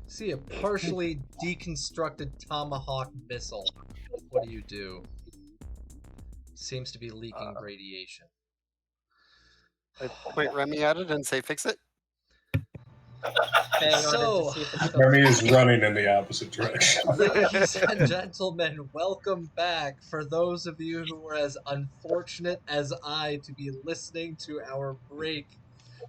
See a partially deconstructed Tomahawk missile. What do? Seems to be leaking radiation. I point Remy at it and say, "Fix it." Bang on it So- to see if it still. Remy is running in the opposite direction. Ladies and gentlemen, welcome back. For those of you who were as unfortunate as I to be listening to our break,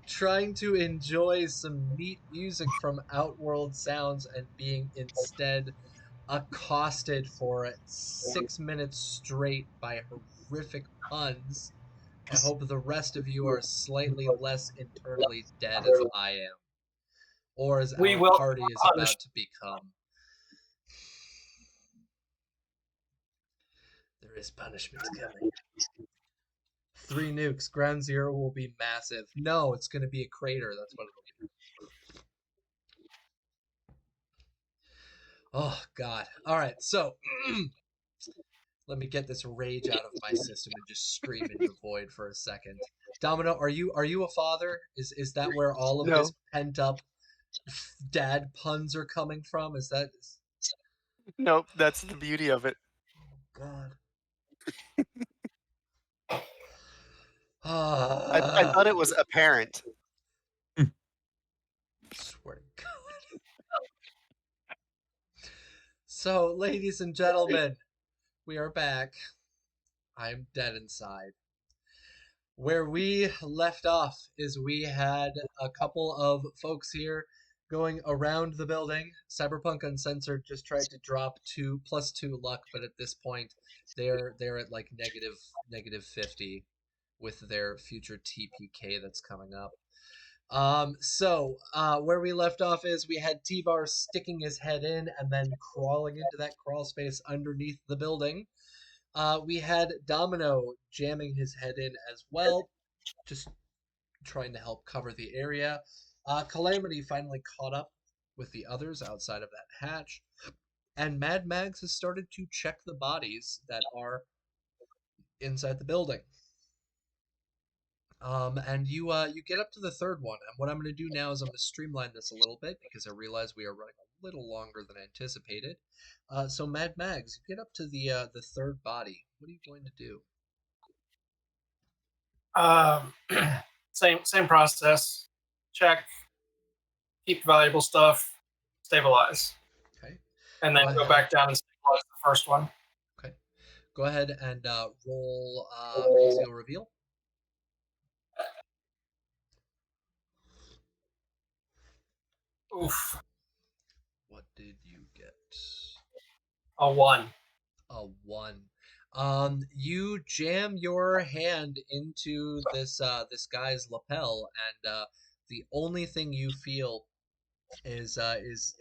trying to enjoy some neat music from Outworld Sounds and being instead accosted for 6 minutes straight by horrific puns, I hope the rest of you are slightly less internally dead as I am, or as We our will party is punish. about to become. There is punishment coming. 3 nukes. Ground zero will be massive. No, it's going to be a crater. That's what it'll be. Oh, God. All right, so let me get this rage out of my system and just scream into the void for a second. Domino, are you a father? Is that where all of No. this pent up dad puns are coming from? Is that? Nope, that's the beauty of it. God. I thought it was apparent. Swear to God. So, ladies and gentlemen, we are back. I'm dead inside. Where we left off is we had a couple of folks here going around the building. Cyberpunk Uncensored just tried to drop +2 luck, but at this point they're at like negative 50 with their future TPK that's coming up. So where we left off is we had T-Bar sticking his head in and then crawling into that crawl space underneath the building. We had Domino jamming his head in as well, just trying to help cover the area. Calamity finally caught up with the others outside of that hatch, and Mad Mags has started to check the bodies that are inside the building. And you get up to the third one, and what I'm going to do now is I'm going to streamline this a little bit because I realize we are running a little longer than anticipated. So Mad Mags, you get up to the third body. What are you going to do? Same process. Check. Keep valuable stuff. Stabilize. Okay. And then go back down and stabilize the first one. Okay. Go ahead and roll conceal reveal. Oof. What did you get? A 1. A 1. You jam your hand into this guy's lapel, and the only thing you feel is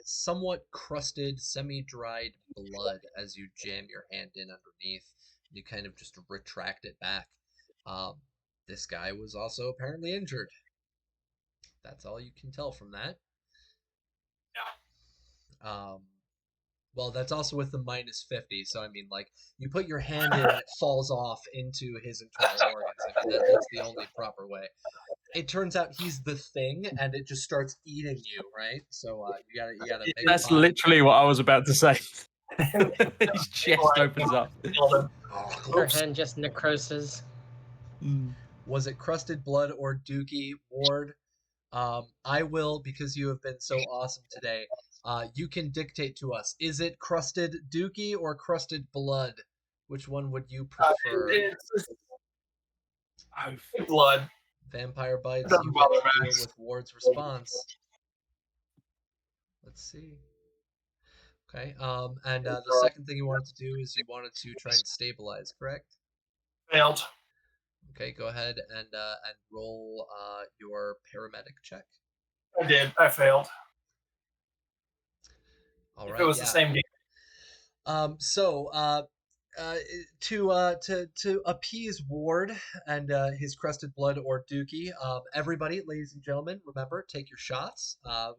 somewhat crusted, semi-dried blood as you jam your hand in underneath. And you kind of just retract it back. Um, this guy was also apparently injured. That's all you can tell from that. Um, well, that's also with the -50. So I mean, like, you put your hand in and it falls off into his internal organs. I mean, that's the only proper way. It turns out he's the thing, and it just starts eating you, right? So you gotta make a That's fine. literally what I was about to say. His chest opens up. Her hand just necroses. Was it crusted blood or dookie, Ward? I will, because you have been so awesome today. You can dictate to us. Is it crusted dookie or crusted blood? Which one would you prefer? It's blood. Vampire bites. Doesn't You get bother to deal Max. with Ward's response. Let's see. Okay. And the second thing you wanted to do is you wanted to try and stabilize, correct? Failed. Okay. Go ahead and roll your paramedic check. I did. I failed. All If right. it was yeah. the same game. To appease Ward and his crusted blood or dookie, everybody, ladies and gentlemen, remember, take your shots.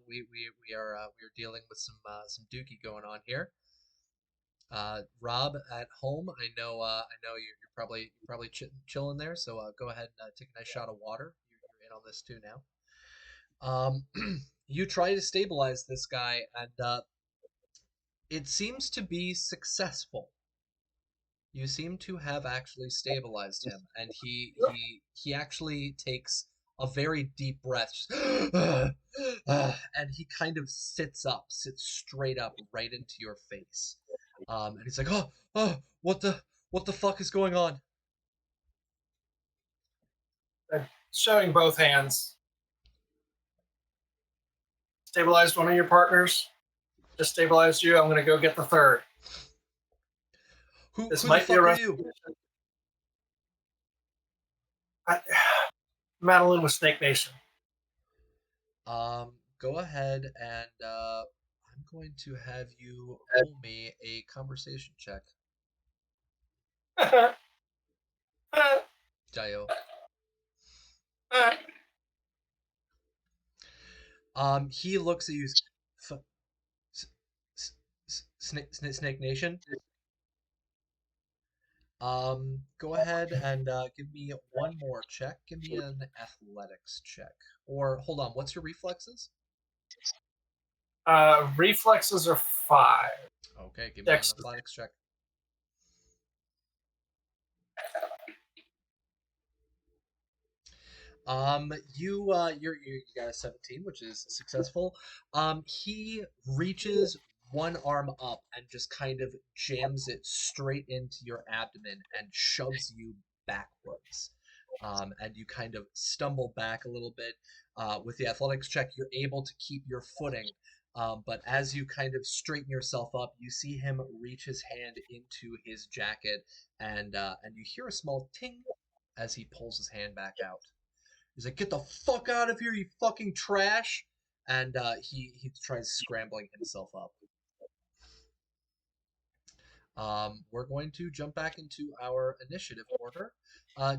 We are dealing with some dookie going on here. Rob at home, I know you're probably chilling there, so go ahead and take a nice shot of water. You're in on this too now. You try to stabilize this guy, and it seems to be successful. You seem to have actually stabilized him, and he actually takes a very deep breath, just, and he kind of sits straight up, right into your face, and he's like, oh, what the fuck is going on? Showing both hands. Stabilized one of your partners. Just stabilized you. I'm going to go get the third. Who This the might be fuck a are you? Madeline with Snake Nation. Go ahead and I'm going to have you roll me a conversation check. Dio. He looks at you. Snake Nation. Go ahead and give me one more check. Give me an athletics check. Or hold on, what's your reflexes? Reflexes are 5. Okay, give me an Dex. athletics check. You got a 17, which is successful. He reaches one arm up and just kind of jams it straight into your abdomen and shoves you backwards. And you kind of stumble back a little bit. With the athletics check, you're able to keep your footing. But as you kind of straighten yourself up, you see him reach his hand into his jacket, and you hear a small ting as he pulls his hand back out. He's like, "Get the fuck out of here, you fucking trash!" And he tries scrambling himself up. We're going to jump back into our initiative order.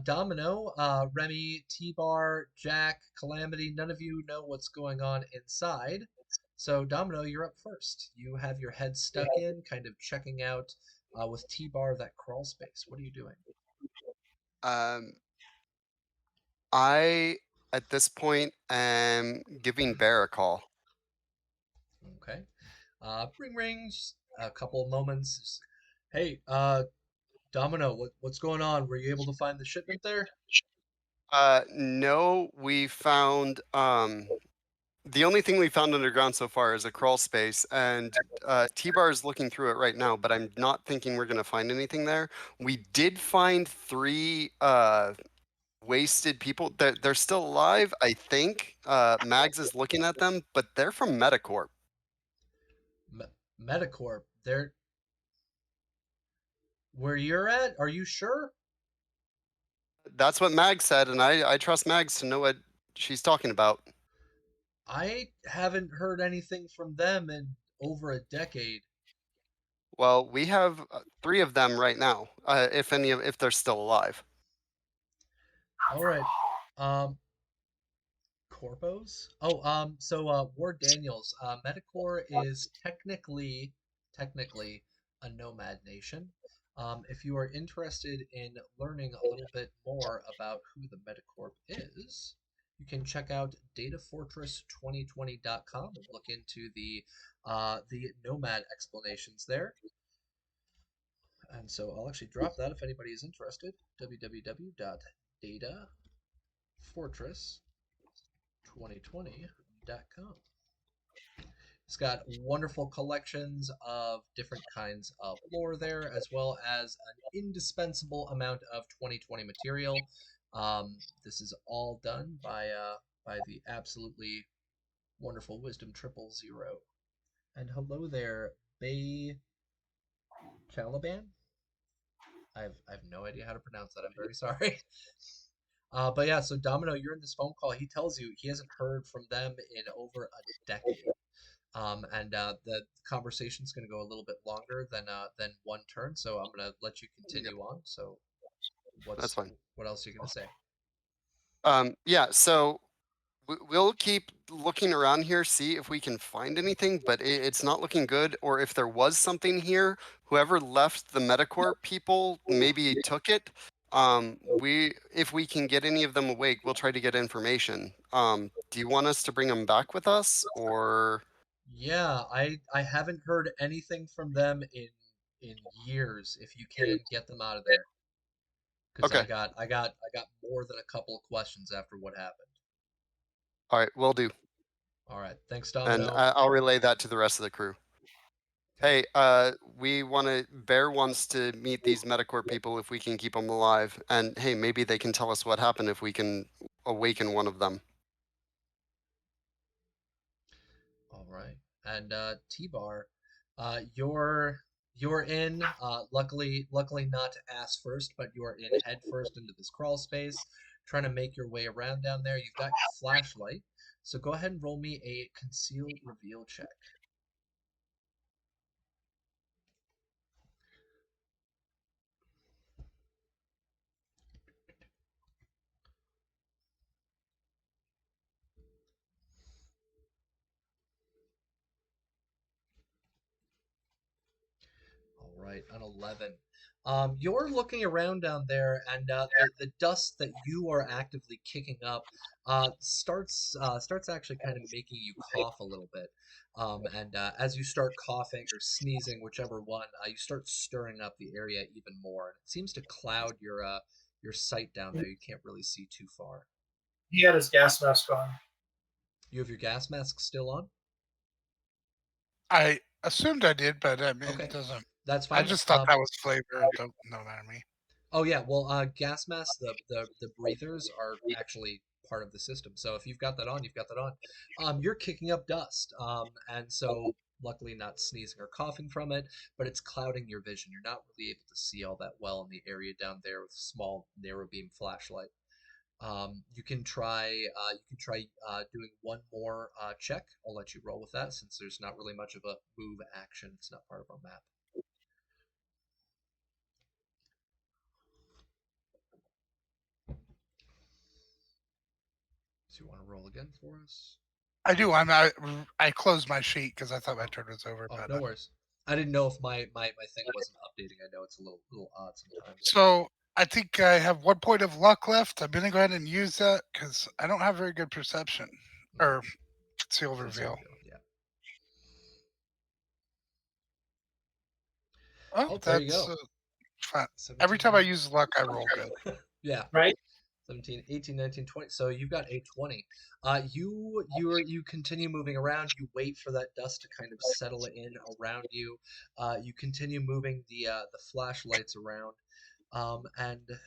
Domino, Remy, T-Bar, Jack, Calamity, none of you know what's going on inside. So, Domino, you're up first. You have your head stuck in, kind of checking out with T-Bar that crawl space. What are you doing? I, at this point, am giving Bear a call. Okay. Ring rings. A couple of moments. Hey, Domino, what's going on? Were you able to find the shipment there? No, we found the only thing we found underground so far is a crawl space, and T-Bar is looking through it right now, but I'm not thinking we're gonna find anything there. We did find 3 wasted people. They're still alive, I think. Mags is looking at them, but they're from Metacorp. Metacorp. They're where you're at? Are you sure? That's what Mags said, and I trust Mags to know what she's talking about. I haven't heard anything from them in over a decade. Well, we have 3 of them right now. If they're still alive. All right. Um, Corpos? Oh, Ward Daniels, Metacore is technically a nomad nation. If you are interested in learning a little bit more about who the Metacorp is, you can check out datafortress2020.com and look into the nomad explanations there. And so I'll actually drop that if anybody is interested. www.datafortress2020.com. It's got wonderful collections of different kinds of lore there, as well as an indispensable amount of 2020 material. This is all done by the absolutely wonderful Wisdom 000. And hello there, Bay Caliban. I've no idea how to pronounce that. I'm very sorry. But yeah, so Domino, you're in this phone call. He tells you he hasn't heard from them in over a decade. The conversation's going to go a little bit longer than one turn, so I'm going to let you Yep, continue on. So, that's fine. what else are you going to say? Yeah, so we'll keep looking around here, see if we can find anything, but it's not looking good. Or if there was something here, whoever left the Metacorp people maybe took it. If we can get any of them awake, we'll try to get information. Do you want us to bring them back with us, or? Yeah, I haven't heard anything from them in years. If you can get them out of there, because Okay, I got more than a couple of questions after what happened. all right, we'll do, All right, thanks, and Domino. I'll relay that to the rest of the crew. Okay. Hey, we want to. Bear wants to meet these Metacorp people if we can keep them alive, and hey, maybe they can tell us what happened if we can awaken one of them. All right. And T-Bar, you're in. Luckily not ass first, but you're in head first into this crawl space, trying to make your way around down there. You've got your flashlight, so go ahead and roll me a conceal reveal check. All right, an 11. You're looking around down there, and the dust that you are actively kicking up starts actually kind of making you cough a little bit. As you start coughing or sneezing, whichever one, you start stirring up the area even more. And it seems to cloud your sight down there. You can't really see too far. He had his gas mask on. You have your gas mask still on? I assumed I did, but I mean, Okay, it doesn't. that's I fine. just thought that was flavor. It don't matter to me. Oh yeah, well, gas masks, the breathers are actually part of the system. So if you've got that on, you've got that on. You're kicking up dust, and so luckily not sneezing or coughing from it, but it's clouding your vision. You're not really able to see all that well in the area down there with a small narrow beam flashlight. You can try doing one more check. I'll let you roll with that since there's not really much of a move action. It's not part of our map. So you want to roll again for us? I do. I closed my sheet because I thought my turn was over. Oh, But no worries. I didn't know if my thing wasn't updating. I know it's a little odd sometimes. so I think I have 1 point of luck left. I'm gonna go ahead and use that because I don't have very good perception or conceal Conceal reveal. reveal, yeah. Oh, Oh, there you that's go. fine. 17. Every time I use luck, I roll good. Yeah. Right? 17, 18, 19, 20. So you've got a 20. You continue moving around. You wait for that dust to kind of settle in around you. You continue moving the flashlights around. And let's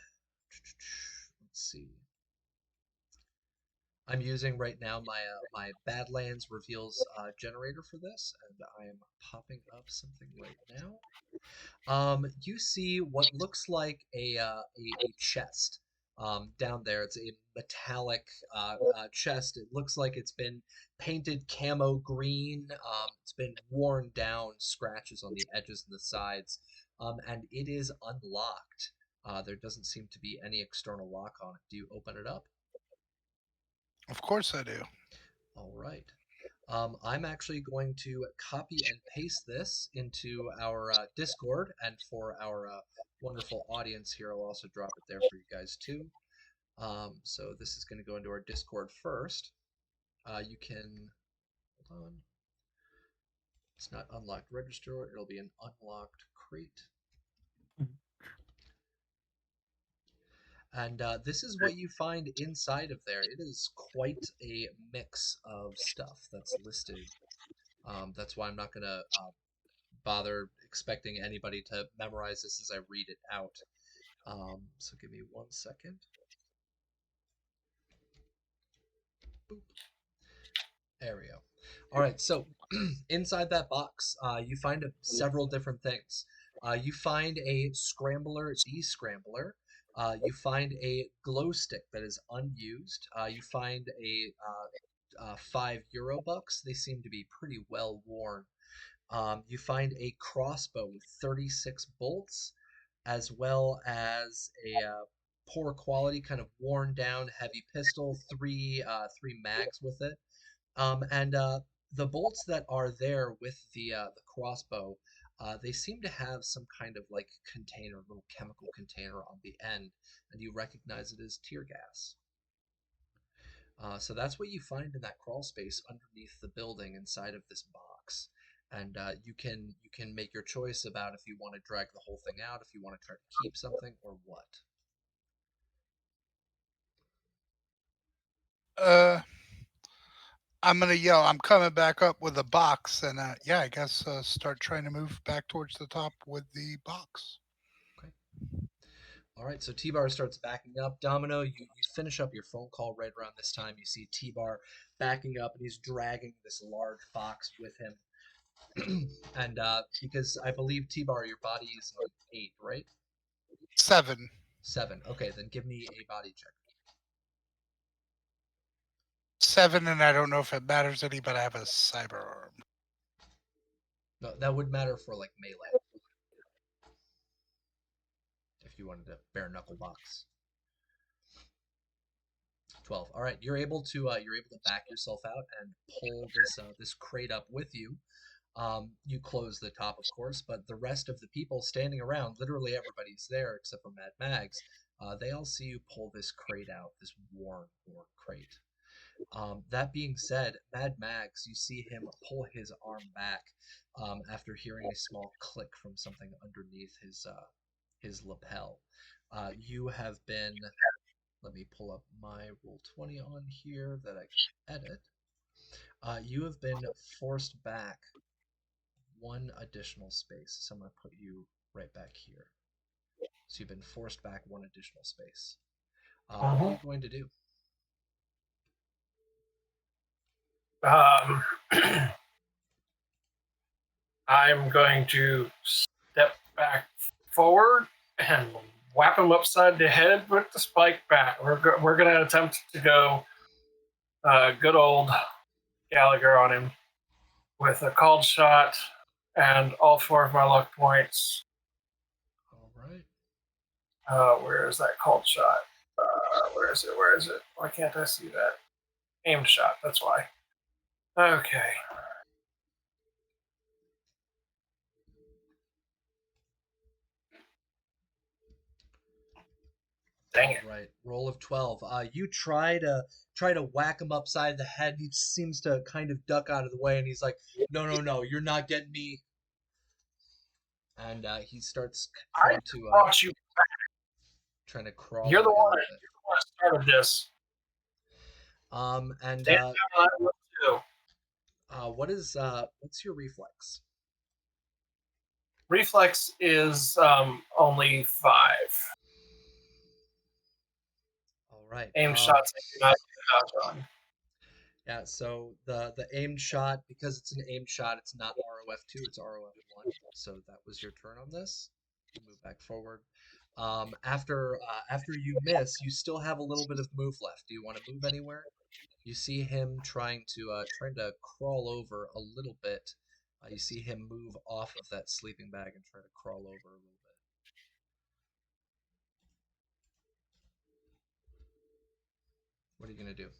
see. I'm using right now my Badlands reveals generator for this, and I am popping up something right now. You see what looks like a chest down there. It's a metallic chest. It looks like it's been painted camo green. It's been worn down, scratches on the edges and the sides, and it is unlocked. There doesn't seem to be any external lock on it. Do you open it up? Of course I do. All right. I'm actually going to copy and paste this into our Discord, and for our wonderful audience here, I'll also drop it there for you guys too. So this is going to go into our Discord first. You can, hold on. It's not unlocked register. It'll be an unlocked crate. And this is what you find inside of there. It is quite a mix of stuff that's listed. That's why I'm not going to bother expecting anybody to memorize this as I read it out. So give me 1 second. Boop. There we go. All right, so inside that box, you find several different things. You find a scrambler, descrambler. You find a glow stick that is unused. You find a €5 bucks. They seem to be pretty well worn. You find a crossbow with 36 bolts, as well as a poor quality, kind of worn down heavy pistol, three mags with it. And the bolts that are there with the crossbow, they seem to have some kind of like container, little chemical container on the end, and you recognize it as tear gas. So that's what you find in that crawl space underneath the building inside of this box. And you can make your choice about if you want to drag the whole thing out, if you want to try to keep something, or what. I'm gonna yell. I'm coming back up with a box, and yeah, I guess start trying to move back towards the top with the box. Okay. All right, so T-Bar starts backing up. Domino, you finish up your phone call right around this time. You see T-Bar backing up, and he's dragging this large box with him. And because I believe T-Bar, your body is an 8, right? 7. 7. Okay, then give me a body check. 7, and I don't know if it matters any, but I have a cyber arm. No, that would matter for like melee. If you wanted to bare knuckle box. 12. All right, you're able to back yourself out and pull this crate up with you. You close the top, of course, but the rest of the people standing around, literally everybody's there except for Mad Mags. They all see you pull this crate out, this worn crate. That being said, Mad Mags, you see him pull his arm back after hearing a small click from something underneath his lapel. You have been. Let me pull up my Roll20 on here that I can edit. You have been forced back one additional space. So I'm going to put you right back here. So you've been forced back one additional space. What are you going to do? I'm going to step back forward and whap him upside the head with the spike bat. We're going to attempt to go good old Gallagher on him with a called shot and all 4 of my luck points. All right. Where is that called shot? Where is it? Where is it? Why can't I see that? Aimed shot, that's why. Okay. Dang it. Right. Roll of 12. You try to whack him upside the head. He seems to kind of duck out of the way, and he's like, "No, you're not getting me." And he starts trying to crawl. You're the away a one little bit. that started this. And Damn, I will too. what's your reflex? Reflex is only 5. All right. Aim shots I do not dodge on. Yeah, so the aimed shot, because it's an aimed shot, it's not ROF2, it's ROF1. So that was your turn on this. Move back forward. After you miss, you still have a little bit of move left. Do you want to move anywhere? You see him trying to crawl over a little bit. You see him move off of that sleeping bag and try to crawl over a little bit. What are you gonna do?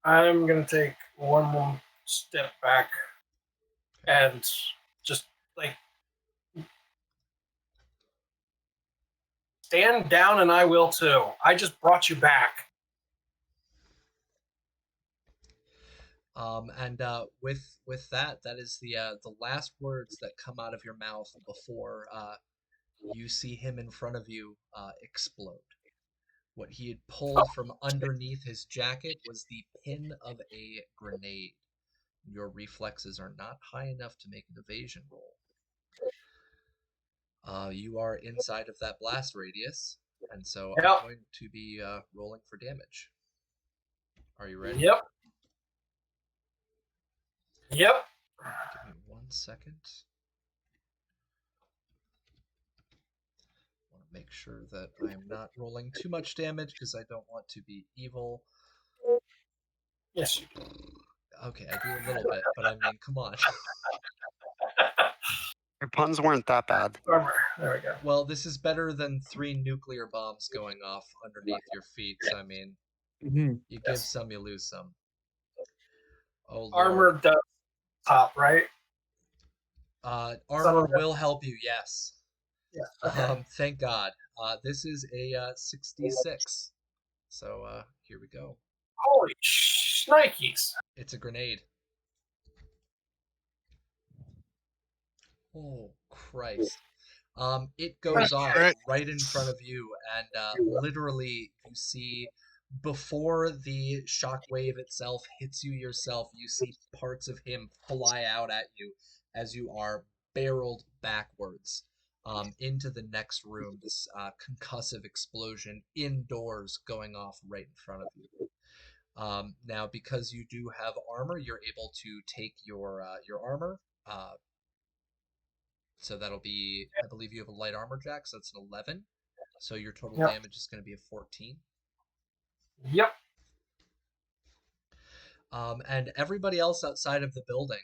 I'm gonna take one more step back and just like stand down, and I will too. I just brought you back. And with that, that is the last words that come out of your mouth before you see him in front of you explode. What he had pulled from underneath his jacket was the pin of a grenade. Your reflexes are not high enough to make an evasion roll. You are inside of that blast radius, and so I'm going to be rolling for damage. Are you ready? Yep. Yep. Give me 1 second. I want to make sure that I am not rolling too much damage because I don't want to be evil. Yes, you do. Okay, I do a little bit, but I mean, come on. Your puns weren't that bad. Armor. There we go. Well, this is better than 3 nuclear bombs going off underneath your feet, so I mean, you give some, you lose some. Oh, Lord. Armor does top, right? Armor will help you, yes. Yeah. Okay. Thank God. This is a 66. So here we go. Holy shnikes. It's a grenade. Oh, Christ. It goes off right in front of you, and literally you see, before the shockwave itself hits you yourself, you see parts of him fly out at you as you are barreled backwards into the next room. This concussive explosion indoors going off right in front of you. Now, because you do have armor, you're able to take your armor. So that'll be, I believe you have a light armor, Jack, so that's an 11. So your total damage is going to be a 14. Yep. And everybody else outside of the building,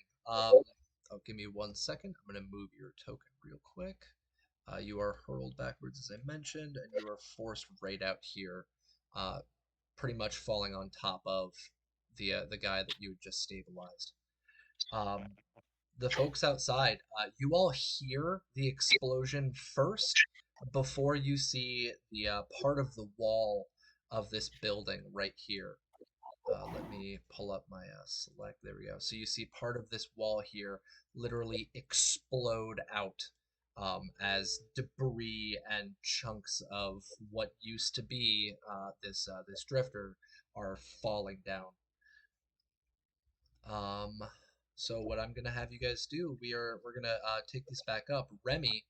give me 1 second. I'm going to move your token real quick. You are hurled backwards, as I mentioned, and you are forced right out here, pretty much falling on top of the guy that you had just stabilized. The folks outside, you all hear the explosion first before you see the part of the wall of this building right here. Let me pull up my select. There we go. So you see part of this wall here literally explode out as debris and chunks of what used to be this drifter are falling down. So what I'm gonna have you guys do, we're gonna take this back up. Remy,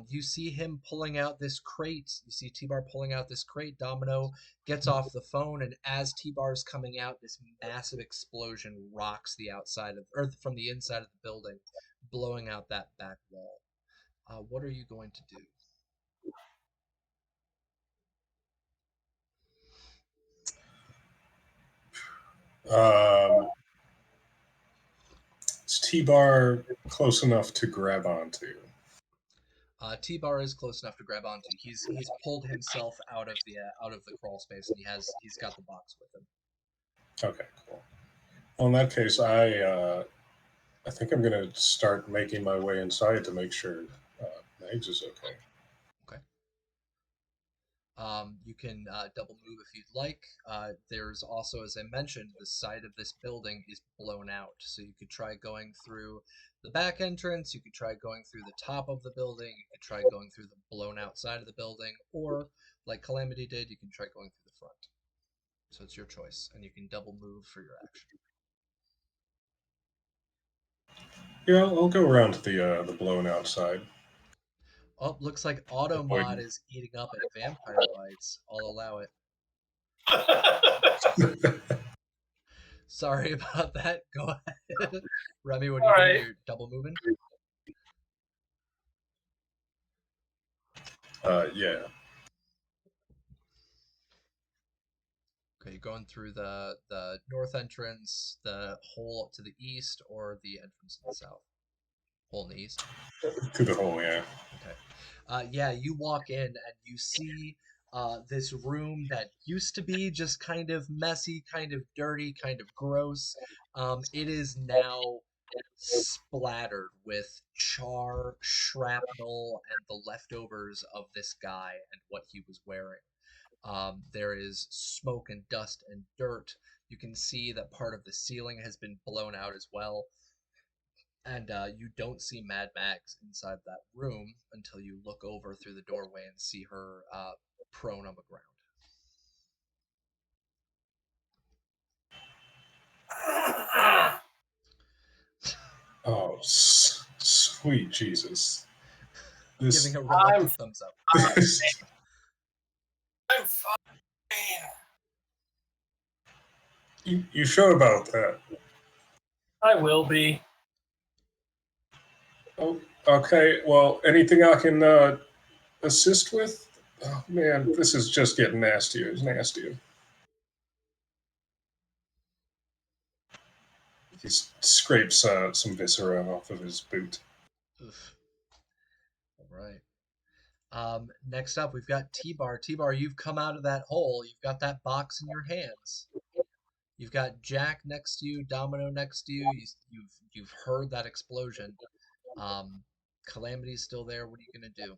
you see him pulling out this crate. You see T-Bar pulling out this crate. Domino gets off the phone, and as T-Bar's coming out, this massive explosion rocks the outside of, or from the inside of the building, blowing out that back wall. What are you going to do? Is T-Bar close enough to grab onto? T-Bar is close enough to grab onto. He's pulled himself out of the crawl space, and he's got the box with him. Okay, cool. Well, in that case, I think I'm gonna start making my way inside to make sure Mags is okay. Okay. You can double move if you'd like. There's also, as I mentioned, the side of this building is blown out, so you could try going through the back entrance, you could try going through the top of the building, you could try going through the blown out side of the building, or, like Calamity did, you can try going through the front. So it's your choice, and you can double move for your action. Yeah, I'll go around to the blown out side. Oh, looks like Nomad is eating up at Vampire Bites. I'll allow it. Sorry about that. Go ahead. Remy, what are All you doing? right. You're double moving? Yeah. Okay, you going through the north entrance, the hole to the east, or the entrance to the south? Hole in the east. Through the hole, yeah. Okay. Yeah, you walk in and you see this room that used to be just kind of messy, kind of dirty, kind of gross. It is now splattered with char, shrapnel, and the leftovers of this guy and what he was wearing. There is smoke and dust and dirt. You can see that part of the ceiling has been blown out as well. And you don't see Mad Max inside that room until you look over through the doorway and see her prone on the ground. Oh, sweet Jesus. Giving This. a reluctant thumbs up. I'm fine. You sure about that? I will be. Oh, okay. Well, anything I can assist with? Oh man, this is just getting nastier. It's nastier. He scrapes some viscera off of his boot. Oof. All right. Next up, we've got T-Bar. T-Bar, you've come out of that hole. You've got that box in your hands. You've got Jack next to you, Domino next to you. You've heard that explosion. Calamity's still there. What are you gonna do?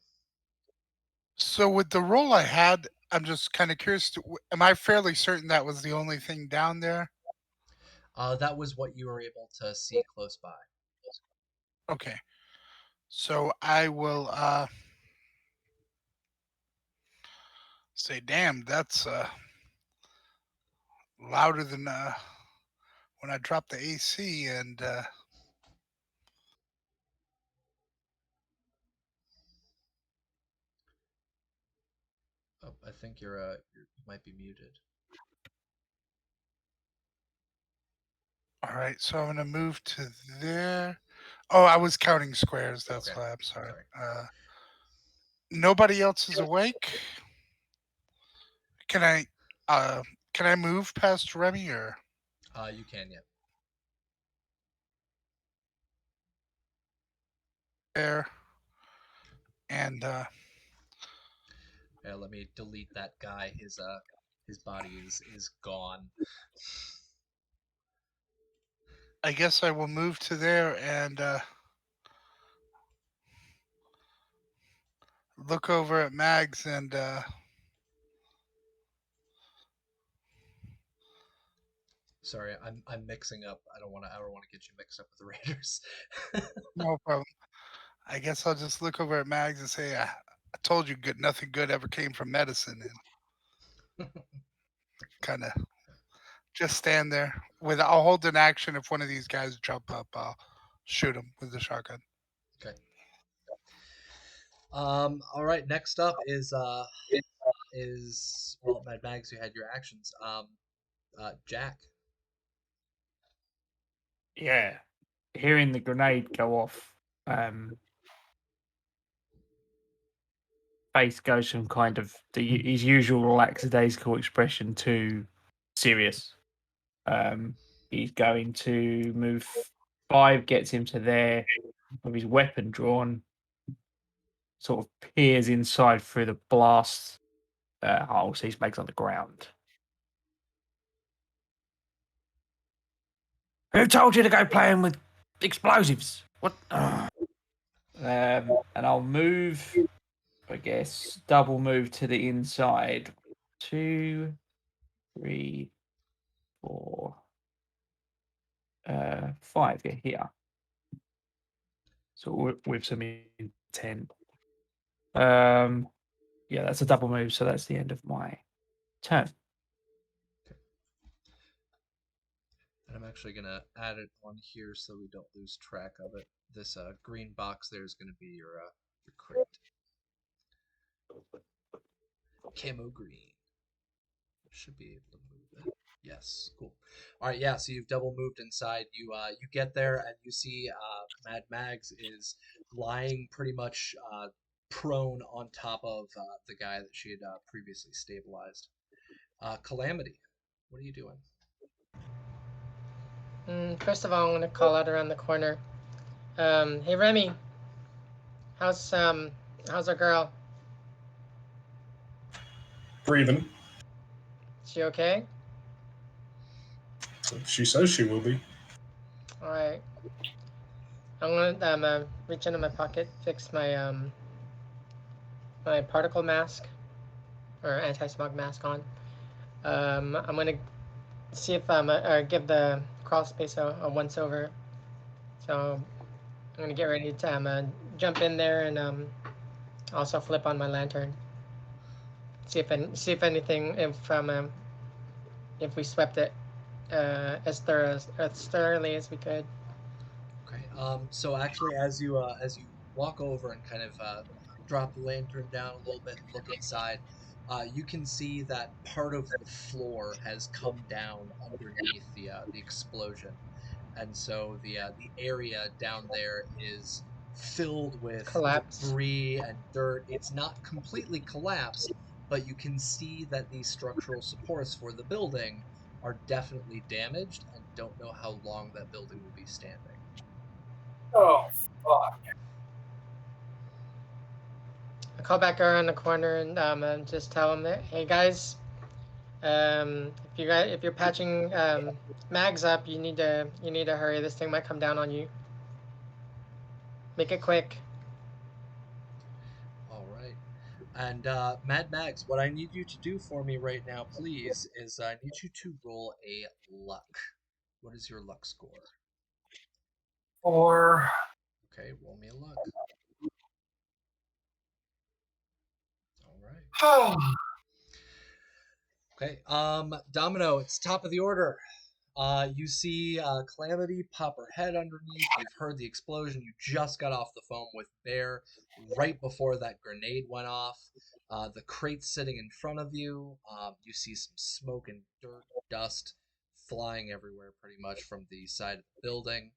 So with the roll I had, I'm just kind of curious. Am I fairly certain that was the only thing down there? That was what you were able to see close by. Okay. So I will say, damn, that's louder than when I dropped the AC. And Oh, I think you might be muted. all right, so I'm gonna move to there. Oh, I was counting squares. That's Okay, why I'm sorry. sorry. Nobody else is awake. Can I uh can I move past Remy or You can, yeah. there? And Yeah, let me delete that guy. His body is gone. I guess I will move to there and look over at Mags and Sorry, I'm mixing up. I don't want to get you mixed up with the Raiders. no problem. I guess I'll just look over at Mags and say, I told you good nothing good ever came from medicine and kind of just stand there with I'll hold an action if one of these guys jump up, I'll shoot him with the shotgun. Okay. All right. Next up is well, Mad Mags. You had your actions. Jack. Yeah. Hearing the grenade go off, face goes from kind of his usual lackadaisical expression to serious. He's going to move 5, gets him to there with his weapon drawn, sort of peers inside through the blast hole, so he's makes on the ground. Who told you to go playing with explosives? What? And I'll move, I guess, double move to the inside. 2, 3, 4, 5. Yeah, here. So with some intent. Yeah, that's a double move, so that's the end of my turn. And I'm actually gonna add it on here so we don't lose track of it. This green box there is gonna be your crate. Camo green. Should be able to move it. Yes, cool. All right, yeah. So you've double moved inside. You get there and you see Mad Mags is lying pretty much prone on top of the guy that she had previously stabilized. Calamity, what are you doing? First of all, I'm gonna call out around the corner. Hey Remy, how's how's our girl? Breathing. She okay? She says she will be. All right. I'm gonna reach into my pocket, fix my my particle mask or anti-smog mask on. I'm gonna see if or give the crawl space a once over. So I'm gonna get ready to jump in there and also flip on my lantern. See if anything if we swept it as thoroughly as we could. Okay. So actually, as you walk over and kind of drop the lantern down a little bit and look inside, you can see that part of the floor has come down underneath the explosion, and so the area down there is filled with Collapse. debris and dirt. It's not completely collapsed, but you can see that the structural supports for the building are definitely damaged and don't know how long that building will be standing. Oh, fuck. I call back around the corner and just tell them that, hey guys, if you're patching mags up, you need to hurry. This thing might come down on you. Make it quick. All right. And Mad Max, what I need you to do for me right now, please, is I need you to roll a luck. What is your luck score? 4. Okay, roll me a luck. All right. Oh, Okay. Domino, it's top of the order. You see Calamity pop her head underneath. You've heard the explosion. You just got off the phone with Bear right before that grenade went off. The crate's sitting in front of you. You see some smoke and dirt, dust flying everywhere pretty much from the side of the building.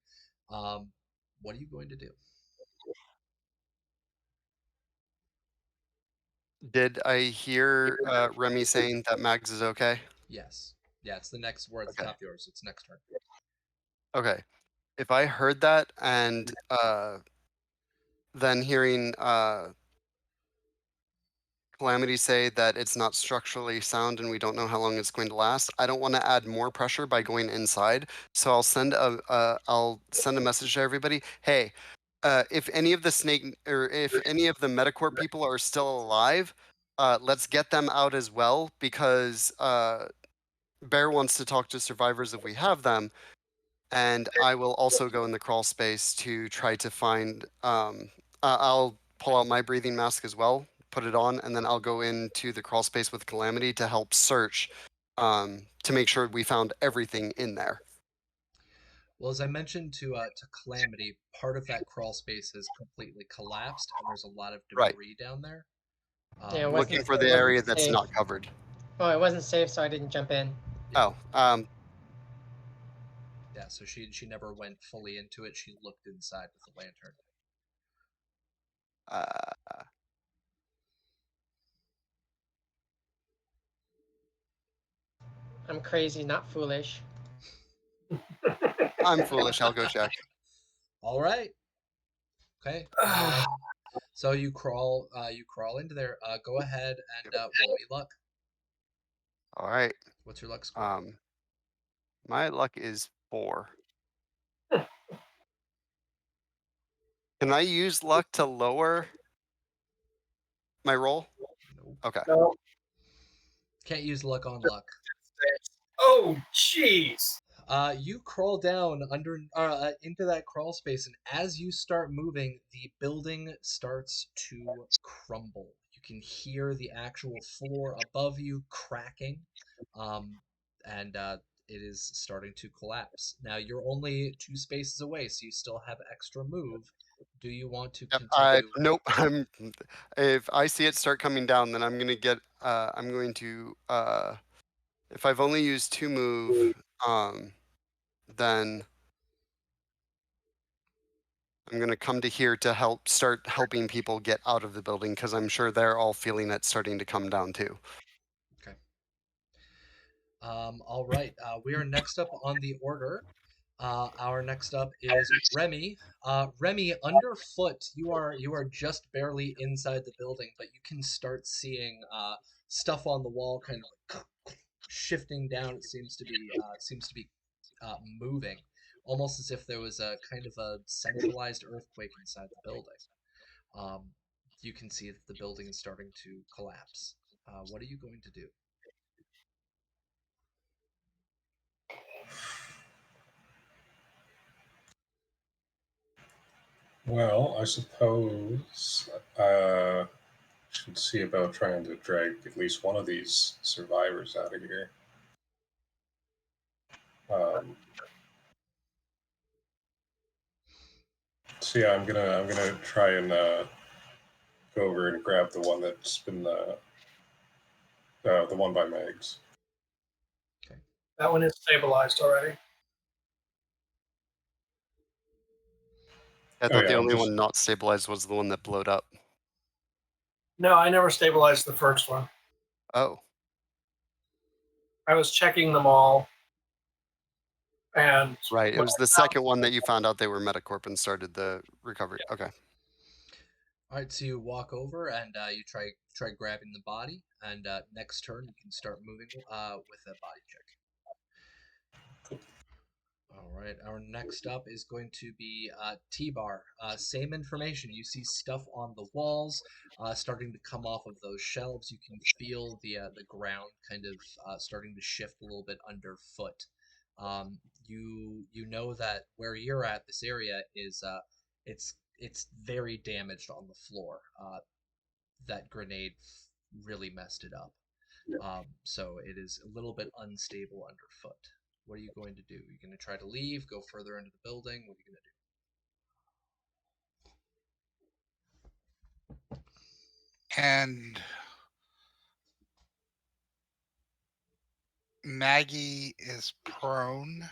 What are you going to do? Did I hear Remy saying that Mags is okay? Yes. Yeah, it's the next word at the Okay. top of yours. It's next turn. Okay. If I heard that and then hearing Calamity say that it's not structurally sound and we don't know how long it's going to last, I don't want to add more pressure by going inside. So I'll send a message to everybody. Hey, if any of the snake or if any of the Metacorp people are still alive, let's get them out as well because Bear wants to talk to survivors if we have them. And I will also go in the crawl space to try to find. I'll pull out my breathing mask as well, put it on, and then I'll go into the crawl space with Calamity to help search to make sure we found everything in there. Well, as I mentioned to Calamity, part of that crawl space has completely collapsed, and there's a lot of Right. debris down there. Yeah, Looking for the it wasn't area that's safe. not covered. Oh, it wasn't safe, so I didn't jump in. Yeah. Oh, Yeah, so she never went fully into it. She looked inside with the lantern. I'm crazy, not foolish. I'm foolish. I'll go check. All right. Okay. So you crawl into there. Go ahead and roll me luck. All right. What's your luck score? My luck is 4. Can I use luck to lower my roll? Nope. Okay. no. Can't use luck on luck. Oh, jeez. You crawl down under into that crawl space, and as you start moving, the building starts to crumble. You can hear the actual floor above you cracking, and it is starting to collapse. Now you're only 2 spaces away, so you still have extra move. Do you want to Yep. continue? Nope. If I see it start coming down, then I'm gonna get. I'm going to If I've only used 2 move, then I'm gonna come to here to start helping people get out of the building because I'm sure they're all feeling it starting to come down too. Okay. All right. We are next up on the order. Our next up is Remy. Remy, underfoot, you are just barely inside the building, but you can start seeing stuff on the wall, kind of like shifting down. It seems to be moving, almost as if there was a kind of a centralized earthquake inside the building. Um, you can see that the building is starting to collapse. What are you going to do? Well, I suppose should see about trying to drag at least one of these survivors out of here. So yeah, I'm gonna try and go over and grab the one that's been the one by Megs. Okay. That one is stabilized already. I Oh thought the yeah, I'm only just one not stabilized was the one that blowed up. No, I never stabilized the first one. Oh, I was checking them all, and right. It when was the I found, second one that you found out they were Metacorp and started the recovery. Okay. All right, so you walk over and you try grabbing the body, and next turn you can start moving with a body check. All right, our next up is going to be T-Bar. Same information. You see stuff on the walls starting to come off of those shelves. You can feel the ground kind of starting to shift a little bit underfoot. You know that where you're at, this area is it's very damaged on the floor. That grenade really messed it up. So it is a little bit unstable underfoot. What are you going to do? Are you going to try to leave, go further into the building? What are you going to do? And Maggie is prone,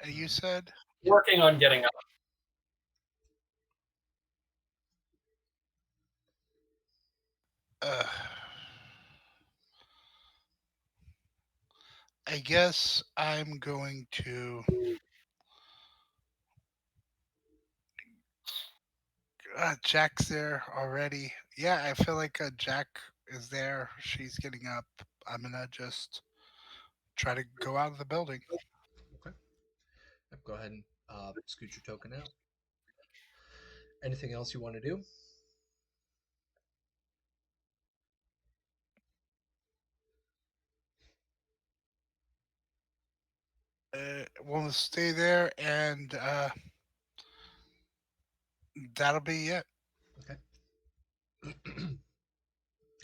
you said? working on getting up. Uh, I guess I'm going to. Jack's there already. Yeah, I feel like Jack is there. She's getting up. I'm gonna just try to go out of the building. Okay. Yep, go ahead and scoot your token out. Anything else you want to do? We'll stay there, and that'll be it. Okay.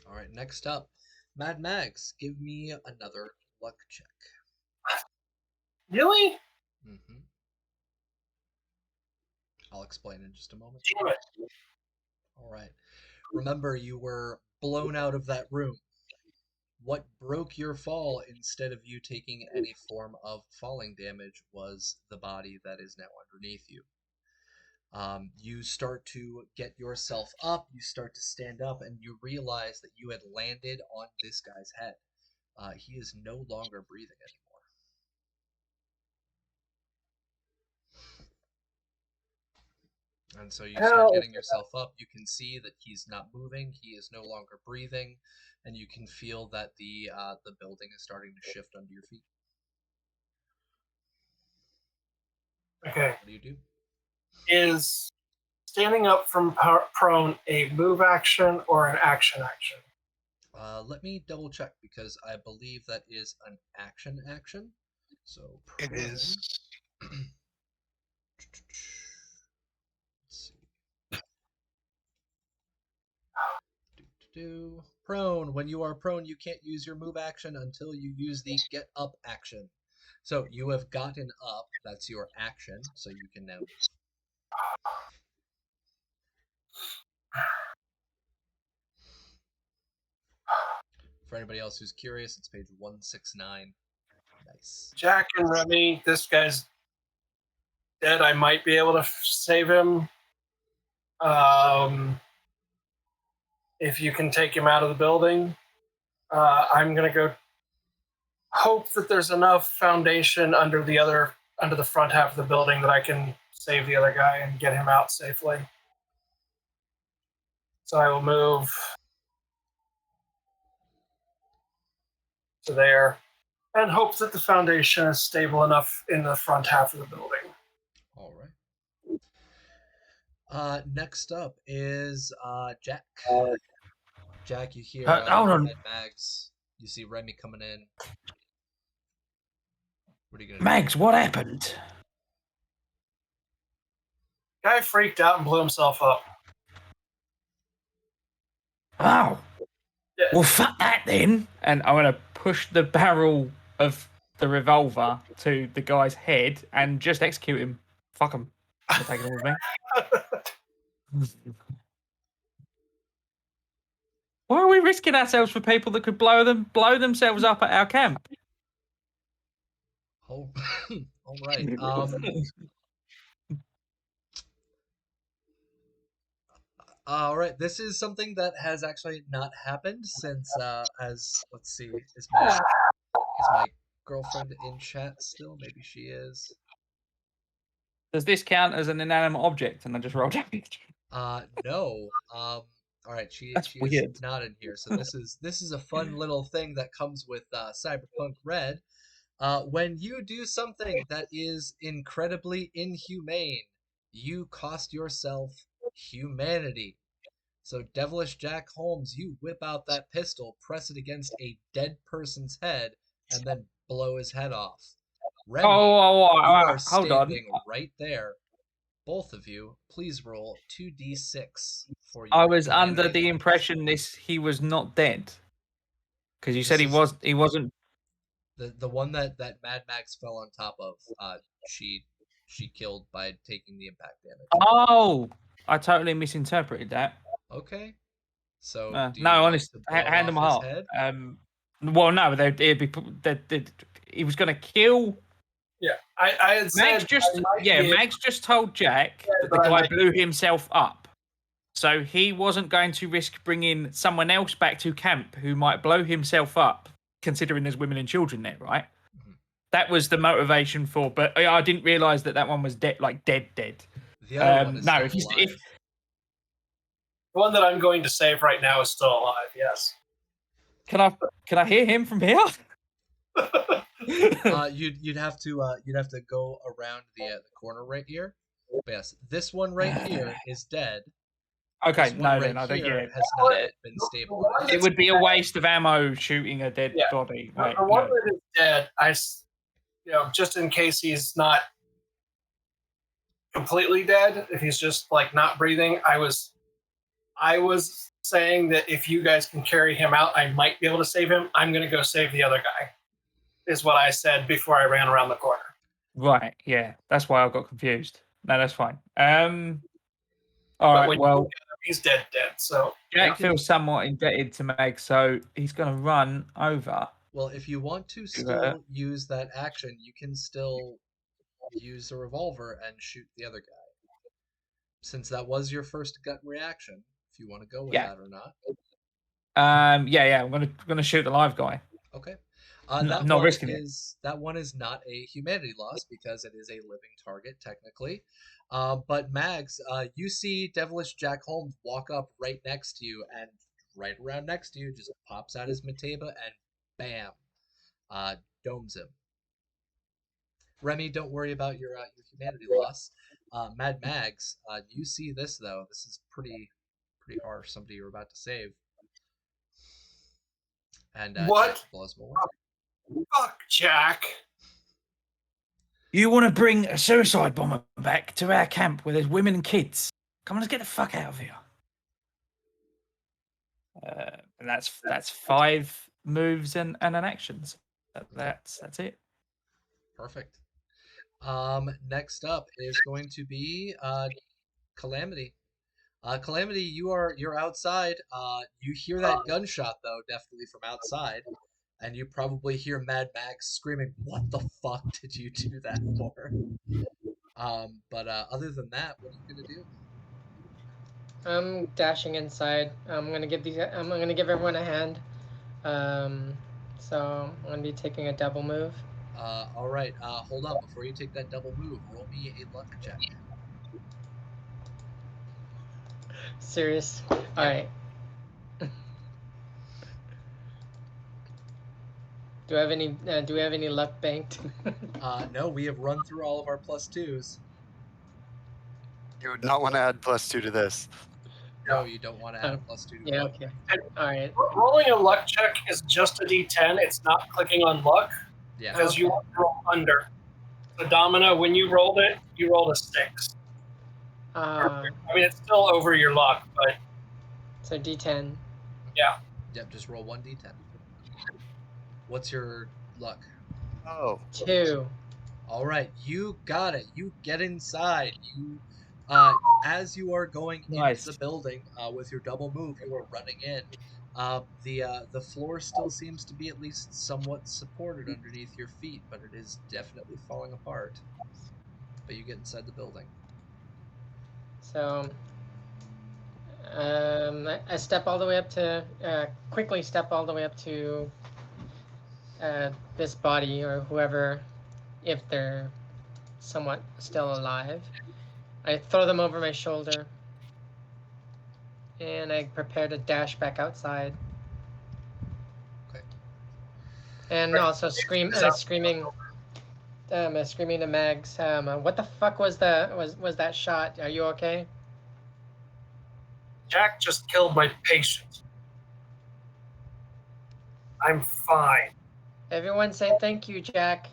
All right, next up, Mad Max. Give me another luck check. Really? Mm-hmm. I'll explain in just a moment. Damn it. All right. Remember, you were blown out of that room. What broke your fall instead of you taking any form of falling damage was the body that is now underneath you. You start to get yourself up, you start to stand up, and you realize that you had landed on this guy's head. He is no longer breathing anymore. And so you start Hell. getting yourself up. You can see that he's not moving. He is no longer breathing, and you can feel that the building is starting to shift under your feet. Okay. What do you do? Is standing up from prone a move action or an action action? Let me double check because I believe that is an action. So It prone. is. Let's see. Prone. When you are prone, you can't use your move action until you use the get up action. So you have gotten up. That's your action. So you can now move. For anybody else who's curious, it's page 169. Nice. Jack and Remy, this guy's dead. I might be able to save him. If you can take him out of the building, I'm gonna go hope that there's enough foundation under the front half of the building that I can save the other guy and get him out safely. So I will move to there and hope that the foundation is stable enough in the front half of the building. All right. Next up is Jack. Jack, you hear Hold on. Mad Mags. You see Remy coming in. What are you gonna Mags, what happened? Guy freaked out and blew himself up. Oh. Yeah. Well, fuck that then. And I'm going to push the barrel of the revolver to the guy's head and just execute him. Fuck him. I'm taking him with me. Why are we risking ourselves for people that could blow themselves up at our camp? Oh, all right. All right. This is something that has actually not happened since, as let's see, is my girlfriend in chat still? Maybe she is. Does this count as an inanimate object? And I just roll damage. No. All right. She That's is weird. not in here. So this is a fun little thing that comes with Cyberpunk Red. When you do something that is incredibly inhumane, you cost yourself humanity. So, Devilish Jack Holmes, you whip out that pistol, press it against a dead person's head, and then blow his head off. Remy, you are hold on. standing right there. Both of you, please roll 2d6 for your I was under calamity the loss. impression he was not dead. Because you said he This wasn't. The one that Mad Max fell on top of, she killed by taking the impact damage. Oh, I totally misinterpreted that. Okay. So do you No, want honest, to blow hand off him his heart. head? Well, no, he was going to kill. Yeah, I had Mags said Mags just told Jack that the guy blew himself up. So he wasn't going to risk bringing someone else back to camp who might blow himself up, considering there's women and children there, right? Mhm. That was the motivation for, but I didn't realize that one was dead. The other one is No, still if alive. the one that I'm going to save right now is still alive. Yes. can I hear him from here? You'd have to go around the corner right here. But yes, this one right here is dead. Okay, This one no, right then I think here has not yet been stabilized. it would be a waste of ammo shooting a dead body. The Right, one no. that is dead, just in case he's not completely dead, if he's just like not breathing, I was saying that if you guys can carry him out, I might be able to save him. I'm going to go save the other guy, is what I said before I ran around the corner. Right, yeah, that's why I got confused. No, that's fine. All But right, when well, he's dead. So Jack feels somewhat indebted to Meg, so he's going to run over. Well, if you want to still use that action, you can still use a revolver and shoot the other guy. Since that was your first gut reaction, if you want to go with that or not. Yeah, I'm gonna shoot the live guy. Okay. Not risking it. That one is not a humanity loss because it is a living target technically. But Mags, you see Devilish Jack Holmes walk up right next to you, and right around next to you just pops out his Mateba and bam, domes him. Remy, don't worry about your humanity loss. Mad Mags, you see this though. This is pretty harsh. Somebody you're about to save. And what? Jack blows him away. Fuck Jack. You want to bring a suicide bomber back to our camp where there's women and kids? Come on, let's get the fuck out of here. And that's 5 moves and an action. That's it. Perfect. Next up is going to be Calamity. Calamity, you're outside. You hear that gunshot though, definitely from outside. and you probably hear Mad Max screaming, "What the fuck did you do that for?" But other than that, what are you gonna do? I'm dashing inside. I'm gonna give everyone a hand. Um, so I'm gonna be taking a double move. All right. Hold on. Before you take that double move, roll me a luck check. Serious. All Yep. right. Do I have any? Do we have any luck banked? No, we have run through all of our plus twos. You would not want to add +2 to this. No, you don't want to add a Oh, plus two to yeah. luck. Okay. All right. Rolling a luck check is just a d10. It's not clicking on luck Yeah. because you Okay. want to roll under. So Domino, when you rolled it, you rolled a 6. Uh, I mean, it's still over your luck, but so D10. yeah. Yep. Just roll 1d10. What's your luck? Oh, 2. All right, you got it. You get inside. As you are going into the Nice. building, with your double move, you are running in. The floor still seems to be at least somewhat supported underneath your feet, but it is definitely falling apart. But you get inside the building. So I step all the way up to quickly step all the way up to this body or whoever, if they're somewhat still alive. I throw them over my shoulder, and I prepare to dash back outside. Okay. And also scream, screaming to Mags. What the fuck was that shot? Are you okay? Jack just killed my patient. I'm fine. Everyone say thank you, Jack.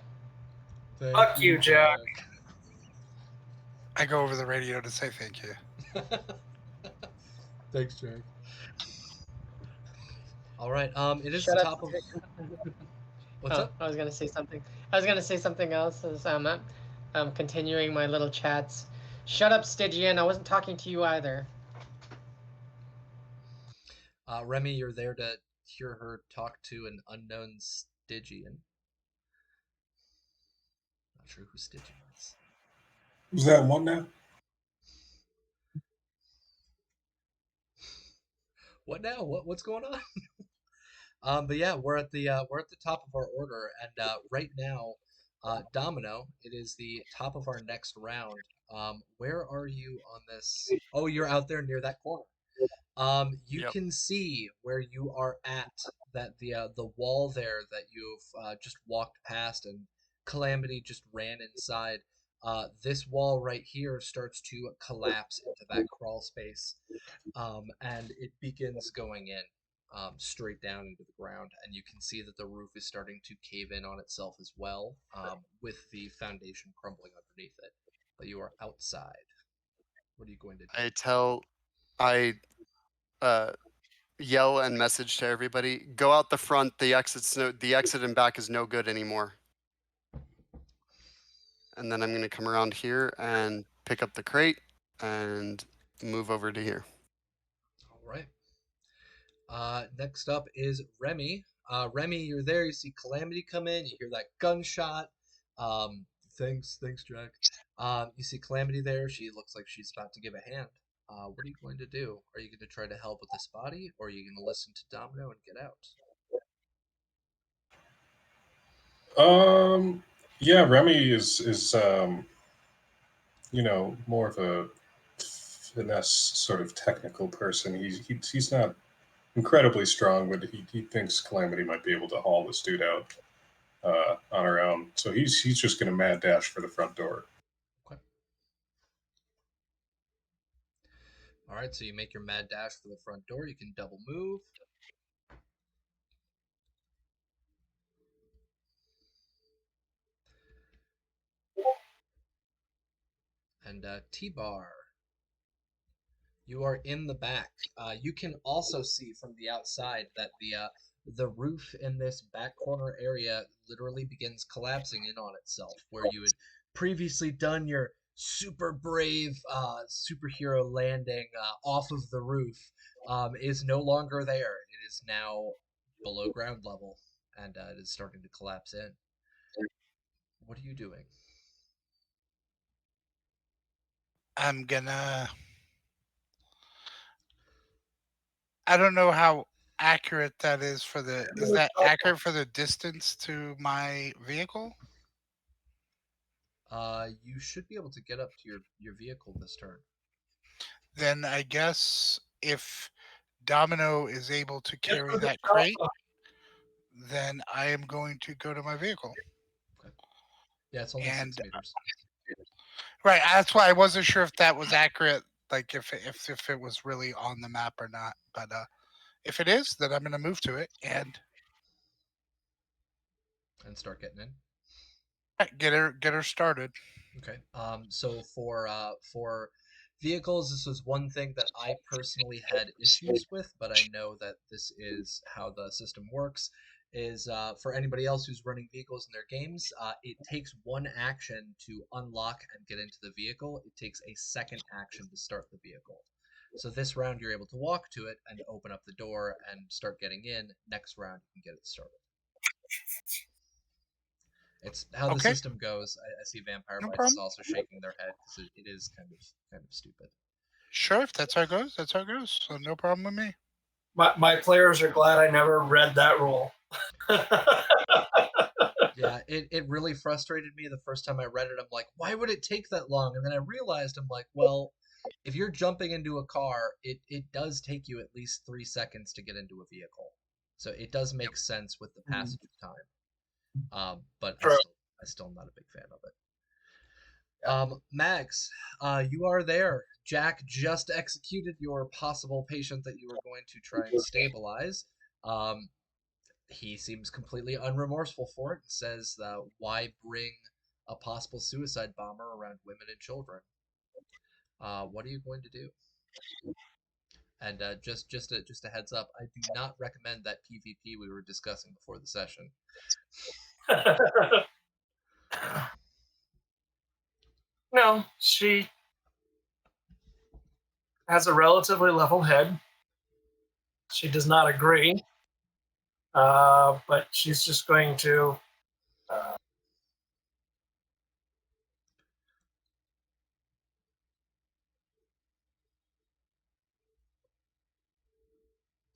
Fuck you, Jack. I go over the radio to say thank you. Thanks, Jack. All right. It is Shut the up. top of. What's Oh, up? I was gonna say something. I was gonna say something else. As I'm continuing my little chats. Shut up, Stygian. I wasn't talking to you either. Remy, you're there to hear her talk to an unknown Stygian. Not sure who Stygian is. Who's that one now? What now? What's going on? But yeah, we're at the top of our order, and right now, Domino, it is the top of our next round. Where are you on this? Oh, you're out there near that corner. You yep. can see where you are at, that the wall there that you've just walked past, and Calamity just ran inside. This wall right here starts to collapse into that crawl space, and it begins going in, straight down into the ground, and you can see that the roof is starting to cave in on itself as well, with the foundation crumbling underneath it. But you are outside. What are you going to do? I uh, yell and message to everybody: go out the front. The exit and back is no good anymore. And then I'm gonna come around here and pick up the crate and move over to here. All right. Next up is Remy. Remy, you're there. You see Calamity come in. You hear that gunshot. Thanks, Jack. You see Calamity there. She looks like she's about to give a hand. What are you going to do? Are you going to try to help with this body, or are you going to listen to Domino and get out? Yeah, Remy is more of a finesse sort of technical person. He's not incredibly strong, but he thinks Calamity might be able to haul this dude out on her own. So he's just going to mad dash for the front door. Okay. All right, so you make your mad dash for the front door. You can double move. And T-Bar, you are in the back. You can also see from the outside that the roof in this back corner area literally begins collapsing in on itself, where you had previously done your super brave superhero landing off of the roof, is no longer there. It is now below ground level, and it is starting to collapse in. What are you doing? I'm gonna. I don't know how accurate that is for the. Is that accurate for the distance to my vehicle? You should be able to get up to your vehicle this turn. Then I guess if Domino is able to carry that crate, then I am going to go to my vehicle. Okay. Yeah, it's only 6 meters. Right, that's why I wasn't sure if that was accurate, like if it was really on the map or not. But if it is, then I'm going to move to it and Start getting in. get her started. Okay. So for vehicles, this was one thing that I personally had issues with, but I know that this is how the system works. Is for anybody else who's running vehicles in their games, it takes one action to unlock and get into the vehicle. It takes a second action to start the vehicle. So this round you're able to walk to it and open up the door and start getting in. Next round you can get it started. It's how the Okay. system goes. I see Vampire No Bites problem. is also shaking their head because it is kind of stupid. Sure, if that's how it goes, that's how it goes. So no problem with me. My players are glad I never read that rule. Yeah, it really frustrated me the first time I read it. I'm like, why would it take that long? And then I realized, I'm like, well, if you're jumping into a car, it does take you at least 3 seconds to get into a vehicle. So it does make sense with the passage of time. But True. I still am not a big fan of it. Mags, you are there. Jack just executed your possible patient that you were going to try and stabilize. He seems completely unremorseful for it and says, why bring a possible suicide bomber around women and children? What are you going to do? And just a heads up, I do not recommend that PvP we were discussing before the session. No, she has a relatively level head. She does not agree, but she's just going to.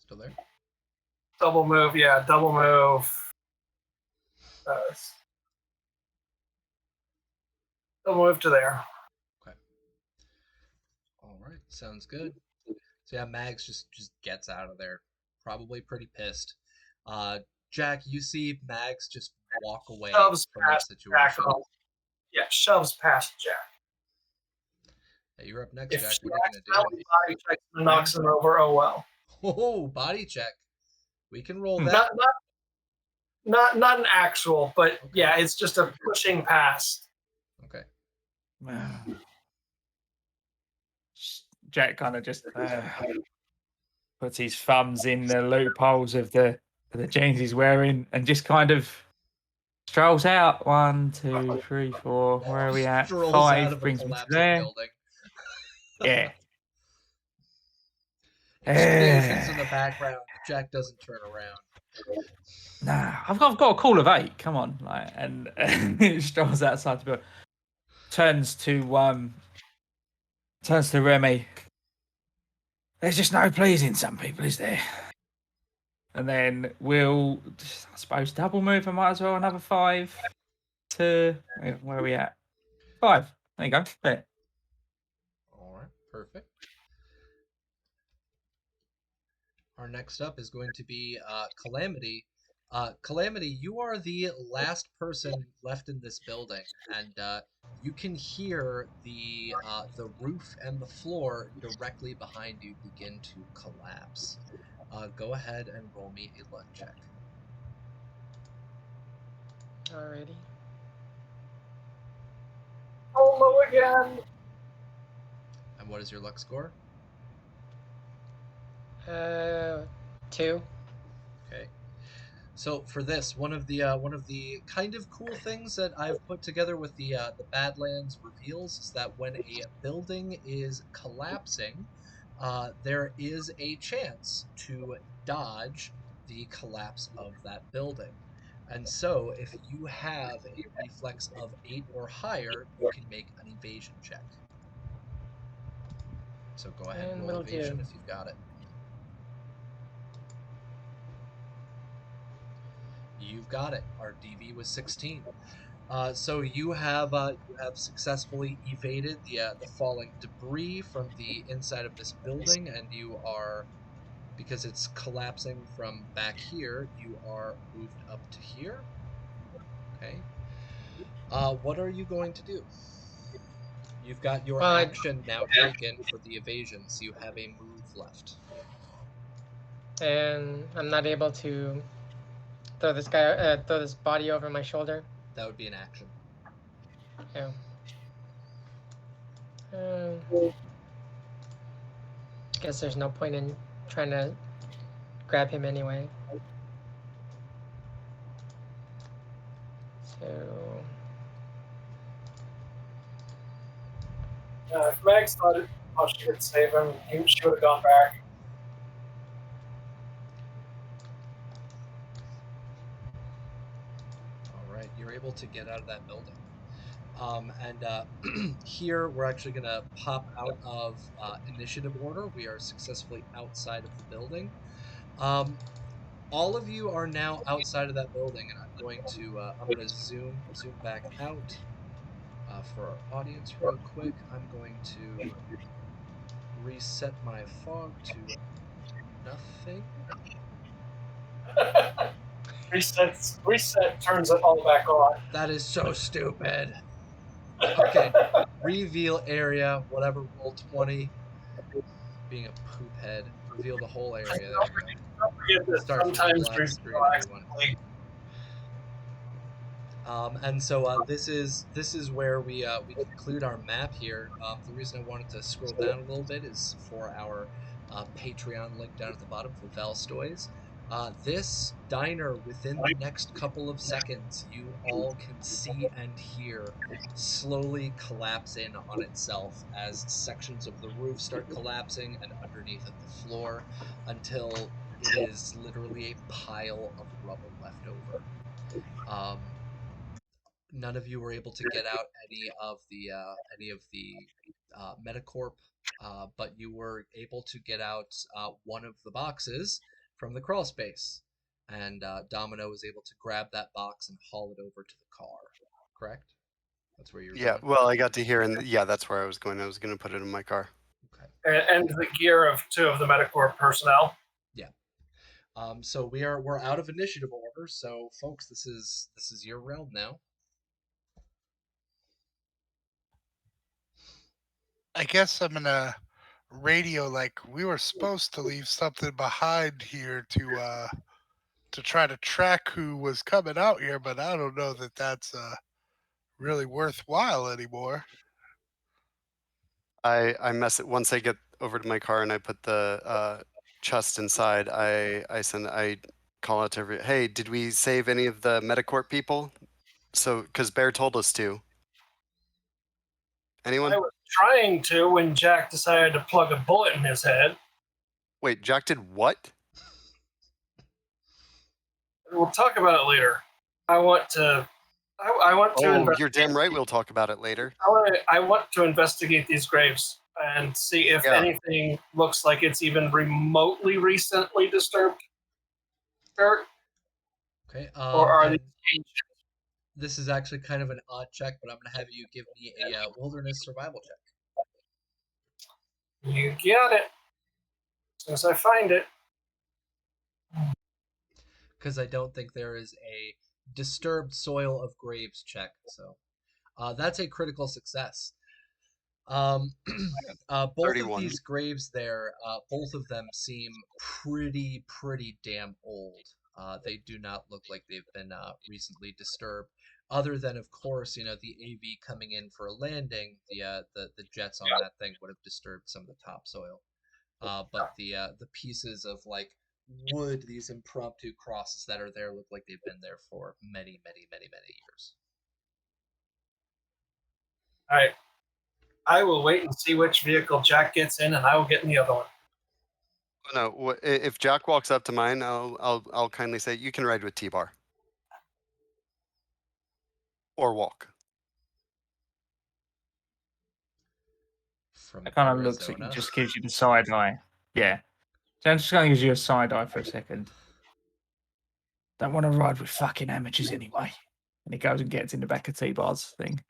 Still there? Double move, yeah, double move. Double move to there. Okay. All right, sounds good. So yeah, Mags just gets out of there, probably pretty pissed. Jack, you see Mags just walk away Shoves from that past situation. Jack. Yeah, shoves past Jack. Hey, you're up next, If Jack. she What are you accidentally body checks and knocks him over, oh well. gonna do? Oh, body check. We can roll that. Not an actual, but Okay. yeah, it's just a pushing past. Okay. Jack kind of just puts his thumbs in the loopholes of the jeans he's wearing and just kind of strolls out. 1, 2, 3, 4. Where are we at? Strolls 5 out of a brings me to collapsing there. building. Yeah. Explosions in the background. Jack doesn't turn around. Nah, I've got a call of 8. Come on, like, and it strolls outside the building. Turns to Remy. There's just no pleasing some people, is there? And then we'll, I suppose, double move. I might as well another 5 to where are we at? 5. There you go. There. All right, perfect. Our next up is going to be Calamity. Calamity, you are the last person left in this building, and you can hear the roof and the floor directly behind you begin to collapse. Go ahead and roll me a luck check. Alrighty. Oh, low again. And what is your luck score? 2. Okay. So for this, one of the kind of cool things that I've put together with the Badlands reveals is that when a building is collapsing, there is a chance to dodge the collapse of that building. And so, if you have a reflex of 8 or higher, you can make an evasion check. So go ahead and And roll will evasion do. if you've got it. You've got it. Our DV was 16. So you have successfully evaded the falling debris from the inside of this building, and you are, because it's collapsing from back here, you are moved up to here. Okay. What are you going to do? You've got your Well, action now taken for the evasion, so you have a move left. and I'm not able to throw this body over my shoulder. That would be an action. Yeah. Guess there's no point in trying to grab him anyway. So If Max thought she could save him, she would have gone back. All right, you're able to get out of that building. Here we're actually going to pop out of initiative order. We are successfully outside of the building. All of you are now outside of that building, and I'm going to zoom back out for our audience real quick. I'm going to reset my fog to nothing. Reset turns it all back on. That is so stupid. Okay, reveal area, whatever, roll 20. Being a poop head. Reveal the whole area. There you go. Don't forget that Start from the sometimes black reveal screen, everyone. accidentally. And so this is where we conclude our map here. The reason I wanted to scroll down a little bit is for our Patreon link down at the bottom for Valstoys. This diner, within the next couple of seconds, you all can see and hear slowly collapse in on itself as sections of the roof start collapsing and underneath it the floor, until it is literally a pile of rubble left over. None of you were able to get out any of the Metacorp, but you were able to get out one of the boxes from the crawl space, and Domino was able to grab that box and haul it over to the car. Correct? That's where you're Yeah, going. well, I got to hear, and yeah, that's where I was going. I was going to put it in my car. Okay. And the gear of 2 of the Metacorp personnel. Yeah. So we're out of initiative order. So folks, this is your realm now. I guess I'm gonna radio like we were supposed to leave something behind here to try to track who was coming out here, but I don't know that that's really worthwhile anymore. I mess it once I get over to my car and I put the chest inside. I call out to every. Hey, did we save any of the Metacorp people? So, because Bear told us to. Anyone? I was trying to when Jack decided to plug a bullet in his head. Wait, Jack did what? We'll talk about it later. I want to Oh, you're damn right. We'll talk about it later. I want to investigate these graves and see if anything looks like it's even remotely recently disturbed. Okay. Or are these ancient? This is actually kind of an odd check, but I'm going to have you give me a wilderness survival check. You got it. As soon as I find it. Because I don't think there is a disturbed soil of graves check. So that's a critical success. Both 31. of these graves there, both of them seem pretty damn old. They do not look like they've been recently disturbed. Other than, of course, the AV coming in for a landing, the jets on that thing would have disturbed some of the topsoil. But the pieces of like wood, these impromptu crosses that are there, look like they've been there for many years. All right. I will wait and see which vehicle Jack gets in, and I will get in the other one. No, if Jack walks up to mine, I'll kindly say, you can ride with T-Bar. Or walk. From It kind of looks at you, Arizona. just gives you the side eye. Yeah. So I'm just going to give you a side eye for a second. Don't want to ride with fucking amateurs anyway. And he goes and gets in the back of T-Bar's thing.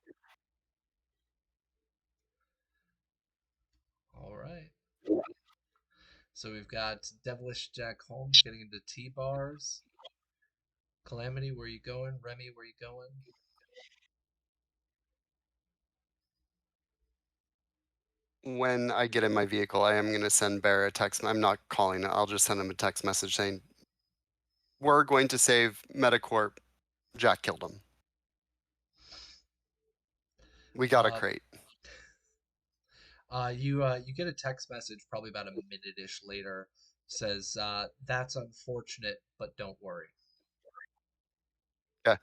All right. So we've got Devilish Jack Holmes getting into T-Bars. Calamity, where you going? Remy, where you going? When I get in my vehicle, I am going to send Bear a text. I'm not calling it. I'll just send him a text message saying, we're going to save Medicorp. Jack killed him. We got a crate. You get a text message probably about a minute-ish later. Says, that's unfortunate, but don't worry. Okay.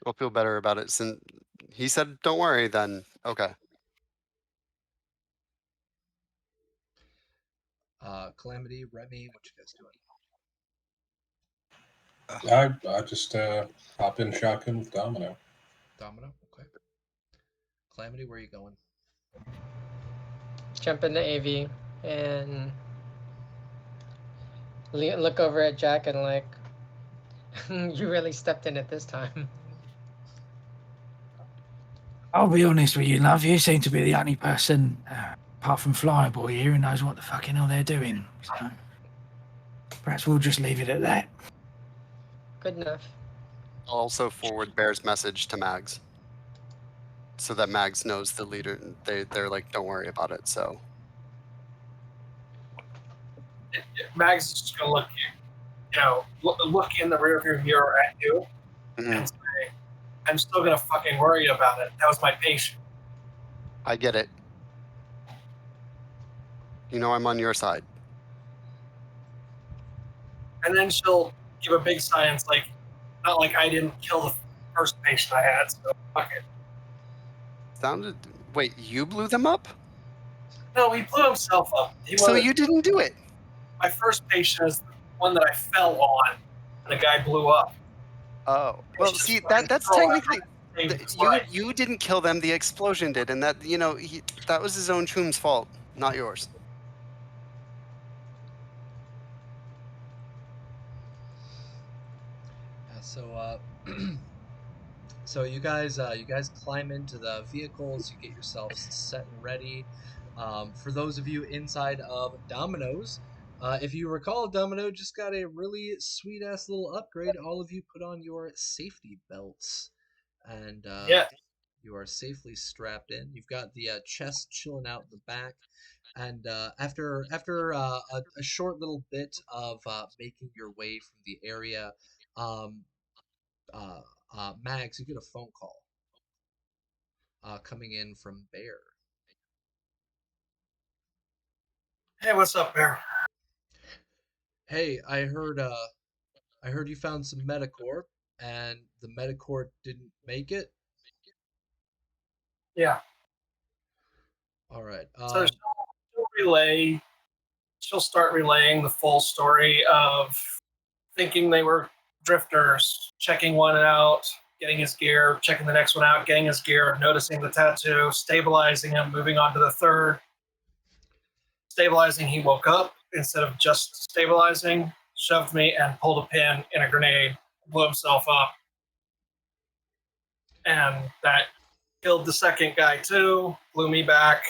I'll feel better about it. Since he said, don't worry, then okay. Calamity, Remy, what you guys doing? I just hop in shotgun with Domino. Domino, okay. Calamity, where you going? Jump into AV and look over at Jack and like, you really stepped in it this time. I'll be honest with you, love. You seem to be the only person, apart from Flyboy here, who knows what the fucking hell they're doing. So perhaps we'll just leave it at that. Good enough. I'll also forward Bear's message to Mags, so that Mags knows the leader. They're like, don't worry about it. So Mags is just gonna look look in the rearview mirror at you and say, "I'm still gonna fucking worry about it. That was my patient." I get it. You know, I'm on your side. And then she'll give a big sigh and it's like, not like I didn't kill the first patient I had, so fuck it. Sounded. Wait, you blew them up? No, he blew himself up. So you didn't do it. My first patient is the one that I fell on, and the guy blew up. Oh, well, It's just see fucking that's throw technically saved his life. you didn't kill them. The explosion did, and that that was his own choom's fault, not yours. Yeah, so so you guys climb into the vehicles, you get yourselves set and ready. For those of you inside of Domino's, if you recall, Domino just got a really sweet ass little upgrade. All of you put on your safety belts, and Yeah. you are safely strapped in. You've got the chest chilling out in the back, and after a short little bit of making your way from the area, um, uh, Mags, you get a phone call coming in from Bear. Hey, what's up, Bear? Hey, I heard you found some Medicorp, and the Medicorp didn't make it. Yeah. All right. So she'll start relaying the full story of thinking they were drifters, checking one out, getting his gear, checking the next one out, getting his gear, noticing the tattoo, stabilizing him, moving on to the third. Stabilizing, he woke up instead of just stabilizing, shoved me and pulled a pin in a grenade, blew himself up. And that killed the second guy too, blew me back.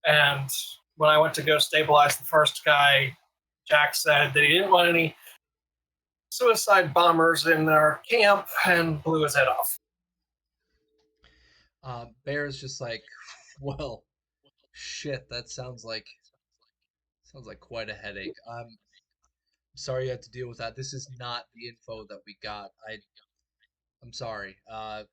And when I went to go stabilize the first guy, Jack said that he didn't want any suicide bombers in our camp and blew his head off. Bear is just like, well, shit. That sounds like quite a headache. I'm sorry you had to deal with that. This is not the info that we got. I'm sorry. I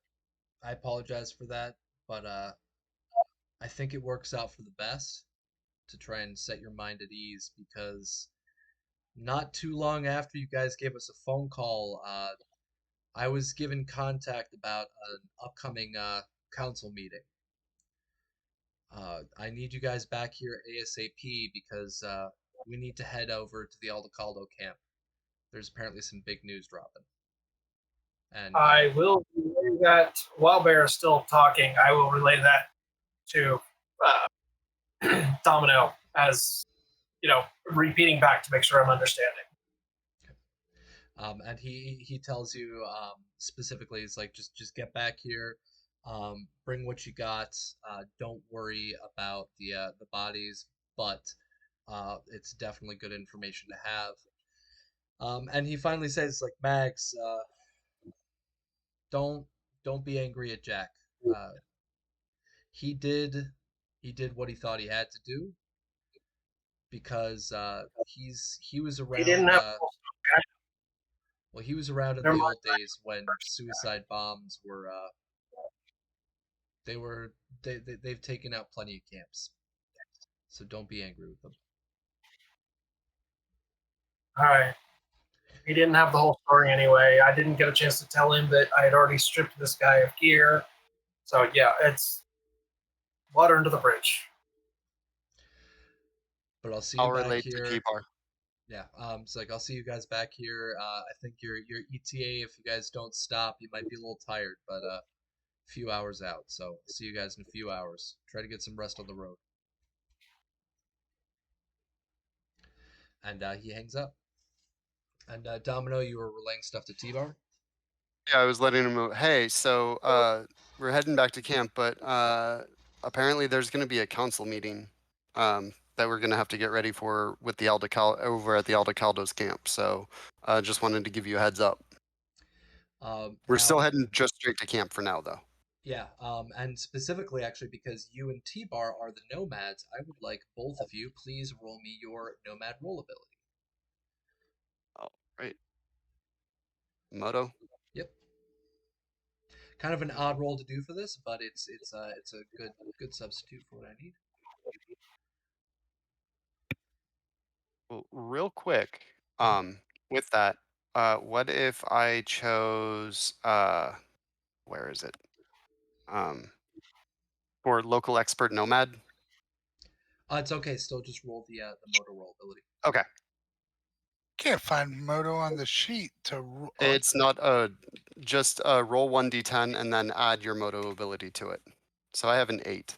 apologize for that, but I think it works out for the best to try and set your mind at ease because not too long after you guys gave us a phone call, I was given contact about an upcoming council meeting. I need you guys back here ASAP because we need to head over to the Aldecaldo camp. There's apparently some big news dropping. And I will relay that while Bear is still talking. I will relay that to Domino as repeating back to make sure I'm understanding. and he tells you specifically, he's like, just get back here, bring what you got. Don't worry about the bodies, but it's definitely good information to have. And he finally says, like, Mags, don't don't be angry at Jack. Uh, he did he did what he thought he had to do because he was He didn't around. have. Well, he was around in Never the mind. old days when suicide bombs were they were they've taken out plenty of camps. So don't be angry with them. All right. He didn't have the whole story anyway. I didn't get a chance to tell him that I had already stripped this guy of gear. So yeah, it's water under the bridge. But I'll see you I'll back relate to here. T-Bar. Yeah, it's like I'll see you guys back here. I think your ETA, if you guys don't stop, you might be a little tired, but a few hours out. So I'll see you guys in a few hours. Try to get some rest on the road. And he hangs up. And Domino, you were relaying stuff to T-Bar. Yeah, I was letting him know, hey, so we're heading back to camp, but apparently there's going to be a council meeting that we're going to have to get ready for with the over at the Aldecaldos camp. So just wanted to give you a heads up. We're still Now, heading just straight to camp for now, though. yeah, and specifically, actually, because you and T-Bar are the nomads, I would like both of you, please roll me your nomad roll ability. All right. Moto. Yep. Kind of an odd roll to do for this, but it's a good substitute for what I need. Well, real quick, with that, what if I chose where is it? For local expert nomad. It's okay. Still, just roll the motor roll ability. Okay. Can't find Moto on the sheet to. It's not just roll 1d10 and then add your moto ability to it. So I have an 8.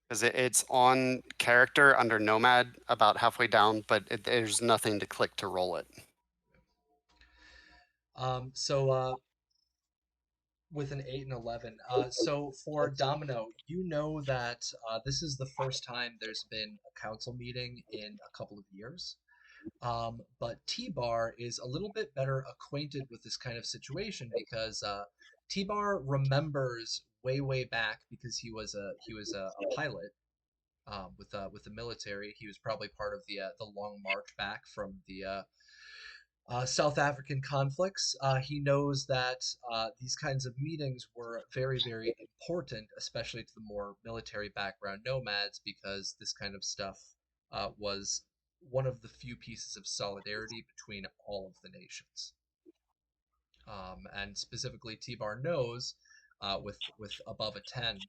Because it's on character under Nomad about halfway down, but there's nothing to click to roll it. So with an 8 and 11, so for Domino, you know that this is the first time there's been a council meeting in a couple of years. But T-Bar is a little bit better acquainted with this kind of situation because T-Bar remembers way back because he was a pilot with the military. He was probably part of the long march back from the South African conflicts. He knows that these kinds of meetings were very important, especially to the more military background nomads, because this kind of stuff was one of the few pieces of solidarity between all of the nations. And specifically, T-Bar knows, with above a 10,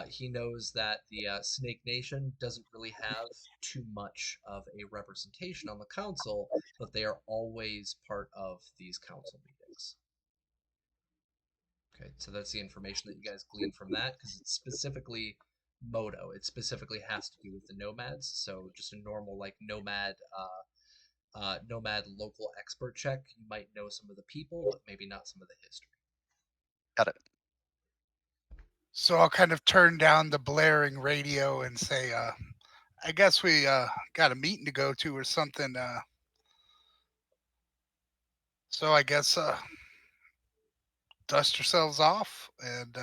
he knows that the Snake Nation doesn't really have too much of a representation on the council, but they are always part of these council meetings. Okay, so that's the information that you guys glean from that, because it's specifically Moto. It specifically has to do with the nomads. So just a normal like nomad local expert check. You might know some of the people, but maybe not some of the history. Got it. So I'll kind of turn down the blaring radio and say, I guess we got a meeting to go to or something. So I guess dust yourselves off, and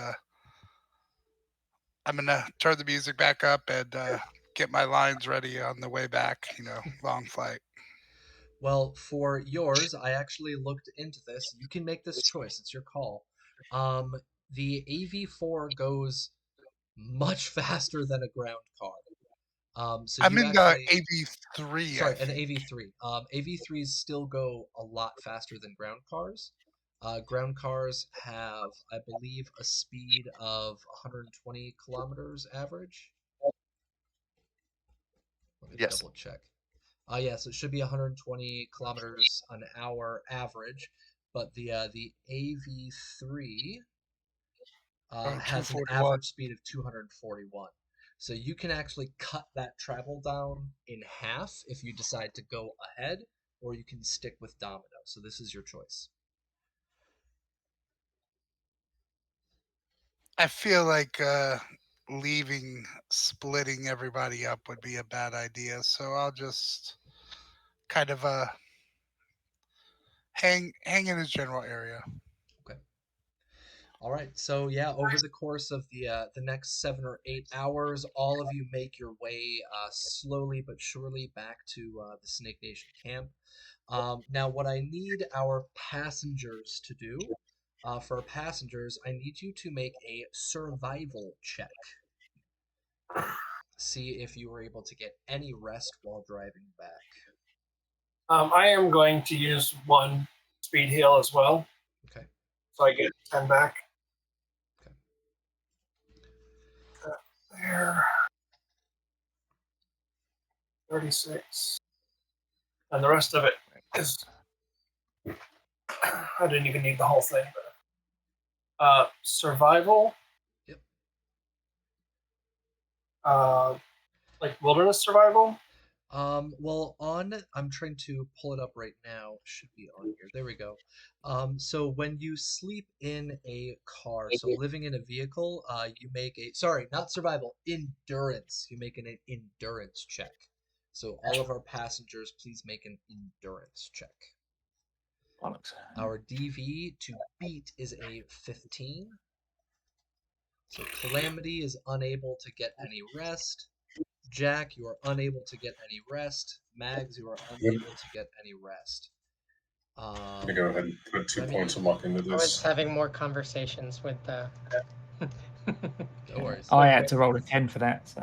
I'm gonna turn the music back up and get my lines ready on the way back. Long flight. Well, for yours, I actually looked into this. You can make this choice. It's your call. Um, the AV4 goes much faster than a ground car. So I'm you in the actually, AV3, I sorry, an think. AV3. AV3s still go a lot faster than ground cars. Ground cars have, I believe, a speed of 120 kilometers average. Let me Yes. double check. Yeah, so it should be 120 kilometers an hour average, but the AV3 has an 241. average speed of 241. So you can actually cut that travel down in half if you decide to go ahead, or you can stick with Domino. So this is your choice. I feel like splitting everybody up would be a bad idea. So I'll just kind of hang in his general area. Okay. All right. So yeah, over the course of the next 7 or 8 hours, all of you make your way slowly but surely back to the Snake Nation camp. Now, what I need our passengers to do, for our passengers, I need you to make a survival check. See if you were able to get any rest while driving back. I am going to use 1 speed heal as well, Okay. so I get 10 back. Okay. There. 36. And the rest of it is. I didn't even need the whole thing. Survival. Yep. Like wilderness survival. Well, I'm trying to pull it up right now. It should be on here. There we go. So when you sleep in a car, so living in a vehicle, you make not survival, endurance. You make an endurance check. So all of our passengers, please make an endurance check. Our DV to beat is a 15. So Calamity is unable to get any rest. Jack, you are unable to get any rest. Mags, you are unable to get any rest. I'm gonna go ahead and put 2 Remy, points of luck into I was this. having more conversations with the. No worries. I had to roll a 10 for that. So.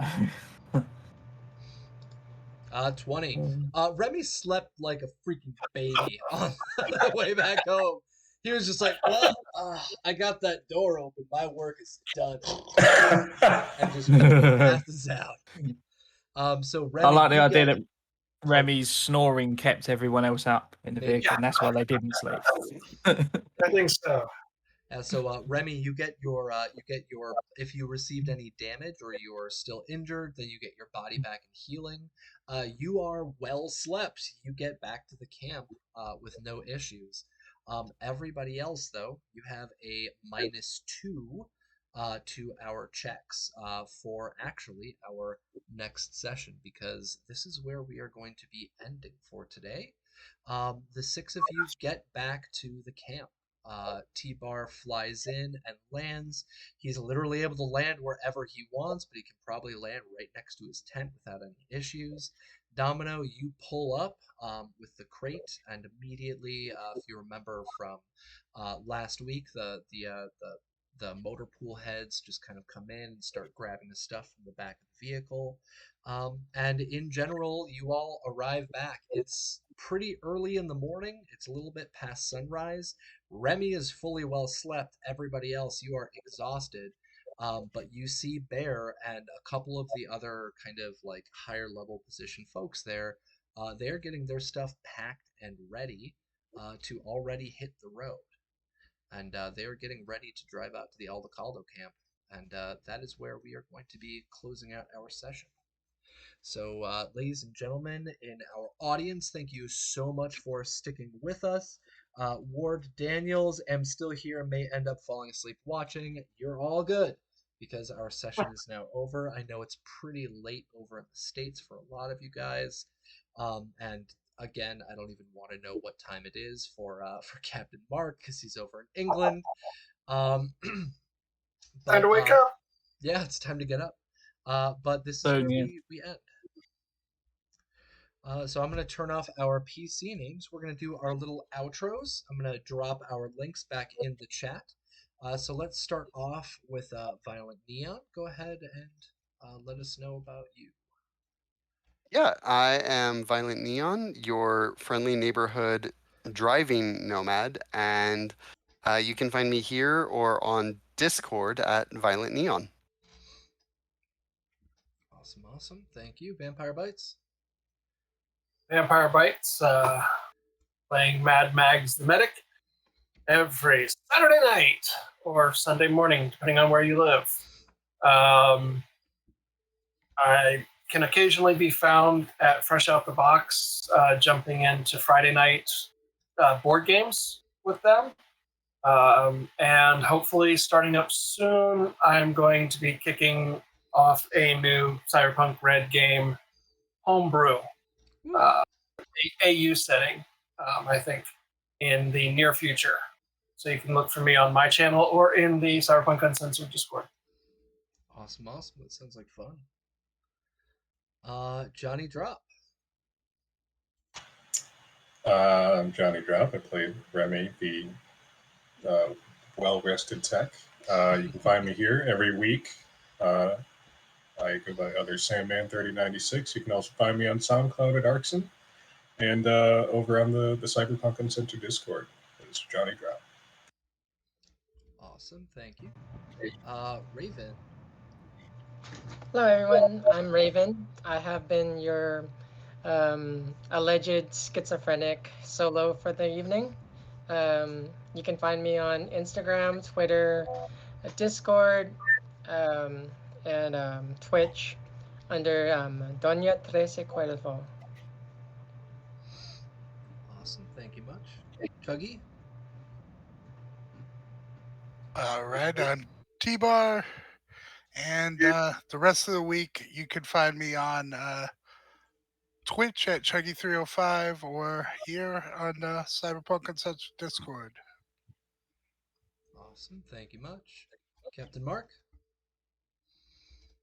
20. Remy slept like a freaking baby on the way back home. He was just like, well, I got that door open. My work is done. And just passes out. So Remy, I like the you idea get... that Remy's snoring kept everyone else up in the Maybe. vehicle, and that's why they didn't sleep. I think so. So Remy, you get your if you received any damage or you are still injured, then you get your body back and healing. You are well slept. You get back to the camp with no issues. Everybody else, though, you have a -2 to our checks for actually our next session, because this is where we are going to be ending for today. The 6 of you get back to the camp. T-Bar flies in and lands. He's literally able to land wherever he wants, but he can probably land right next to his tent without any issues. Domino, you pull up with the crate, and immediately, if you remember from last week, the motor pool heads just kind of come in and start grabbing the stuff from the back of the vehicle. And in general, you all arrive back. It's pretty early in the morning. It's a little bit past sunrise. Remy is fully well slept. Everybody else, you are exhausted. But you see Bear and a couple of the other kind of like higher level position folks there. They're getting their stuff packed and ready to already hit the road. And they're getting ready to drive out to the Aldecaldo camp. And that is where we are going to be closing out our session. So, ladies and gentlemen in our audience, thank you so much for sticking with us. Ward Daniels, am still here, may end up falling asleep watching. You're all good, because our session is now over. I know it's pretty late over in the States for a lot of you guys. And again, I don't even want to know what time it is for Captain Mark, because he's over in England. Time to wake up. Yeah, it's time to get up. But this is So, where yeah. we end. So I'm going to turn off our PC names. We're going to do our little outros. I'm going to drop our links back in the chat. So let's start off with Violent Neon. Go ahead and let us know about you. Yeah, I am Violent Neon, your friendly neighborhood driving nomad, and you can find me here or on Discord at Violent Neon. Awesome. Thank you. Vampire Bites. Vampire Bites, playing Mad Mags the Medic every Saturday night or Sunday morning, depending on where you live. I can occasionally be found at Fresh Out the Box, jumping into Friday night board games with them. And hopefully, starting up soon, I'm going to be kicking off a new Cyberpunk Red game homebrew, AU setting, I think, in the near future. So you can look for me on my channel or in the Cyberpunk Uncensored Discord. Awesome. It sounds like fun. Johnny Drop. I'm Johnny Drop. I played Remy, the well-rested tech. You can find me here every week. I go by other Sandman3096. You can also find me on SoundCloud at Arxon and over on the Cyberpunk Uncensored Discord. It's Johnny Drop. Awesome. Thank you. Raven. Hello, everyone. I'm Raven. I have been your alleged schizophrenic solo for the evening. You can find me on Instagram, Twitter, Discord, and Twitch under Doña Trece Cuervo. Awesome. Thank you much. Chuggy. Red on T-Bar. And the rest of the week, you can find me on Twitch at Chuggy305 or here on Cyberpunk and such Discord. Awesome. Thank you much. Captain Mark.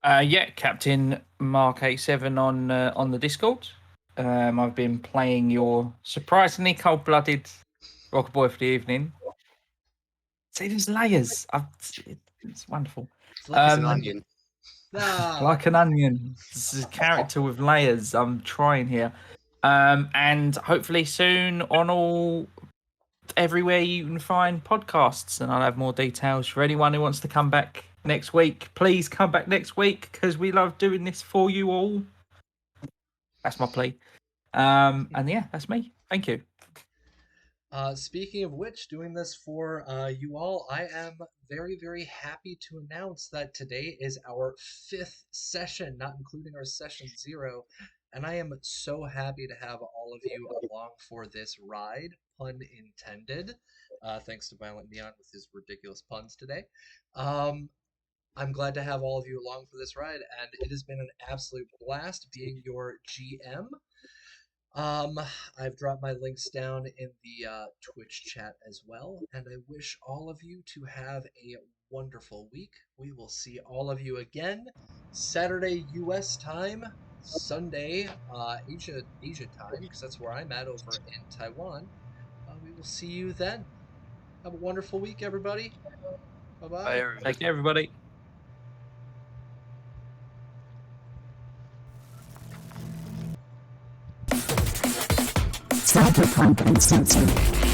Yeah, Captain Mark 87 on the Discord. I've been playing your surprisingly cold-blooded rocker boy for the evening. See, there's layers. It's wonderful. It's like It's an onion. Like an onion. This is a character with layers. I'm trying here. And hopefully soon on all everywhere you can find podcasts, and I'll have more details for anyone who wants to come back next week. Please come back next week because we love doing this for you all. That's my plea. And yeah, that's me. Thank you. Speaking of which, doing this for you all, I am very, very happy to announce that today is our 5th session, not including our session 0. And I am so happy to have all of you along for this ride, pun intended. Thanks to Violent Neon with his ridiculous puns today. I'm glad to have all of you along for this ride, and it has been an absolute blast being your GM. I've dropped my links down in the Twitch chat as well, and I wish all of you to have a wonderful week. We will see all of you again Saturday US time, Sunday Asia time, because that's where I'm at over in Taiwan. We will see you then. Have a wonderful week, everybody. Bye-bye. Bye, everybody. Take care, everybody. Cyberpunk Uncensored.